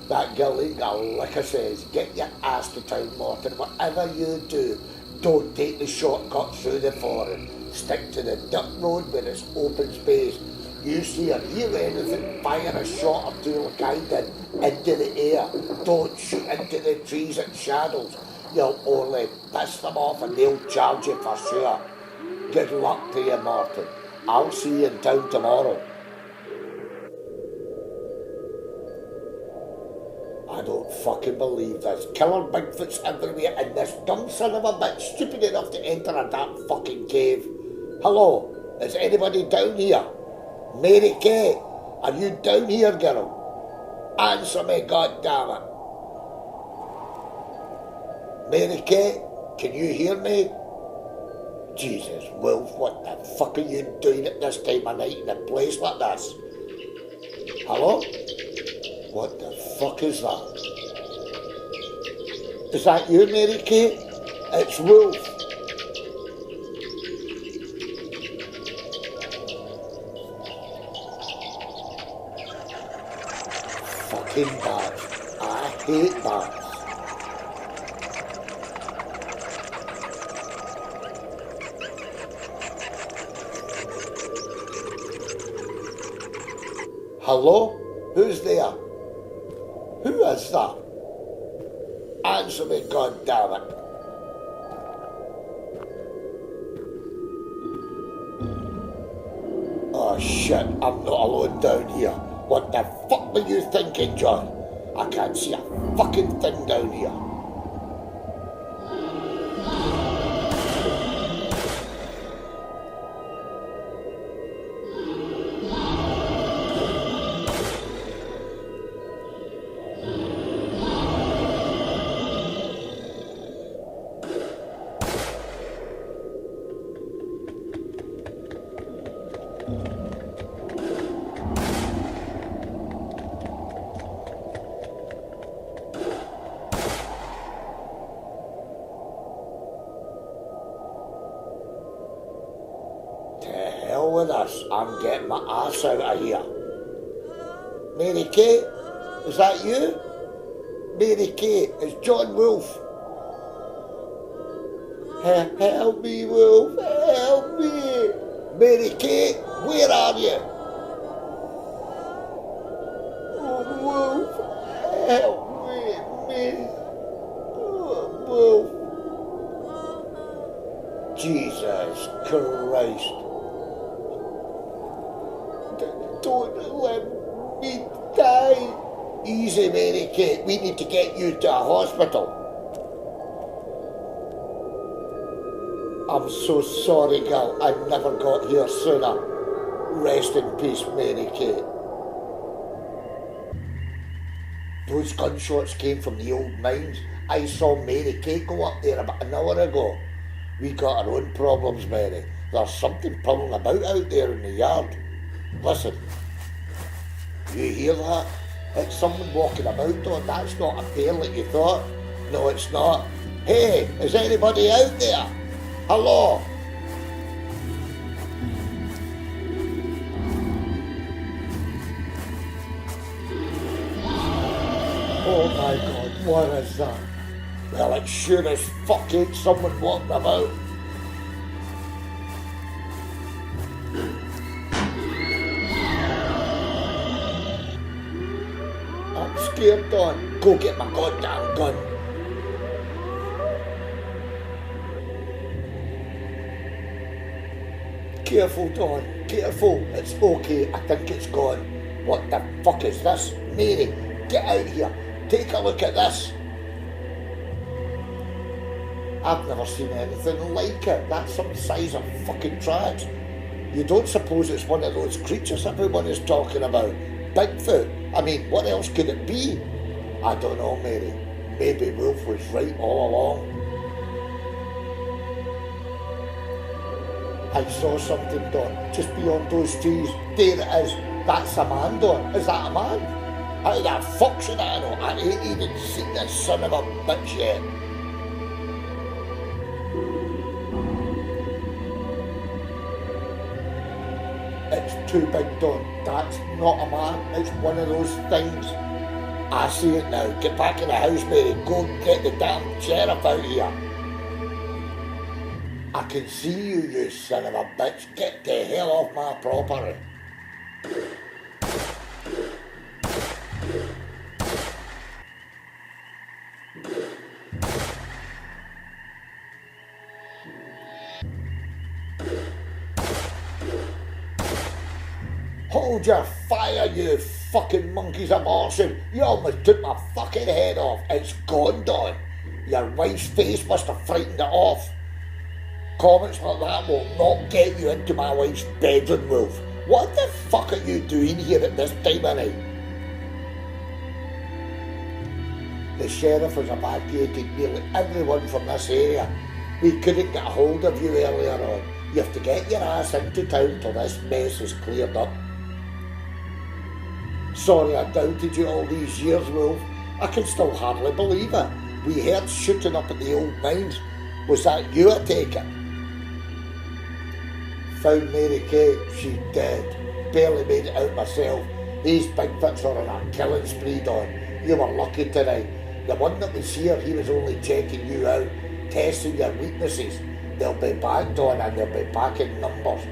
That girl ain't got a lick of sense. Get your ass to town, Martin. Whatever you do, don't take the shortcut through the forest. Stick to the dirt road where it's open space. You see or hear anything, fire a shot or two like I did into the air. Don't shoot into the trees and shadows. You'll only piss them off and they'll charge you for sure. Good luck to you, Martin. I'll see you in town tomorrow. I don't fucking believe this. Killer Bigfoots everywhere and this dumb son of a bitch stupid enough to enter a damn fucking cave. Hello, is anybody down here? Mary Kate, are you down here, girl? Answer me, goddammit. Mary Kate, can you hear me? Jesus, Wolf, what the fuck are you doing at this time of night in a place like this? Hello? What the fuck is that? Is that you, Mary Kate? It's Wolf. Fucking bats. I hate bats. Hello? Who's there? Who is that? Answer me, goddammit. Oh shit, I'm not alone down here. What the fuck were you thinking, John? I can't see a fucking thing down here. With us, I'm getting my ass out of here. Mary Kate, is that you? Mary Kate, it's John Wolf. Help me, Wolf, help me. Mary Kate, where are you? Oh, Wolf, help me. Oh, Wolf. Jesus Christ. Don't let me die. Easy, Mary Kate, we need to get you to a hospital. I'm so sorry, girl. I never got here sooner. Rest in peace, Mary Kate. Those gunshots came from the old mines. I saw Mary Kate go up there about an hour ago. We got our own problems, Mary. There's something prowling about out there in the yard. Listen. You hear that? It's someone walking about, though. That's not a bear like you thought. No, it's not. Hey, is anybody out there? Hello? Oh my God, what is that? Well, it sure as fuck ain't someone walking about. I'm scared, Don. Go get my goddamn gun. Careful, Don. Careful. It's okay. I think it's gone. What the fuck is this? Mary, get out here. Take a look at this. I've never seen anything like it. That's some size of fucking tracks. You don't suppose it's one of those creatures everyone is talking about? Bigfoot? I mean, what else could it be? I don't know, Mary. Maybe Wolf was right all along. I saw something, Don, just beyond those trees. There it is. That's a man, Don. Is that a man? How the fuck should I know? I ain't even seen this son of a bitch yet. It's too big, Don. That's not a man. It's one of those things. I see it now. Get back in the house, Mary. Go get the damn sheriff out here. I can see you, you son of a bitch. Get the hell off my property. Hold your fire, you fucking monkey's abortion. You almost took my fucking head off. It's gone, Don. Your wife's face must have frightened it off. Comments like that will not get you into my wife's bedroom, Wolf. What the fuck are you doing here at this time of night? The sheriff has evacuated nearly everyone from this area. We couldn't get a hold of you earlier on. You have to get your ass into town till this mess is cleared up. Sorry I doubted you all these years, Wolf. I can still hardly believe it. We heard shooting up at the old mines. Was that you, I take it? Found Mary Kate. She's dead. Barely made it out myself. These Bigfoots are on a killing spree, Don. You were lucky tonight. The one that was here, he was only checking you out, testing your weaknesses. They'll be back, Don, and they'll be back in numbers.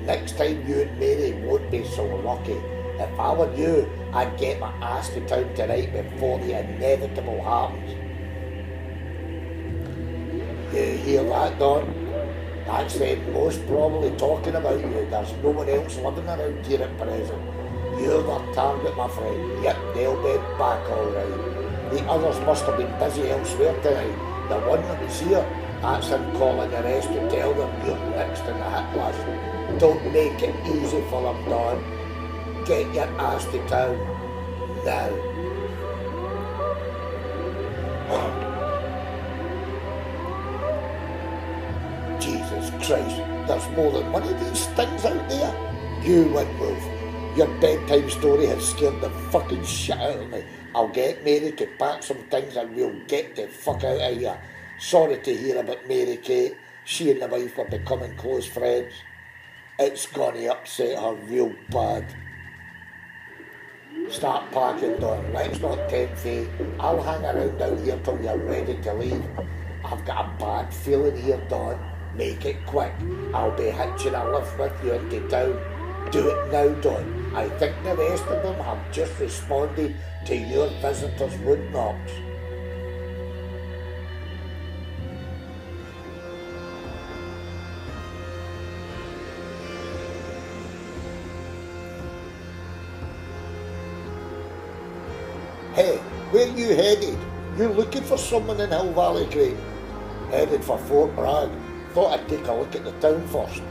Next time you and Mary won't be so lucky. If I were you, I'd get my ass to town tonight before the inevitable happens. You hear that, Don? That's them most probably talking about you. There's no one else living around here at present. You're their target, my friend. Yep, they'll be back all right. The others must have been busy elsewhere tonight. The one that was here, that's him calling the rest to tell them you're next in the hit list. Don't make it easy for them, Don. Get your ass to town. Now. Jesus Christ, there's more than one of these things out there. You win, Wolf. Your bedtime story has scared the fucking shit out of me. I'll get Mary to pack some things and we'll get the fuck out of here. Sorry to hear about Mary Kate. She and the wife were becoming close friends. It's gonna upset her real bad. Start packing, Don. Let's not tempt fate. I'll hang around out here till you're ready to leave. I've got a bad feeling here, Don. Make it quick. I'll be hitching a lift with you into town. Do it now, Don. I think the rest of them have just responded to your visitors' wood knocks. Hey, where you headed? You looking for someone in Hill Valley, Craig? Headed for Fort Bragg. Thought I'd take a look at the town first.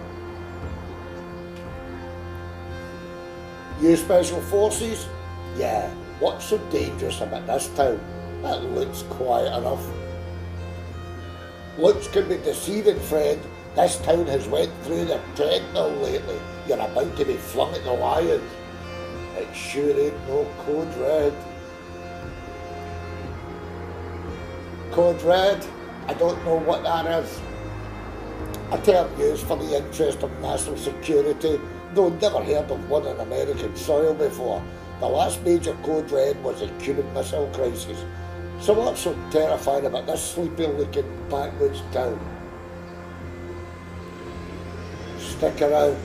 You Special Forces? Yeah, what's so dangerous about this town? It looks quiet enough. Looks can be deceiving, friend. This town has went through the treadmill lately. You're about to be flung at the lions. It sure ain't no Code Red. Code Red? I don't know what that is. A term used for the interest of national security, though never heard of one on American soil before. The last major Code Red was the Cuban Missile Crisis. So what's so terrifying about this sleepy-looking backwoods town? Stick around.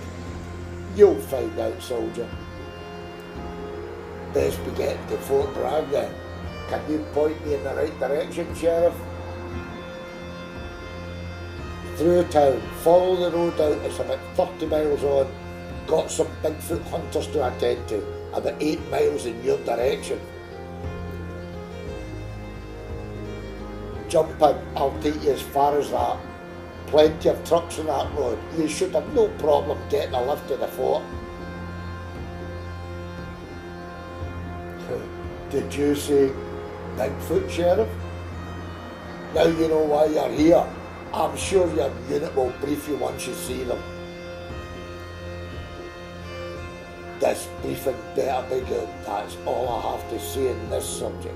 You'll find out, soldier. Best be getting to Fort Bragg then. Can you point me in the right direction, Sheriff? Through town, follow the road out, it's about 30 miles on. Got some Bigfoot hunters to attend to, about 8 miles in your direction. Jump in, I'll take you as far as that. Plenty of trucks on that road, you should have no problem getting a lift to the fort. Did you say Bigfoot, Sheriff? Now you know why you're here. I'm sure your unit will brief you once you see them. This briefing better be good. That's all I have to say in this subject.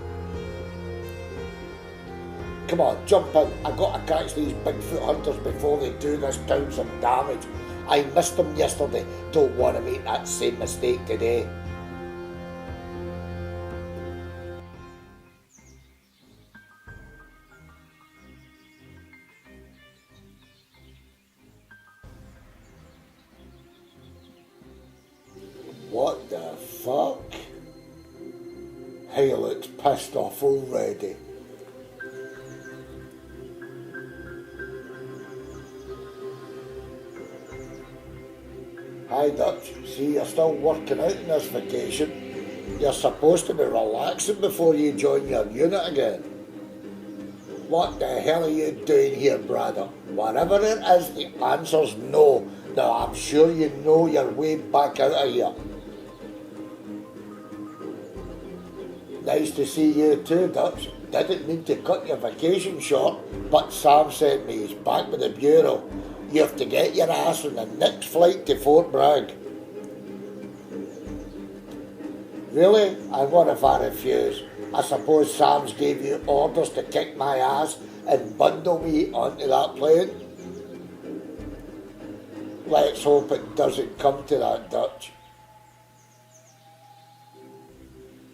Come on, jump in. I got to catch these Bigfoot hunters before they do this town some damage. I missed them yesterday. Don't want to make that same mistake today. What the fuck? He looks pissed off already. Hi Dutch, see you're still working out in this vacation. You're supposed to be relaxing before you join your unit again. What the hell are you doing here, brother? Whatever it is, the answer's no. Now I'm sure you know your way back out of here. Nice to see you too, Dutch. Didn't mean to cut your vacation short, but Sam sent me he's back with the Bureau. You have to get your ass on the next flight to Fort Bragg. Really? And what if I refuse? I suppose Sam's gave you orders to kick my ass and bundle me onto that plane? Let's hope it doesn't come to that, Dutch.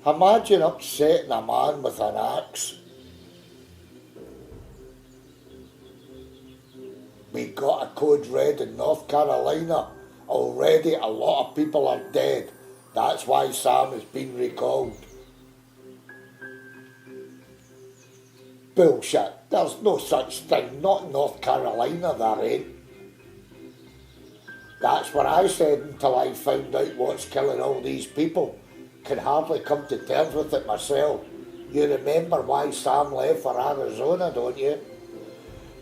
Imagine upsetting a man with an axe. We got a Code Red in North Carolina. Already a lot of people are dead. That's why Sam has been recalled. Bullshit. There's no such thing. Not in North Carolina, there ain't. That's what I said until I found out what's killing all these people. Can hardly come to terms with it myself. You remember why Sam left for Arizona, don't you?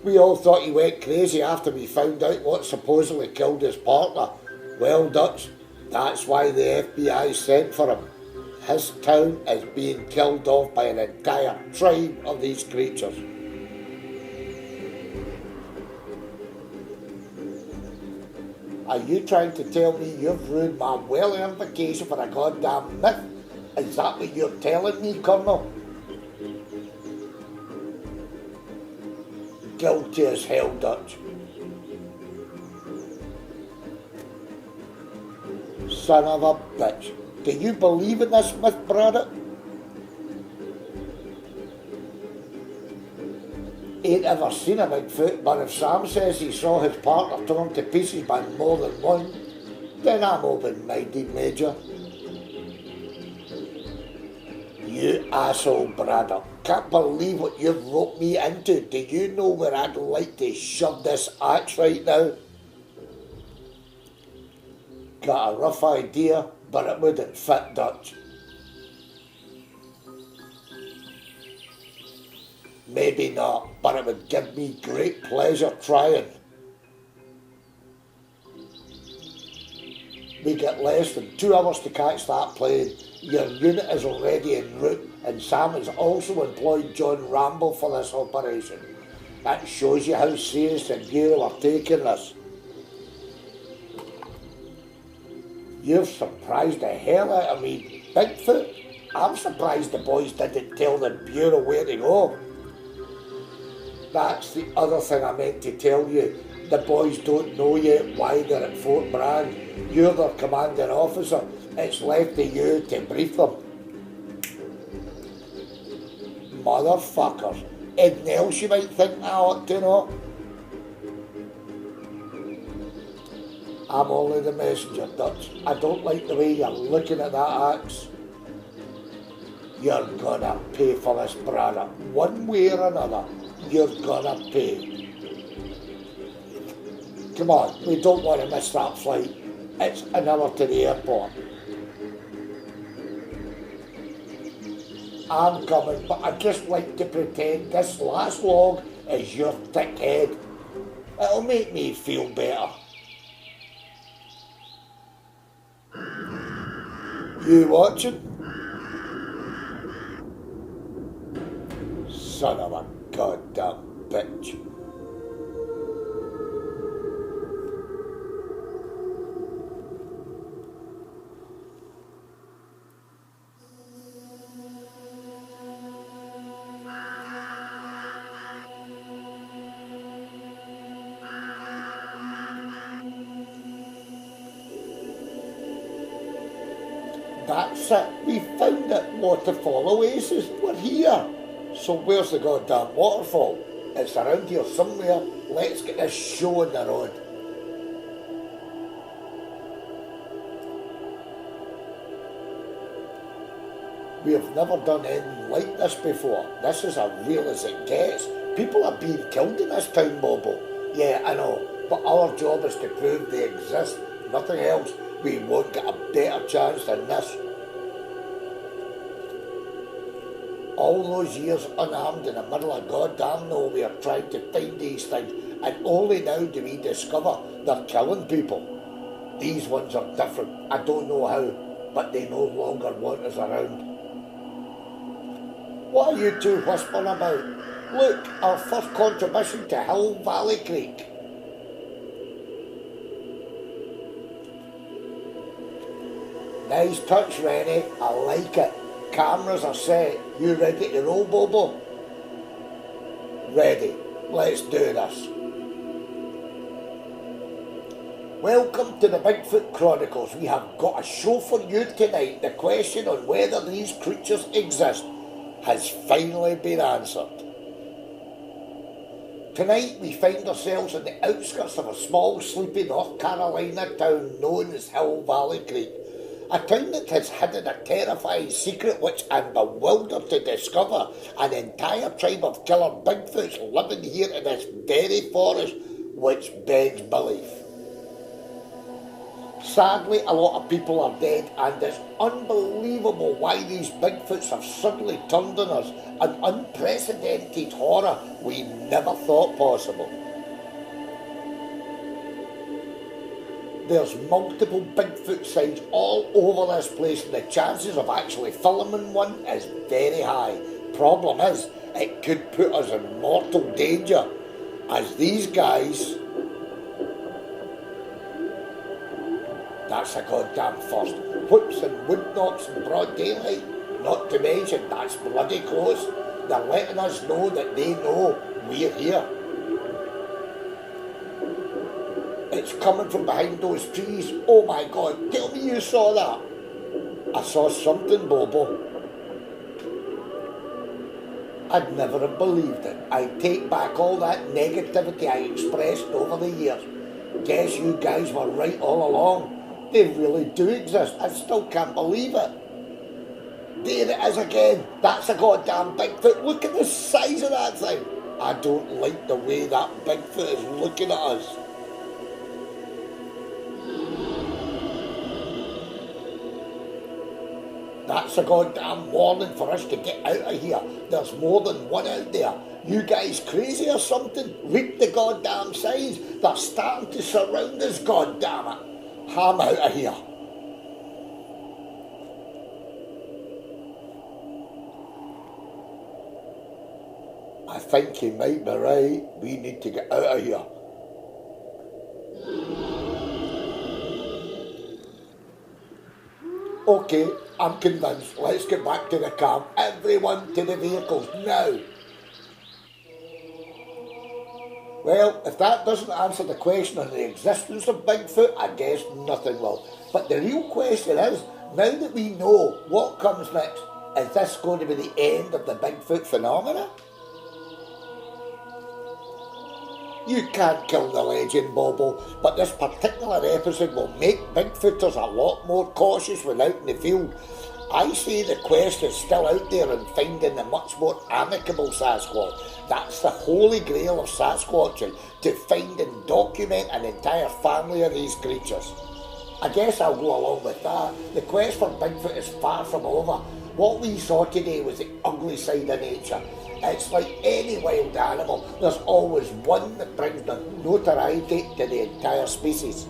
We all thought he went crazy after we found out what supposedly killed his partner. Well, Dutch, that's why the FBI sent for him. His town is being killed off by an entire tribe of these creatures. Are you trying to tell me you've ruined my well-earned vacation for a goddamn myth? Is that what you're telling me, Colonel? Guilty as hell, Dutch. Son of a bitch. Do you believe in this myth, Braddock? ain't ever seen a Bigfoot, but if Sam says he saw his partner torn to pieces by more than one, then I'm open-minded, Major. You asshole, Braddock. Can't believe what you've roped me into. Do you know where I'd like to shove this axe right now? Got a rough idea, but it wouldn't fit, Dutch. Maybe not, but it would give me great pleasure trying. We get less than 2 hours to catch that plane. Your unit is already en route, and Sam has also employed John Rambo for this operation. That shows you how serious the Bureau are taking this. You've surprised the hell out of me, Bigfoot. I'm surprised the boys didn't tell the Bureau where to go. That's the other thing I meant to tell you. The boys don't know yet why they're at Fort Bragg. You're their commanding officer. It's left to you to brief them. Motherfuckers. Anything else you might think I ought to know? I'm only the messenger, Dutch. I don't like the way you're looking at that axe. You're gonna pay for this, Braddock. One way or another, you're gonna pay. Come on, we don't want to miss that flight. It's an hour to the airport. I'm coming, but I'd just like to pretend this last log is your thick head. It'll make me feel better. You watching? Son of a goddamn bitch. That's it, we found it, Waterfall Oasis, we're here. So where's the goddamn waterfall? It's around here somewhere. Let's get this show on the road. We have never done anything like this before. This is as real as it gets. People are being killed in this town, Bobo. Yeah, I know, but our job is to prove they exist, nothing else. We won't get a better chance than this. All those years unarmed in the middle of goddamn nowhere trying to find these things, and only now do we discover they're killing people. These ones are different. I don't know how, but they no longer want us around. What are you two whispering about? Look, our first contribution to Hill Valley Creek. Nice touch, Rennie. I like it. Cameras are set. You ready to roll, Bobo? Ready. Let's do this. Welcome to the Bigfoot Chronicles. We have got a show for you tonight. The question on whether these creatures exist has finally been answered. Tonight we find ourselves on the outskirts of a small, sleepy North Carolina town known as Hill Valley Creek. A town that has hidden a terrifying secret which I'm bewildered to discover. An entire tribe of killer Bigfoots living here in this very forest, which begs belief. Sadly, a lot of people are dead, and it's unbelievable why these Bigfoots have suddenly turned on us. An unprecedented horror we never thought possible. There's multiple Bigfoot signs all over this place, and the chances of actually filming one is very high. Problem is, it could put us in mortal danger, as these guys... That's a goddamn first. Whips and wood knocks in broad daylight, not to mention that's bloody close. They're letting us know that they know we're here. It's coming from behind those trees. Oh my God, tell me you saw that. I saw something, Bobo. I'd never have believed it. I take back all that negativity I expressed over the years. Guess you guys were right all along. They really do exist. I still can't believe it. There it is again. That's a goddamn Bigfoot. Look at the size of that thing. I don't like the way that Bigfoot is looking at us. That's a goddamn warning for us to get out of here. There's more than one out there. You guys crazy or something? Read the goddamn signs. They're starting to surround us, goddamn it. I'm out of here. I think he might be right. We need to get out of here. Okay, I'm convinced. Let's get back to the camp. Everyone to the vehicles, now. Well, if that doesn't answer the question on the existence of Bigfoot, I guess nothing will. But the real question is, now that we know what comes next, is this going to be the end of the Bigfoot phenomena? You can't kill the legend, Bobo, but this particular episode will make Bigfooters a lot more cautious when out in the field. I say the quest is still out there in finding the much more amicable Sasquatch. That's the holy grail of Sasquatching, to find and document an entire family of these creatures. I guess I'll go along with that. The quest for Bigfoot is far from over. What we saw today was the ugly side of nature. It's like any wild animal. There's always one that brings the notoriety to the entire species.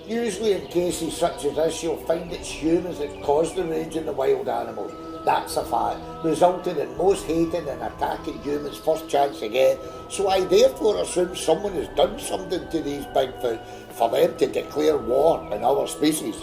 Usually in cases such as this, you'll find it's humans that cause the rage in the wild animals. That's a fact, resulting in most hating and attacking humans first chance they get. So I therefore assume someone has done something to these Bigfoot for them to declare war on our species.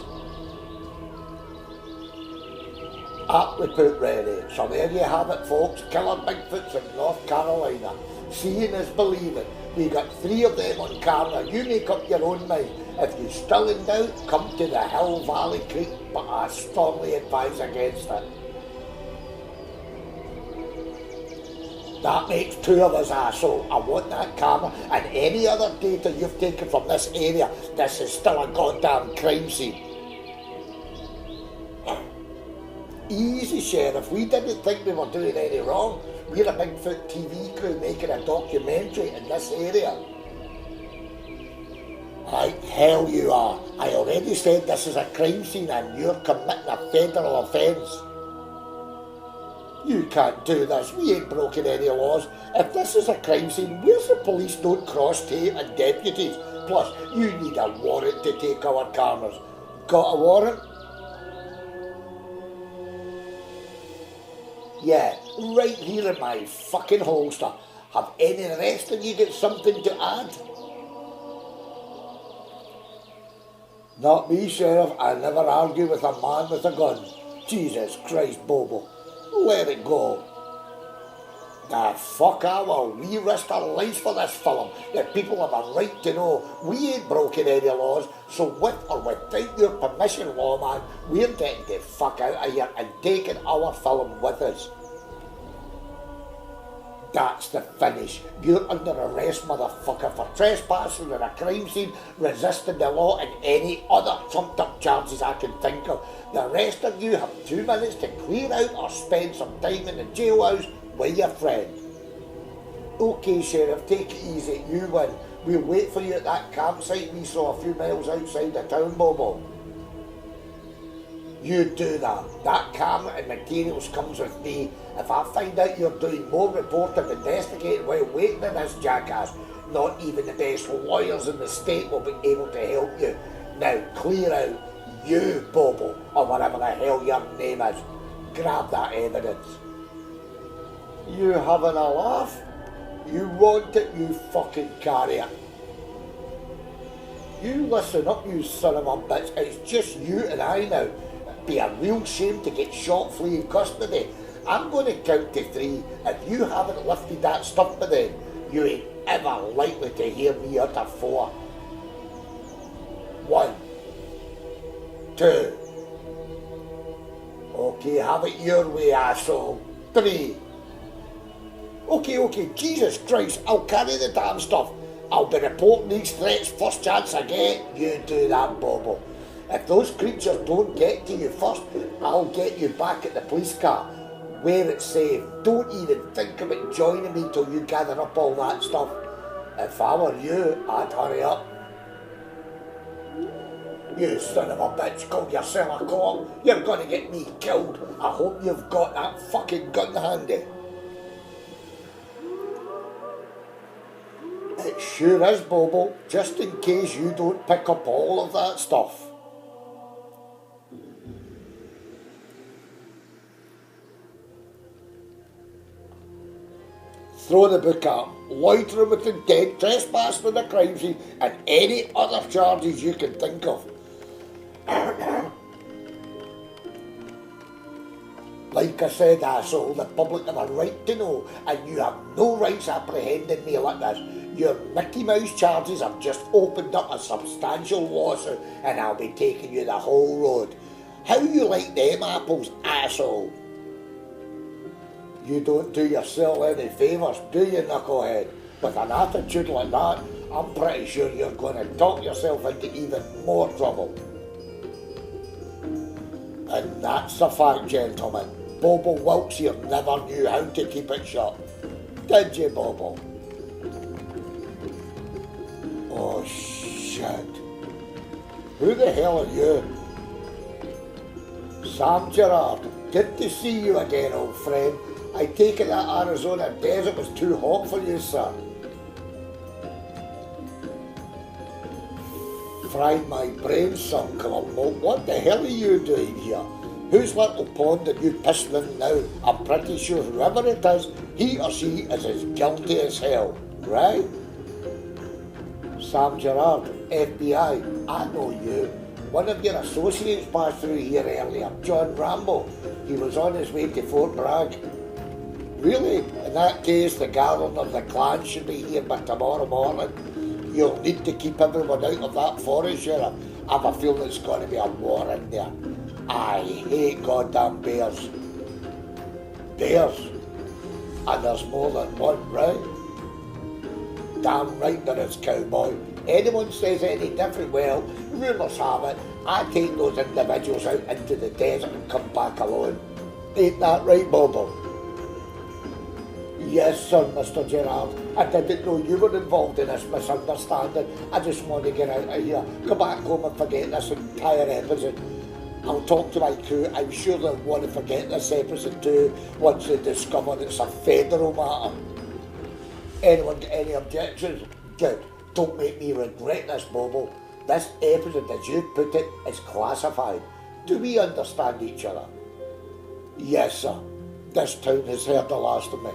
Aptly put, ready. So there you have it, folks. Killer Bigfoots in North Carolina. Seeing is believing. We got 3 of them on camera. You make up your own mind. If you're still in doubt, come to the Hill Valley Creek, but I strongly advise against it. That makes 2 of us, asshole. I want that camera and any other data you've taken from this area. This is still a goddamn crime scene. Easy, Sheriff. We didn't think we were doing any wrong. We're a Bigfoot TV crew making a documentary in this area. Right, hell you are. I already said this is a crime scene and you're committing a federal offence. You can't do this. We ain't broken any laws. If this is a crime scene, where's the police don't cross tape and deputies? Plus, you need a warrant to take our cameras. Got a warrant? Yeah, right here in my fucking holster. Have any of the rest of you got something to add? Not me, Sheriff. I never argue with a man with a gun. Jesus Christ, Bobo. Let it go. Ah, fuck our. We risked our lives for this film. The people have a right to know. We ain't broken any laws, so with or without your permission, lawman, we're getting the fuck out of here and taking our film with us. That's the finish. You're under arrest, motherfucker, for trespassing in a crime scene, resisting the law, and any other trumped up charges I can think of. The rest of you have 2 minutes to clear out or spend some time in the jailhouse with your friend. Okay, Sheriff, take it easy. You win. We'll wait for you at that campsite we saw a few miles outside the town, Bobo. You do that. That camera and materials comes with me. If I find out you're doing more reporting and investigating while waiting on this jackass, not even the best lawyers in the state will be able to help you. Now clear out. You, Bobo, or whatever the hell your name is. Grab that evidence. You having a laugh? You want it, you fucking carrier. You listen up, you son of a bitch. It's just you and I now. It'd be a real shame to get shot fleeing custody. I'm going to count to 3. If you haven't lifted that stuff by then, you ain't ever likely to hear me utter 4. 1, 2. Okay, have it your way, asshole. 3. Okay, Jesus Christ, I'll carry the damn stuff. I'll be reporting these threats first chance I get. You do that, Bobo. If those creatures don't get to you first, I'll get you back at the police car, where it's safe. Don't even think about joining me till you gather up all that stuff. If I were you, I'd hurry up. You son of a bitch, call yourself a cop. You're going to get me killed. I hope you've got that fucking gun handy. It sure is, Bobo, just in case you don't pick up all of that stuff. Throw the book out, loitering with intent, trespassing on the crime scene, and any other charges you can think of. Like I said, asshole, the public have a right to know, and you have no rights apprehending me like this. Your Mickey Mouse charges have just opened up a substantial lawsuit, and I'll be taking you the whole road. How you like them apples, asshole? You don't do yourself any favours, do you, knucklehead? With an attitude like that, I'm pretty sure you're going to talk yourself into even more trouble. And that's the fact, gentlemen. Bobo Wilkes here never knew how to keep it shut. Did you, Bobo? Oh, shit. Who the hell are you? Sam Gerard. Good to see you again, old friend. I take it that Arizona desert was too hot for you, sir. Fried my brains, son, Columbo. What the hell are you doing here? Whose little pond are you pissing in now? I'm pretty sure whoever it is, he or she is as guilty as hell, right? Sam Gerard, FBI, I know you. One of your associates passed through here earlier, John Rambo. He was on his way to Fort Bragg. Really? In that case, the gathering of the clan should be here by tomorrow morning. You'll need to keep everyone out of that forest, Sheriff. I have a feeling there's going to be a war in there. I hate goddamn bears. Bears? And there's more than one, right? Damn right there is, cowboy. Anyone says any different, well, rumours have it, I take those individuals out into the desert and come back alone. Ain't that right, Bobo? Yes, sir, Mr. Gerard. I didn't know you were involved in this misunderstanding. I just want to get out of here, go back home and forget this entire episode. I'll talk to my crew. I'm sure they'll want to forget this episode too once they discover it's a federal matter. Anyone got any objections? Good. Don't make me regret this, Bobo. This episode, as you put it, is classified. Do we understand each other? Yes, sir. This town has heard the last of me.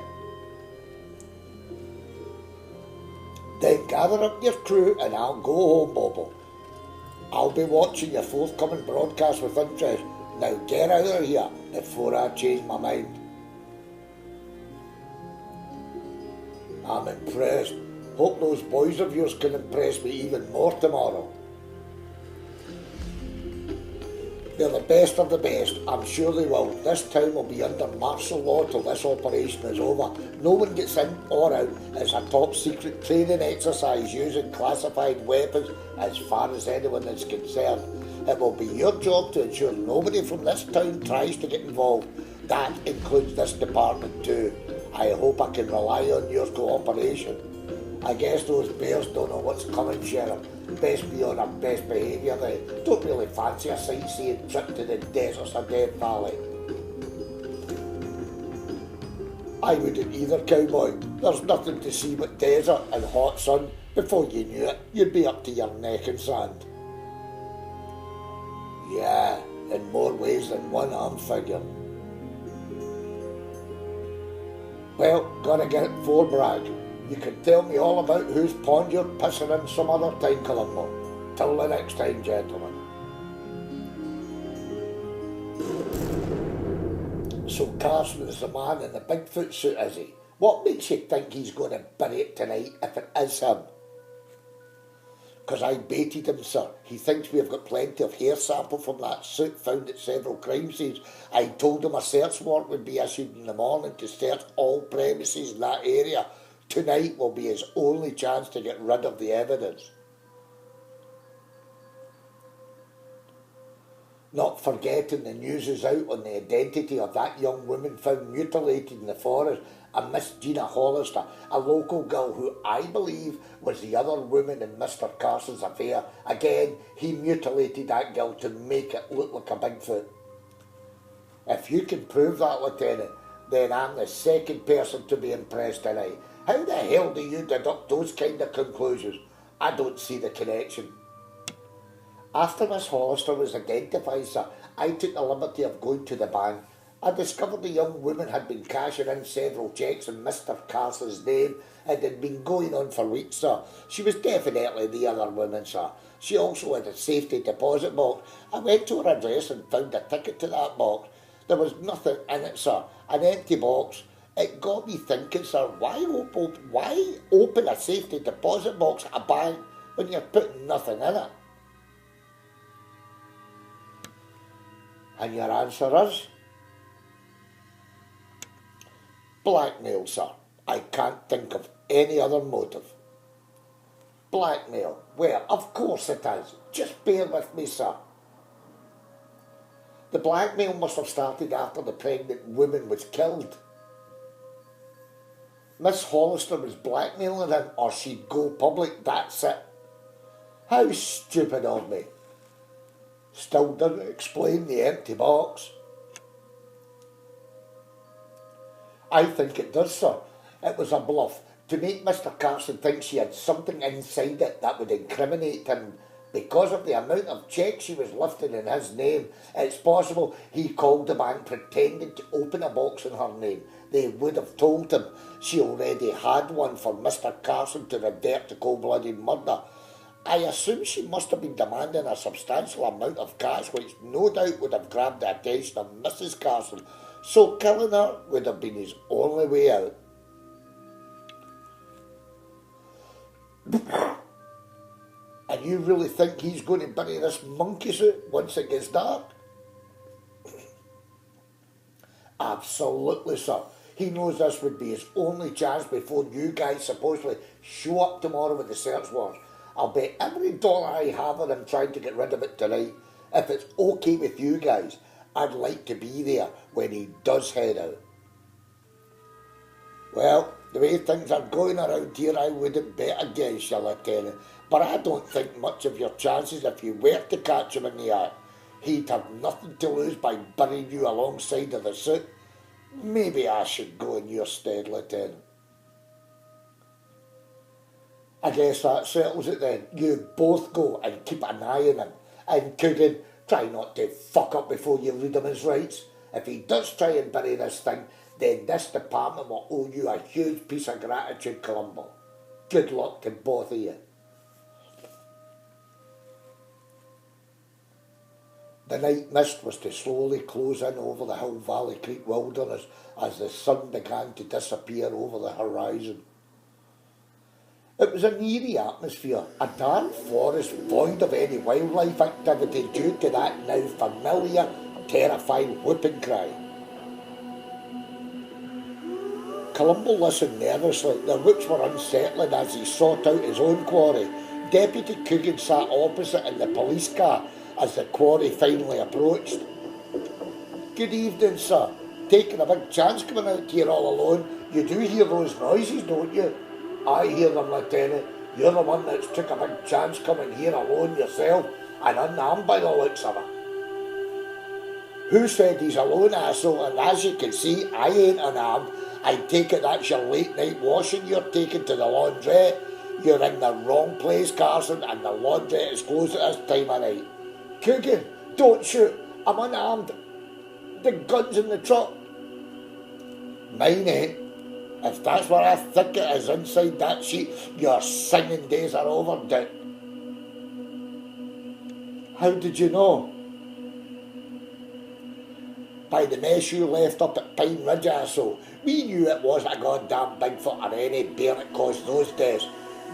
Then gather up your crew and I'll go home, Bobo. I'll be watching your forthcoming broadcast with interest. Now get out of here before I change my mind. I'm impressed. Hope those boys of yours can impress me even more tomorrow. They're the best of the best. I'm sure they will. This town will be under martial law till this operation is over. No one gets in or out. It's a top secret training exercise using classified weapons as far as anyone is concerned. It will be your job to ensure nobody from this town tries to get involved. That includes this department too. I hope I can rely on your cooperation. I guess those bears don't know what's coming, Sheriff. Best be on our best behaviour then. Don't really fancy a sightseeing trip to the deserts of Death Valley. I wouldn't either, cowboy. There's nothing to see but desert and hot sun. Before you knew it, you'd be up to your neck in sand. Yeah, in more ways than one, I'm figuring. Well, gotta get it before Bragg. You can tell me all about whose pond you're pissing in some other time, Columbo. Till the next time, gentlemen. So Carson is the man in the Bigfoot suit, is he? What makes you think he's going to bury it tonight if it is him? Because I baited him, sir. He thinks we've got plenty of hair sample from that suit found at several crime scenes. I told him a search warrant would be issued in the morning to search all premises in that area. Tonight will be his only chance to get rid of the evidence. Not forgetting the news is out on the identity of that young woman found mutilated in the forest, a Miss Gina Hollister, a local girl who I believe was the other woman in Mr. Carson's affair. Again, he mutilated that girl to make it look like a Bigfoot. If you can prove that, Lieutenant, then I'm the second person to be impressed tonight. How the hell do you deduct those kind of conclusions? I don't see the connection. After Miss Hollister was identified, sir, I took the liberty of going to the bank. I discovered the young woman had been cashing in several cheques in Mr. Carson's name. It had been going on for weeks, sir. She was definitely the other woman, sir. She also had a safety deposit box. I went to her address and found a ticket to that box. There was nothing in it, sir. An empty box. It got me thinking, sir, why open a safety deposit box at a bank when you're putting nothing in it? And your answer is? Blackmail, sir. I can't think of any other motive. Blackmail? Well, of course it is. Just bear with me, sir. The blackmail must have started after the pregnant woman was killed. Miss Hollister was blackmailing him or she'd go public, that's it. How stupid of me. Still doesn't explain the empty box. I think it does, sir. It was a bluff to make Mr. Carson think she had something inside it that would incriminate him. Because of the amount of checks she was lifting in his name, it's possible he called the bank pretending to open a box in her name. They would have told him she already had one for Mr. Carson to revert to cold-blooded murder. I assume she must have been demanding a substantial amount of cash, which no doubt would have grabbed the attention of Mrs. Carson, so killing her would have been his only way out. And you really think he's going to bury this monkey suit once it gets dark? Absolutely, sir. He knows this would be his only chance before you guys supposedly show up tomorrow with the search warrant. I'll bet every dollar I have on him trying to get rid of it tonight. If it's okay with you guys, I'd like to be there when he does head out. Well, the way things are going around here, I wouldn't bet against you, Lieutenant. But I don't think much of your chances if you were to catch him in the act. He'd have nothing to lose by burying you alongside of the suit. Maybe I should go in your stead, Lieutenant. I guess that settles it then. You both go and keep an eye on him. And Coogan, try not to fuck up before you read him his rights. If he does try and bury this thing, then this department will owe you a huge piece of gratitude, Columbo. Good luck to both of you. The night mist was to slowly close in over the Hill Valley Creek wilderness as the sun began to disappear over the horizon. It was an eerie atmosphere, a dark forest void of any wildlife activity due to that now familiar, terrifying whooping cry. Columbo listened nervously. The looks were unsettling as he sought out his own quarry. Deputy Coogan sat opposite in the police car as the quarry finally approached. Good evening, sir. Taking a big chance coming out here all alone. You do hear those noises, don't you? I hear them, Lieutenant. You're the one that's took a big chance coming here alone yourself and unarmed by the looks of it. Who said he's alone, asshole? And as you can see, I ain't unarmed. I take it that's your late night washing you're taking to the laundrette. You're in the wrong place, Carson, and the laundrette is closed at this time of night. Coogan, don't shoot. I'm unarmed. The gun's in the truck. Mine ain't. If that's what I think it is inside that sheet, your singing days are over, Dick. How did you know? By the mess you left up at Pine Ridge, asshole. We knew it wasn't a goddamn Bigfoot or any bear that caused those deaths.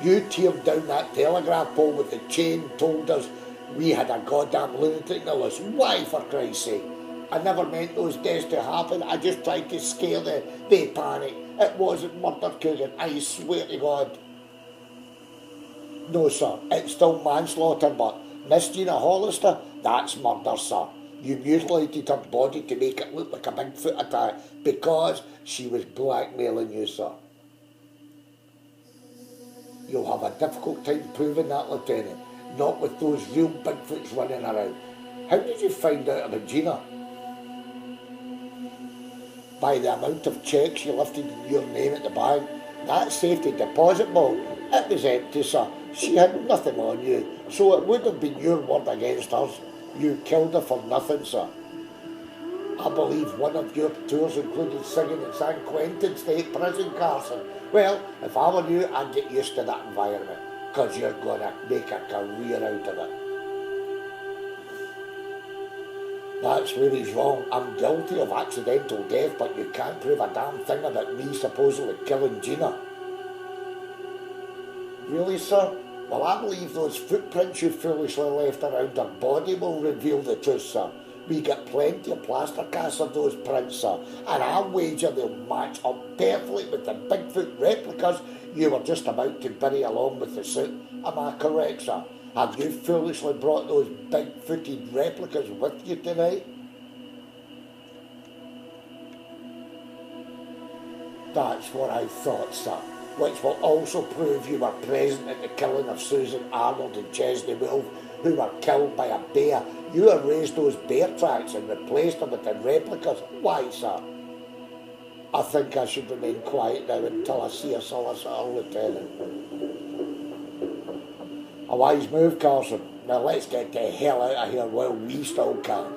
You teared down that telegraph pole with the chain, told us we had a goddamn lunatic in the list. Why, for Christ's sake? I never meant those deaths to happen. I just tried to scare them. They panic. It wasn't murder, Coogan. I swear to God. No, sir. It's still manslaughter, but Miss Gina Hollister, that's murder, sir. You mutilated her body to make it look like a Bigfoot attack because she was blackmailing you, sir. You'll have a difficult time proving that, Lieutenant. Not with those real Bigfoots running around. How did you find out about Gina? By the amount of checks you lifted in your name at the bank. That safety deposit vault, it was empty, sir. She had nothing on you, so it would have been your word against hers. You killed her for nothing, sir. I believe one of your tours included singing in San Quentin State Prison, Carson. Well, if I were you, I'd get used to that environment, because you're going to make a career out of it. That's where he's wrong. I'm guilty of accidental death, but you can't prove a damn thing about me supposedly killing Gina. Really, sir? Well, I believe those footprints you foolishly left around her body will reveal the truth, sir. We get plenty of plaster casts of those prints, sir, and I wager they'll match up perfectly with the Bigfoot replicas you were just about to bury along with the suit. Am I correct, sir? Have you foolishly brought those big-footed replicas with you tonight? That's what I thought, sir. Which will also prove you were present at the killing of Susan Arnold and Chesney Wolf, who were killed by a bear. You erased those bear tracks and replaced them with the replicas. Why, sir? I think I should remain quiet now until I see a solicitor, Lieutenant. A wise move, Carson. Now let's get the hell out of here while we still can.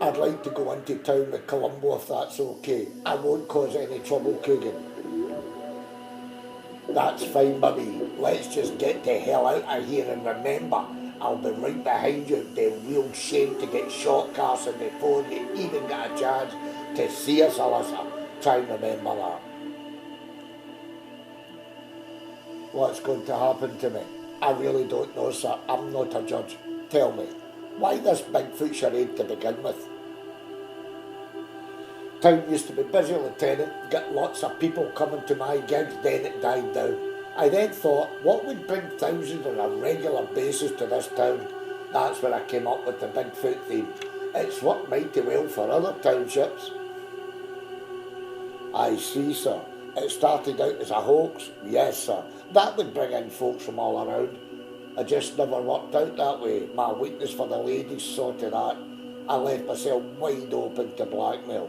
I'd like to go into town with Columbo if that's okay. I won't cause any trouble, Coogan. That's fine by me. Let's just get the hell out of here, and remember, I'll be right behind you. It'd be a real shame to get shot, Carson, before you even get a chance to see a solicitor. Try and remember that. What's going to happen to me? I really don't know, sir. I'm not a judge. Tell me, why this Bigfoot charade to begin with? Town used to be busy, Lieutenant. Get lots of people coming to my gigs, then it died down. I then thought, what would bring thousands on a regular basis to this town? That's when I came up with the Bigfoot theme. It's worked mighty well for other townships. I see, sir. It started out as a hoax. Yes, sir. That would bring in folks from all around. I just never worked out that way. My weakness for the ladies saw to that. I left myself wide open to blackmail.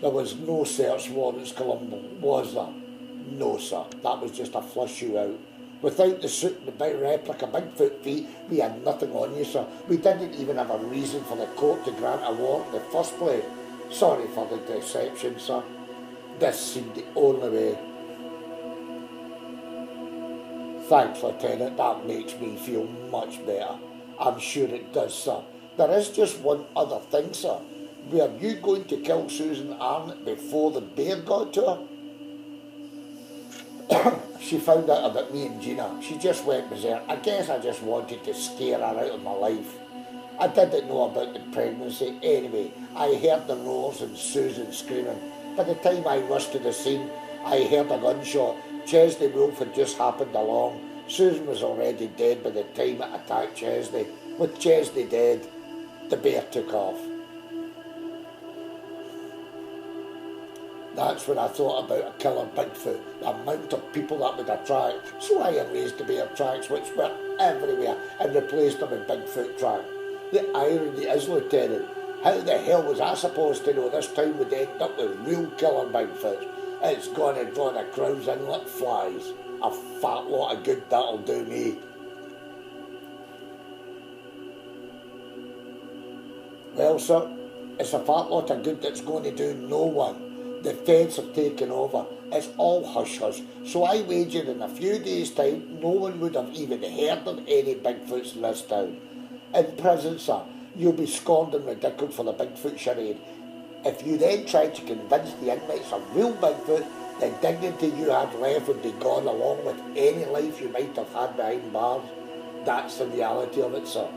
There was no search warrants, Columbo, was there? No, sir. That was just to flush you out. Without the suit and the big replica Bigfoot feet, we had nothing on you, sir. We didn't even have a reason for the court to grant a warrant in the first place. Sorry for the deception, sir. This seemed the only way. Thanks, Lieutenant. That makes me feel much better. I'm sure it does, sir. There is just one other thing, sir. Were you going to kill Susan Arnott before the bear got to her? She found out about me and Gina. She just went berserk. I guess I just wanted to scare her out of my life. I didn't know about the pregnancy anyway. I heard the roars and Susan screaming. By the time I rushed to the scene, I heard a gunshot. Chesney Wolf had just happened along. Susan was already dead by the time it attacked Chesney. With Chesney dead, the bear took off. That's when I thought about a killer Bigfoot, the amount of people that would attract. So I erased the bear tracks, which were everywhere, and replaced them with Bigfoot tracks. The irony is, Lieutenant, how the hell was I supposed to know this town would end up with real killer Bigfoots? It's going to draw the crowds in like flies. A fat lot of good that'll do me. Well, sir, it's a fat lot of good that's going to do no one. The feds have taken over. It's all hush-hush. So I wager in a few days' time, no one would have even heard of any Bigfoots in this town. In prison, sir, you'll be scorned and ridiculed for the Bigfoot charade. If you then tried to convince the inmates of real Bigfoot, the dignity you had left would be gone along with any life you might have had behind bars. That's the reality of it, sir.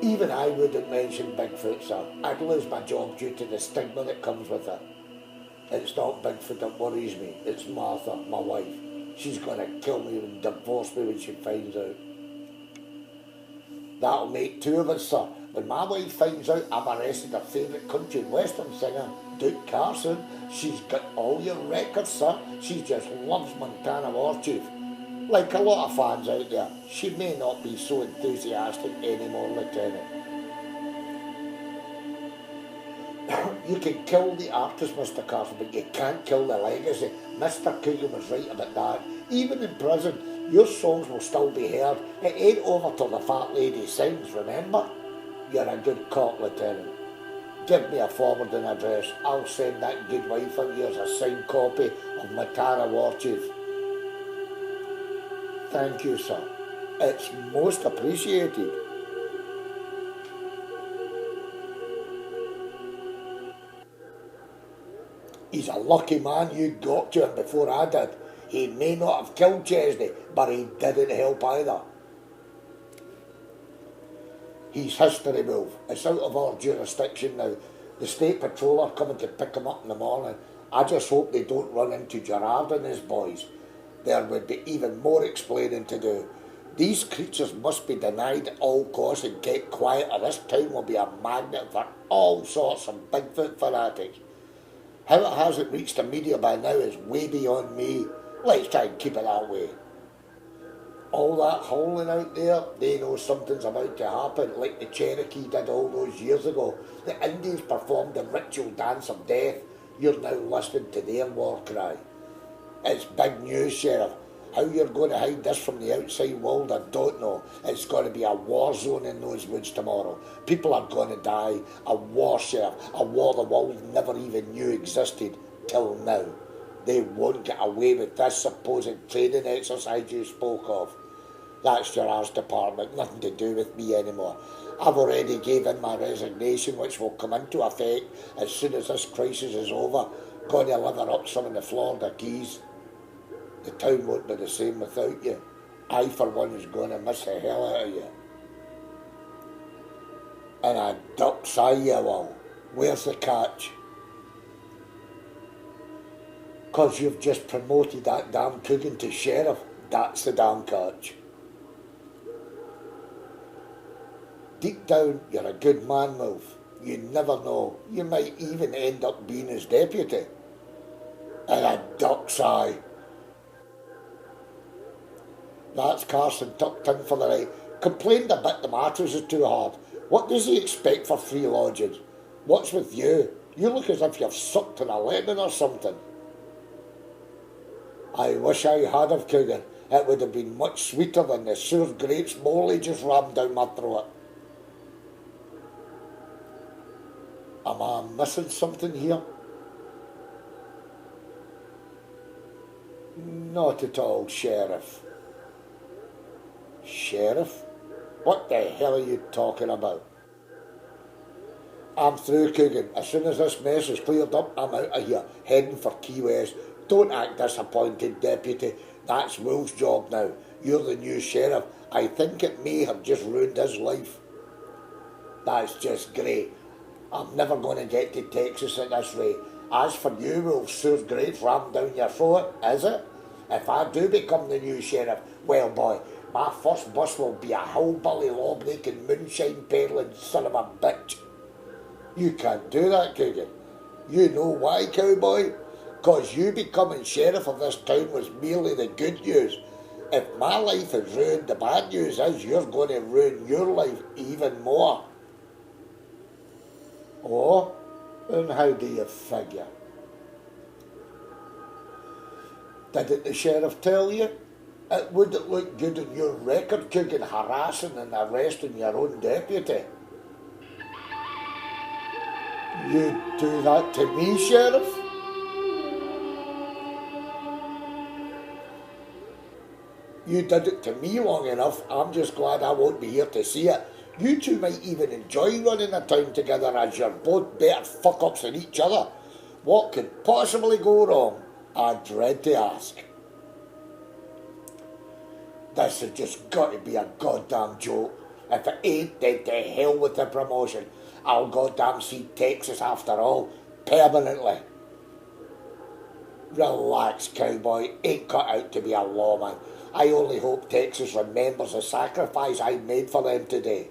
Even I wouldn't mention Bigfoot, sir. I'd lose my job due to the stigma that comes with it. It's not Bigfoot that worries me, it's Martha, my wife. She's going to kill me and divorce me when she finds out. That'll make two of us, sir. When my wife finds out I've arrested her favourite country and western singer, Duke Carson, she's got all your records, sir. She just loves Montana War Chief. Like a lot of fans out there, she may not be so enthusiastic anymore, Lieutenant. You can kill the artist, Mr. Carson, but you can't kill the legacy. Mr. Coogan was right about that. Even in prison, your songs will still be heard. It ain't over till the fat lady sings, remember? You're a good cop, Lieutenant. Give me a forwarding address. I'll send that good wife of yours a signed copy of Montana War Chief. Thank you, sir. It's most appreciated. He's a lucky man you got to him before I did. He may not have killed Chesney, but he didn't help either. He's history, Wolf. It's out of our jurisdiction now. The State Patrol are coming to pick him up in the morning. I just hope they don't run into Gerard and his boys. There would be even more explaining to do. These creatures must be denied at all costs and kept quiet, or this town will be a magnet for all sorts of Bigfoot fanatics. How it hasn't reached the media by now is way beyond me. Let's try and keep it that way. All that howling out there, they know something's about to happen, like the Cherokee did all those years ago. The Indians performed the ritual dance of death. You're now listening to their war cry. It's big news, Sheriff. How you're going to hide this from the outside world, I don't know. It's going to be a war zone in those woods tomorrow. People are going to die. A war, Sheriff. A war the world never even knew existed till now. They won't get away with this supposed training exercise you spoke of. That's Gerard's department, nothing to do with me anymore. I've already gave in my resignation, which will come into effect as soon as this crisis is over. Going to liver up some of the Florida Keys. The town won't be the same without you. I, for one, is going to miss the hell out of you. And a duck's eye you will. Where's the catch? 'Cause you've just promoted that damn Coogan to sheriff. That's the damn catch. Deep down, you're a good man, Wolf. You never know. You might even end up being his deputy. And a duck's eye. That's Carson tucked in for the night. Complained a bit the mattress is too hard. What does he expect for free lodgings? What's with you? You look as if you've sucked on a lemon or something. I wish I had of Coogan. It would have been much sweeter than the sour grapes Morley just rammed down my throat. Am I missing something here? Not at all, Sheriff. Sheriff? What the hell are you talking about? I'm through, Coogan. As soon as this mess is cleared up, I'm out of here, heading for Key West. Don't act disappointed, Deputy. That's Wolf's job now. You're the new sheriff. I think it may have just ruined his life. That's just great. I'm never going to get to Texas at this rate. As for you, Wolf, sour grapes rammed down your throat, is it? If I do become the new sheriff, well, boy, my first bus will be a hillbilly law-breaking, moonshine-peddling son of a bitch. You can't do that, Coogan. You know why, cowboy? 'Cause you becoming sheriff of this town was merely the good news. If my life is ruined, the bad news is you're going to ruin your life even more. Oh, and how do you figure? Didn't the sheriff tell you? It wouldn't look good on your record, Coogan, harassing and arresting your own deputy. You do that to me, Sheriff? You did it to me long enough. I'm just glad I won't be here to see it. You two might even enjoy running a town together as you're both better fuck-ups than each other. What could possibly go wrong? I dread to ask. This has just got to be a goddamn joke. If it ain't, then to hell with the promotion. I'll goddamn see Texas after all, permanently. Relax, cowboy. Ain't cut out to be a lawman. I only hope Texas remembers the sacrifice I made for them today.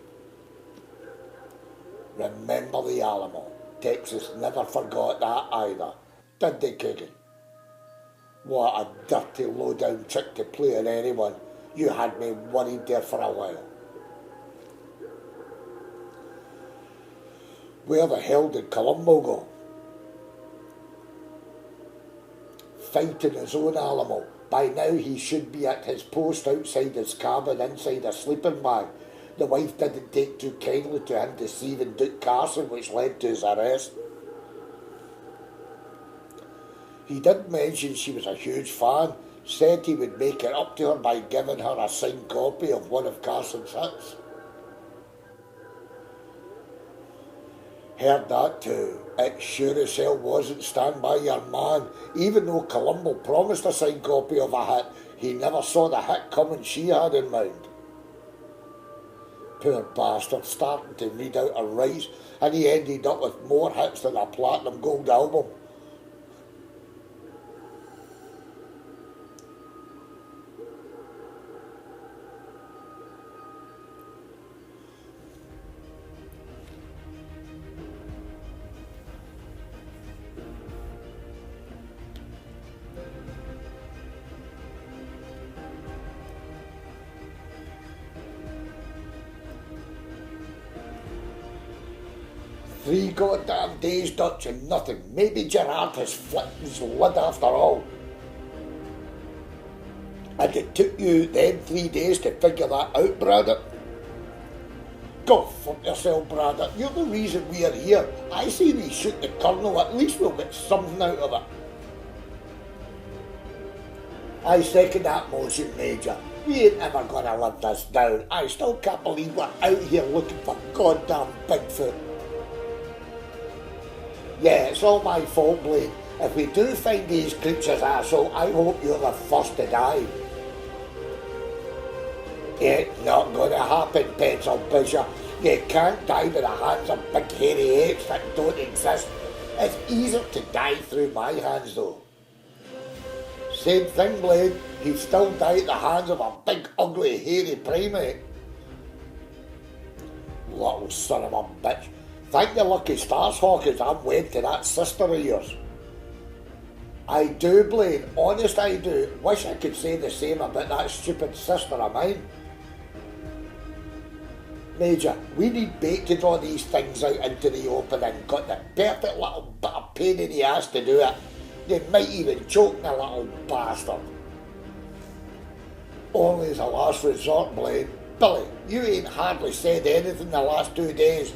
Remember the Alamo. Texas never forgot that either. Did they, Coogan? What a dirty, low-down trick to play on anyone. You had me worried there for a while. Where the hell did Columbo go? Fighting his own Alamo. By now he should be at his post outside his cabin inside a sleeping bag. The wife didn't take too kindly to him deceiving Duke Carson, which led to his arrest. He did mention she was a huge fan, said he would make it up to her by giving her a signed copy of one of Carson's hits. Heard that too. It sure as hell wasn't Stand By Your Man. Even though Columbo promised a signed copy of a hit, he never saw the hit coming she had in mind. Poor bastard, starting to read out her rights, and he ended up with more hits than a platinum gold album. Three goddamn days, Dutch, and nothing. Maybe Gerard has flipped his lid after all. And it took you then 3 days to figure that out, Braddock? Go fuck yourself, Braddock. You're the reason we're here. I say we shoot the Colonel, at least we'll get something out of it. I second that motion, Major. We ain't ever gonna live this down. I still can't believe we're out here looking for goddamn Bigfoot. Yeah, it's all my fault, Blade. If we do find these creatures, asshole, I hope you're the first to die. Ain't not gonna happen, pencil pusher. You can't die by the hands of big hairy apes that don't exist. It's easier to die through my hands, though. Same thing, Blade. He'd still die at the hands of a big, ugly, hairy primate. Little son of a bitch. Thank your lucky stars, Hawkins, I'm wed to that sister of yours. I do, Blaine, honest I do. Wish I could say the same about that stupid sister of mine. Major, we need bait to draw these things out into the open and got the perfect little bit of pain in the ass to do it. They might even choke the little bastard. Only as a last resort, Blaine. Billy, you ain't hardly said anything the last 2 days.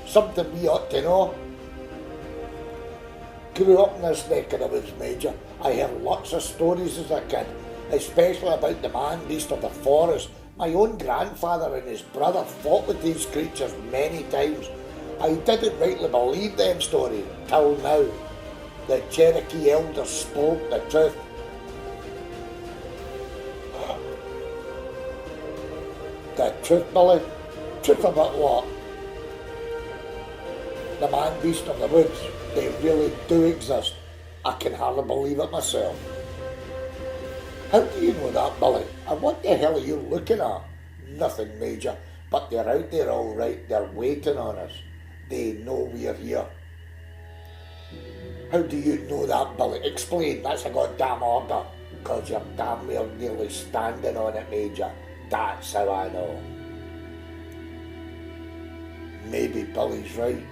Something we ought to know. Grew up in this neck of the woods, Major. I heard lots of stories as a kid, especially about the man-beast of the forest. My own grandfather and his brother fought with these creatures many times. I didn't rightly believe them stories till now. The Cherokee elders spoke the truth. The truth, Billy? Truth about what? The man-beast of the woods, they really do exist. I can hardly believe it myself. How do you know that, Billy? And what the hell are you looking at? Nothing, Major, but they're out there all right. They're waiting on us. They know we're here. How do you know that, Billy? Explain, that's a goddamn order. Because you're damn near nearly standing on it, Major. That's how I know. Maybe Billy's right.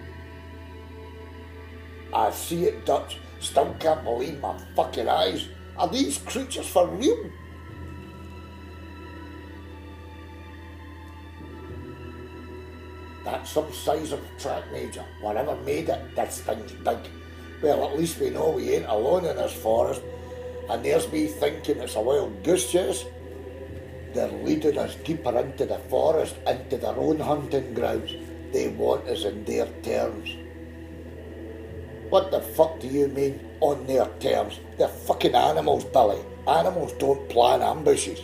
I see it, Dutch. Still can't believe my fucking eyes. Are these creatures for real? That's some size of track, Major. Whatever made it, this thing's big. Well, at least we know we ain't alone in this forest. And there's me thinking it's a wild goose chase. They're leading us deeper into the forest, into their own hunting grounds. They want us in their terms. What the fuck do you mean, on their terms? They're fucking animals, Billy. Animals don't plan ambushes.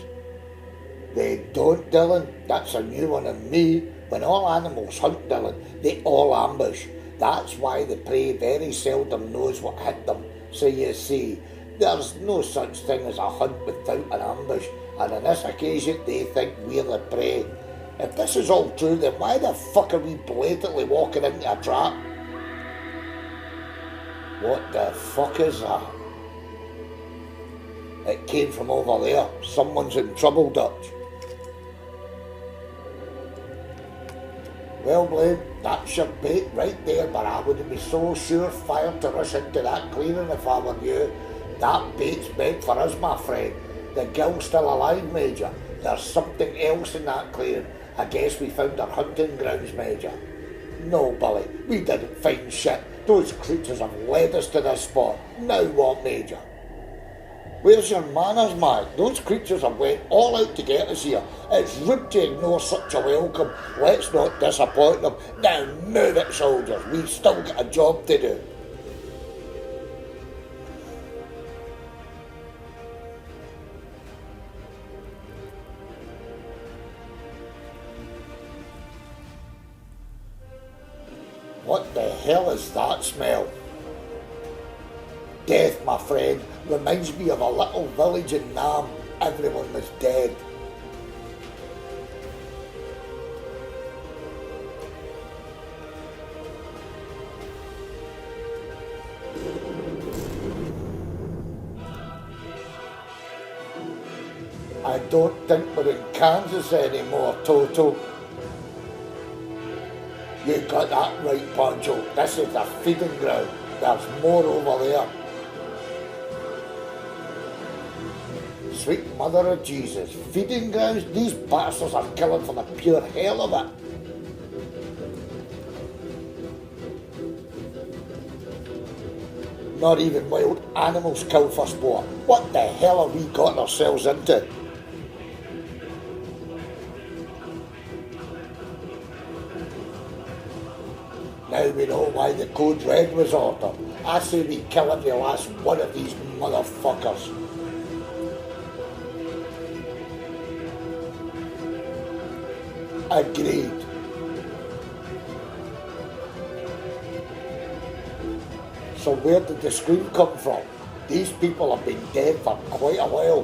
They don't, Dylan. That's a new one on me. When all animals hunt, Dylan, they all ambush. That's why the prey very seldom knows what hit them. So you see, there's no such thing as a hunt without an ambush. And on this occasion, they think we're the prey. If this is all true, then why the fuck are we blatantly walking into a trap? What the fuck is that? It came from over there. Someone's in trouble, Dutch. Well, Blaine, that's your bait right there, but I wouldn't be so surefire to rush into that clearing if I were you. That bait's meant for us, my friend. The girl's still alive, Major. There's something else in that clearing. I guess we found our hunting grounds, Major. No, Billy, we didn't find shit. Those creatures have led us to this spot. Now what, Major? Where's your manners, man? Those creatures have went all out to get us here. It's rude to ignore such a welcome. Let's not disappoint them. Now move it, soldiers. We've still got a job to do. What the hell is that smell? Death, my friend, reminds me of a little village in Nam. Everyone was dead. I don't think we're in Kansas anymore, Toto. You got that right, Pancho. This is the feeding ground. There's more over there. Sweet mother of Jesus. Feeding grounds? These bastards are killing for the pure hell of it. Not even wild animals kill for sport. What the hell have we gotten ourselves into? Now we know why the code red was ordered. I say we kill every last one of these motherfuckers. Agreed. So where did the scream come from? These people have been dead for quite a while.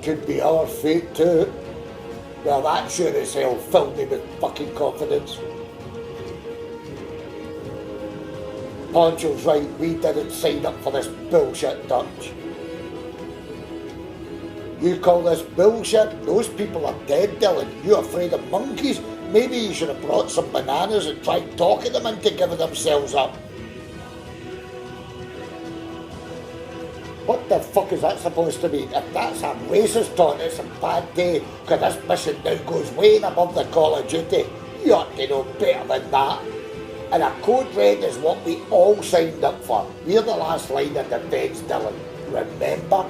Could be our fate too. Well, that sure as hell filled me with fucking confidence. Poncho's right, we didn't sign up for this bullshit, Dutch. You call this bullshit? Those people are dead, Dylan. You afraid of monkeys? Maybe you should have brought some bananas and tried talking them into giving themselves up. What the fuck is that supposed to mean? If that's a racist taunt, it's a bad day, because this mission now goes way above the call of duty. You ought to know better than that. And a code red is what we all signed up for. We're the last line of defence, Dylan. Remember?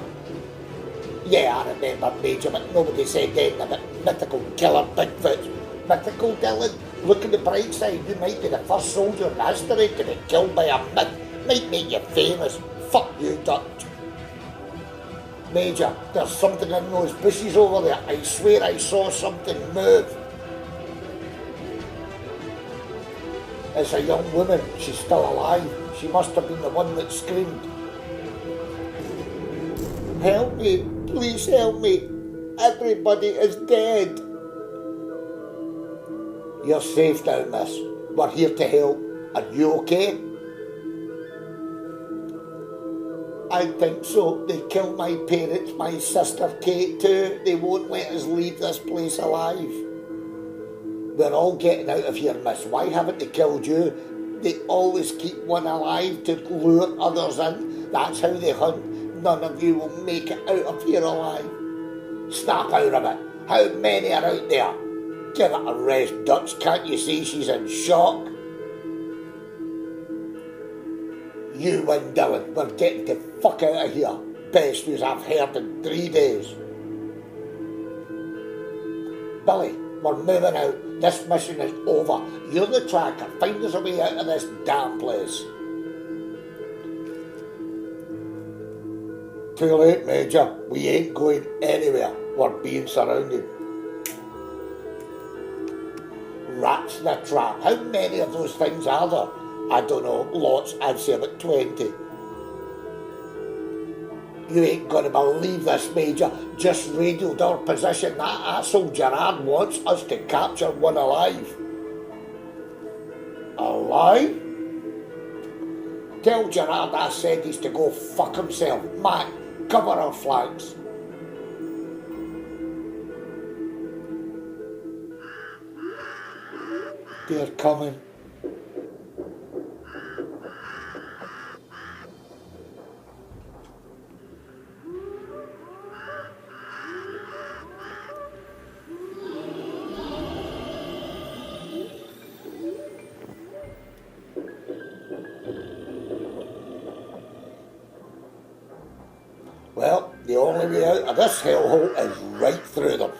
Yeah, I remember, Major, but nobody said anything about mythical killer Bigfoot. Mythical, Dylan? Look at the bright side. You might be the first soldier in history to be killed by a myth. Might make you famous. Fuck you, Dutch. Major, there's something in those bushes over there. I swear I saw something move. It's a young woman. She's still alive. She must have been the one that screamed. Help me. Please help me. Everybody is dead. You're safe now, miss. We're here to help. Are you okay? I think so. They killed my parents, my sister Kate too. They won't let us leave this place alive. We're all getting out of here, miss. Why haven't they killed you? They always keep one alive to lure others in. That's how they hunt. None of you will make it out of here alive. Snap out of it. How many are out there? Give it a rest, Dutch. Can't you see she's in shock? You win, Dylan. We're getting the fuck out of here. Best news I've heard in 3 days. Billy, we're moving out. This mission is over. You're the tracker. Find us a way out of this damn place. Too late, Major. We ain't going anywhere. We're being surrounded. Rats in a trap. How many of those things are there? I don't know. Lots. I'd say about 20. You ain't gonna believe this, Major. Just radioed our position. That asshole Gerard wants us to capture one alive. Alive? Tell Gerard I said he's to go fuck himself. Mac, cover our flanks. They're coming. Well, the only way out of this hellhole is right through them.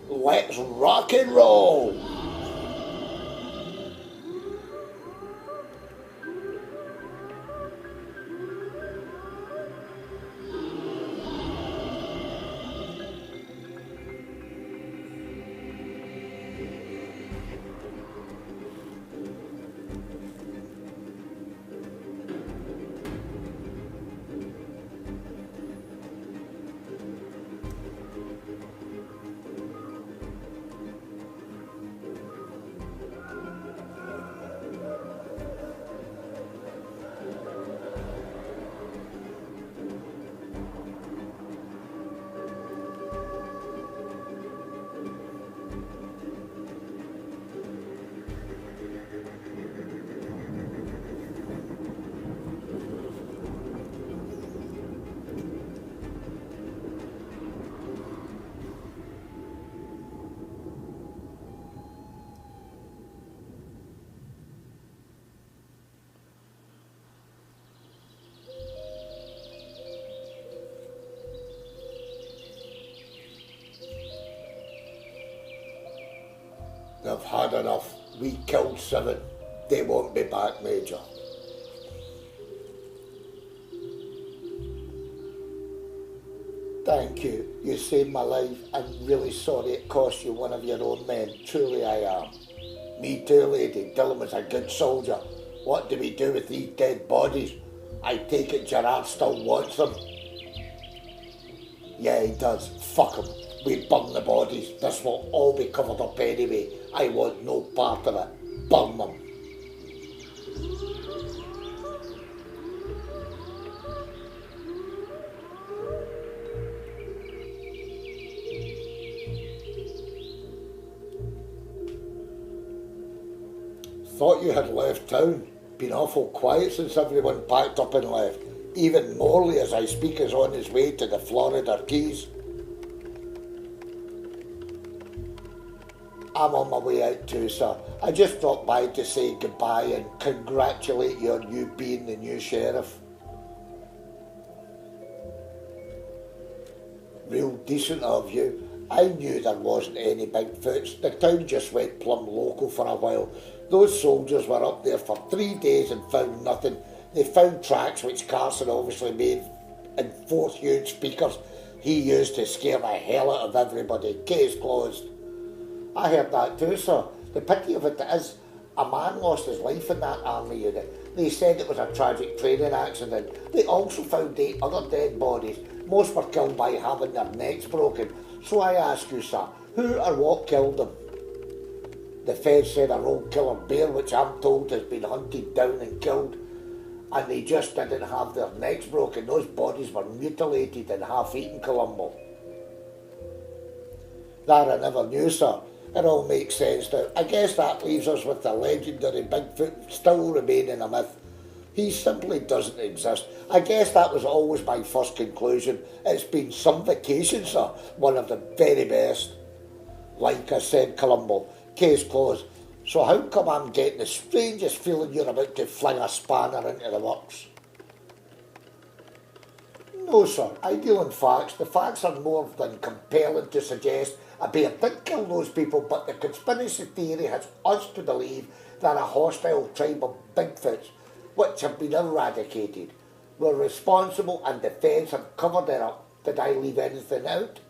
Let's rock and roll! They've had enough. We killed 7. They won't be back, Major. Thank you. You saved my life. I'm really sorry it cost you one of your own men. Truly I am. Me too, lady. Dylan was a good soldier. What do we do with these dead bodies? I take it Gerard still wants them. Yeah, he does. Fuck him. We burn the bodies. This will all be covered up anyway. I want no part of it. Burn them. Thought you had left town. Been awful quiet since everyone packed up and left. Even Morley, as I speak, is on his way to the Florida Keys. I'm on my way out too, sir. I just dropped by to say goodbye and congratulate you on you being the new sheriff. Real decent of you. I knew there wasn't any Bigfoots. The town just went plumb local for a while. Those soldiers were up there for 3 days and found nothing. They found tracks which Carson obviously made and 4 huge speakers he used to scare the hell out of everybody. Case closed. I heard that too, sir. The pity of it is, a man lost his life in that army unit. They said it was a tragic training accident. They also found 8 other dead bodies. Most were killed by having their necks broken. So I ask you, sir, who or what killed them? The feds said a road killer bear, which I'm told has been hunted down and killed. And they just didn't have their necks broken. Those bodies were mutilated and half-eaten, Columbo. That I never knew, sir. It all makes sense now. I guess that leaves us with the legendary Bigfoot still remaining a myth. He simply doesn't exist. I guess that was always my first conclusion. It's been some vacation, sir. One of the very best. Like I said, Columbo, Case closed. So how come I'm getting the strangest feeling you're about to fling a spanner into the works? No, sir. I deal in facts. The facts are more than compelling to suggest a bear did kill those people, but the conspiracy theory has us to believe that a hostile tribe of Bigfoots, which have been eradicated, were responsible and the feds have covered it up. Did I leave anything out?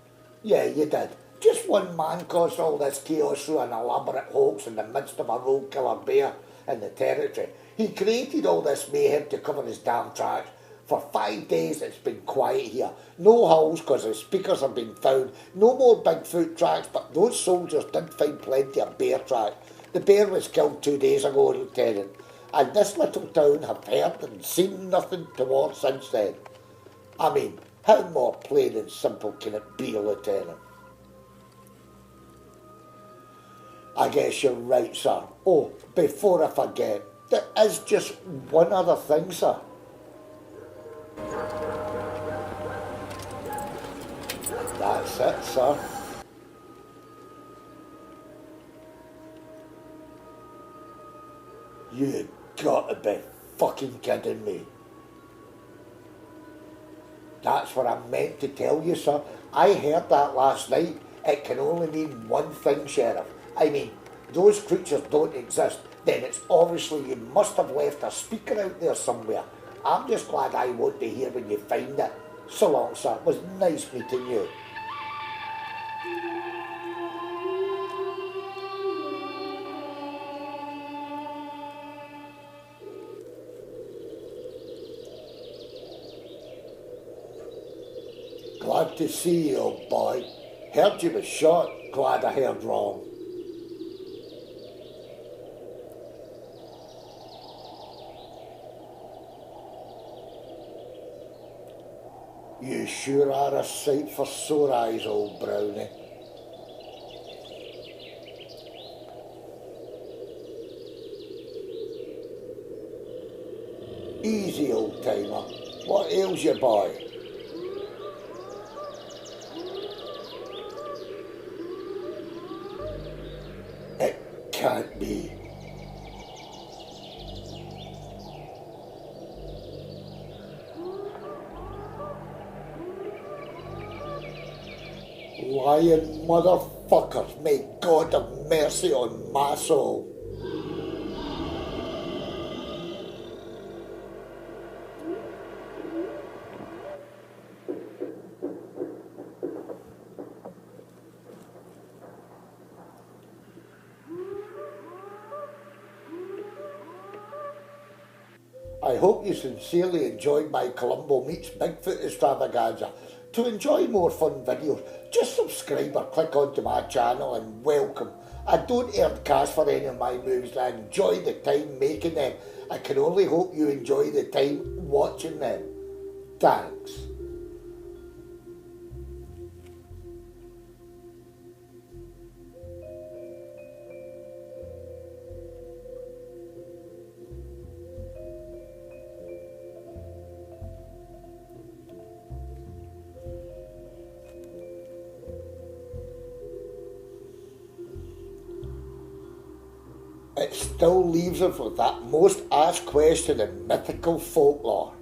Yeah, you did. Just one man caused all this chaos through an elaborate hoax in the midst of a road-killer bear in the territory. He created all this mayhem to cover his damn tracks. For 5 days it's been quiet here. No holes because the speakers have been found. No more Bigfoot tracks, but those soldiers did find plenty of bear tracks. The bear was killed 2 days ago, Lieutenant, and this little town have heard and seen nothing toward since then. I mean, how more plain and simple can it be, Lieutenant? I guess you're right, sir. Oh, before I forget, there is just one other thing, sir. That's it, sir. You gotta be fucking kidding me. That's what I meant to tell you, sir. I heard that last night. It can only mean one thing, Sheriff. I mean, those creatures don't exist. Then it's obviously you must have left a speaker out there somewhere. I'm just glad I won't be here when you find it. So long, sir. It was nice meeting you. Glad to see you, old boy. Heard you was shot. Glad I heard wrong. You sure are a sight for sore eyes, old brownie. Easy, old timer. What ails you, boy? It can't be. Lying motherfuckers, may God have mercy on my soul. I hope you sincerely enjoyed my Columbo meets Bigfoot extravaganza. To enjoy more fun videos, just subscribe or click onto my channel and welcome. I don't earn cash for any of my movies. I enjoy the time making them. I can only hope you enjoy the time watching them. Thanks. It still leaves us with that most asked question in mythical folklore.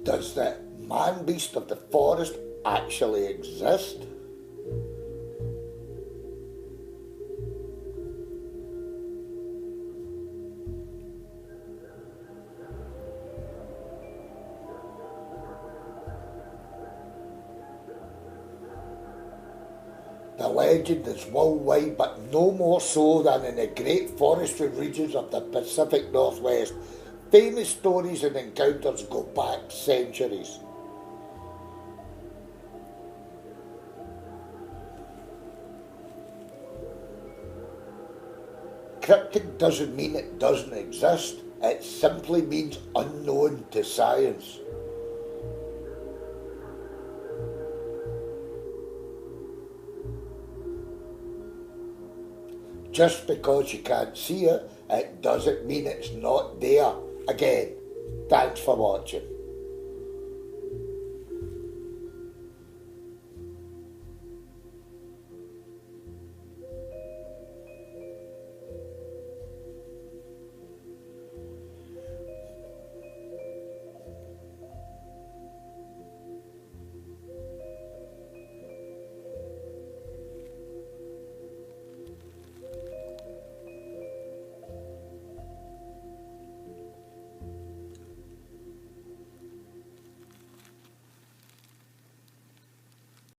Does the man-beast of the forest actually exist? The legend is worldwide, but no more so than in the great forestry regions of the Pacific Northwest. Famous stories and encounters go back centuries. Cryptic doesn't mean it doesn't exist. It simply means unknown to science. Just because you can't see it, it doesn't mean it's not there. Again, thanks for watching.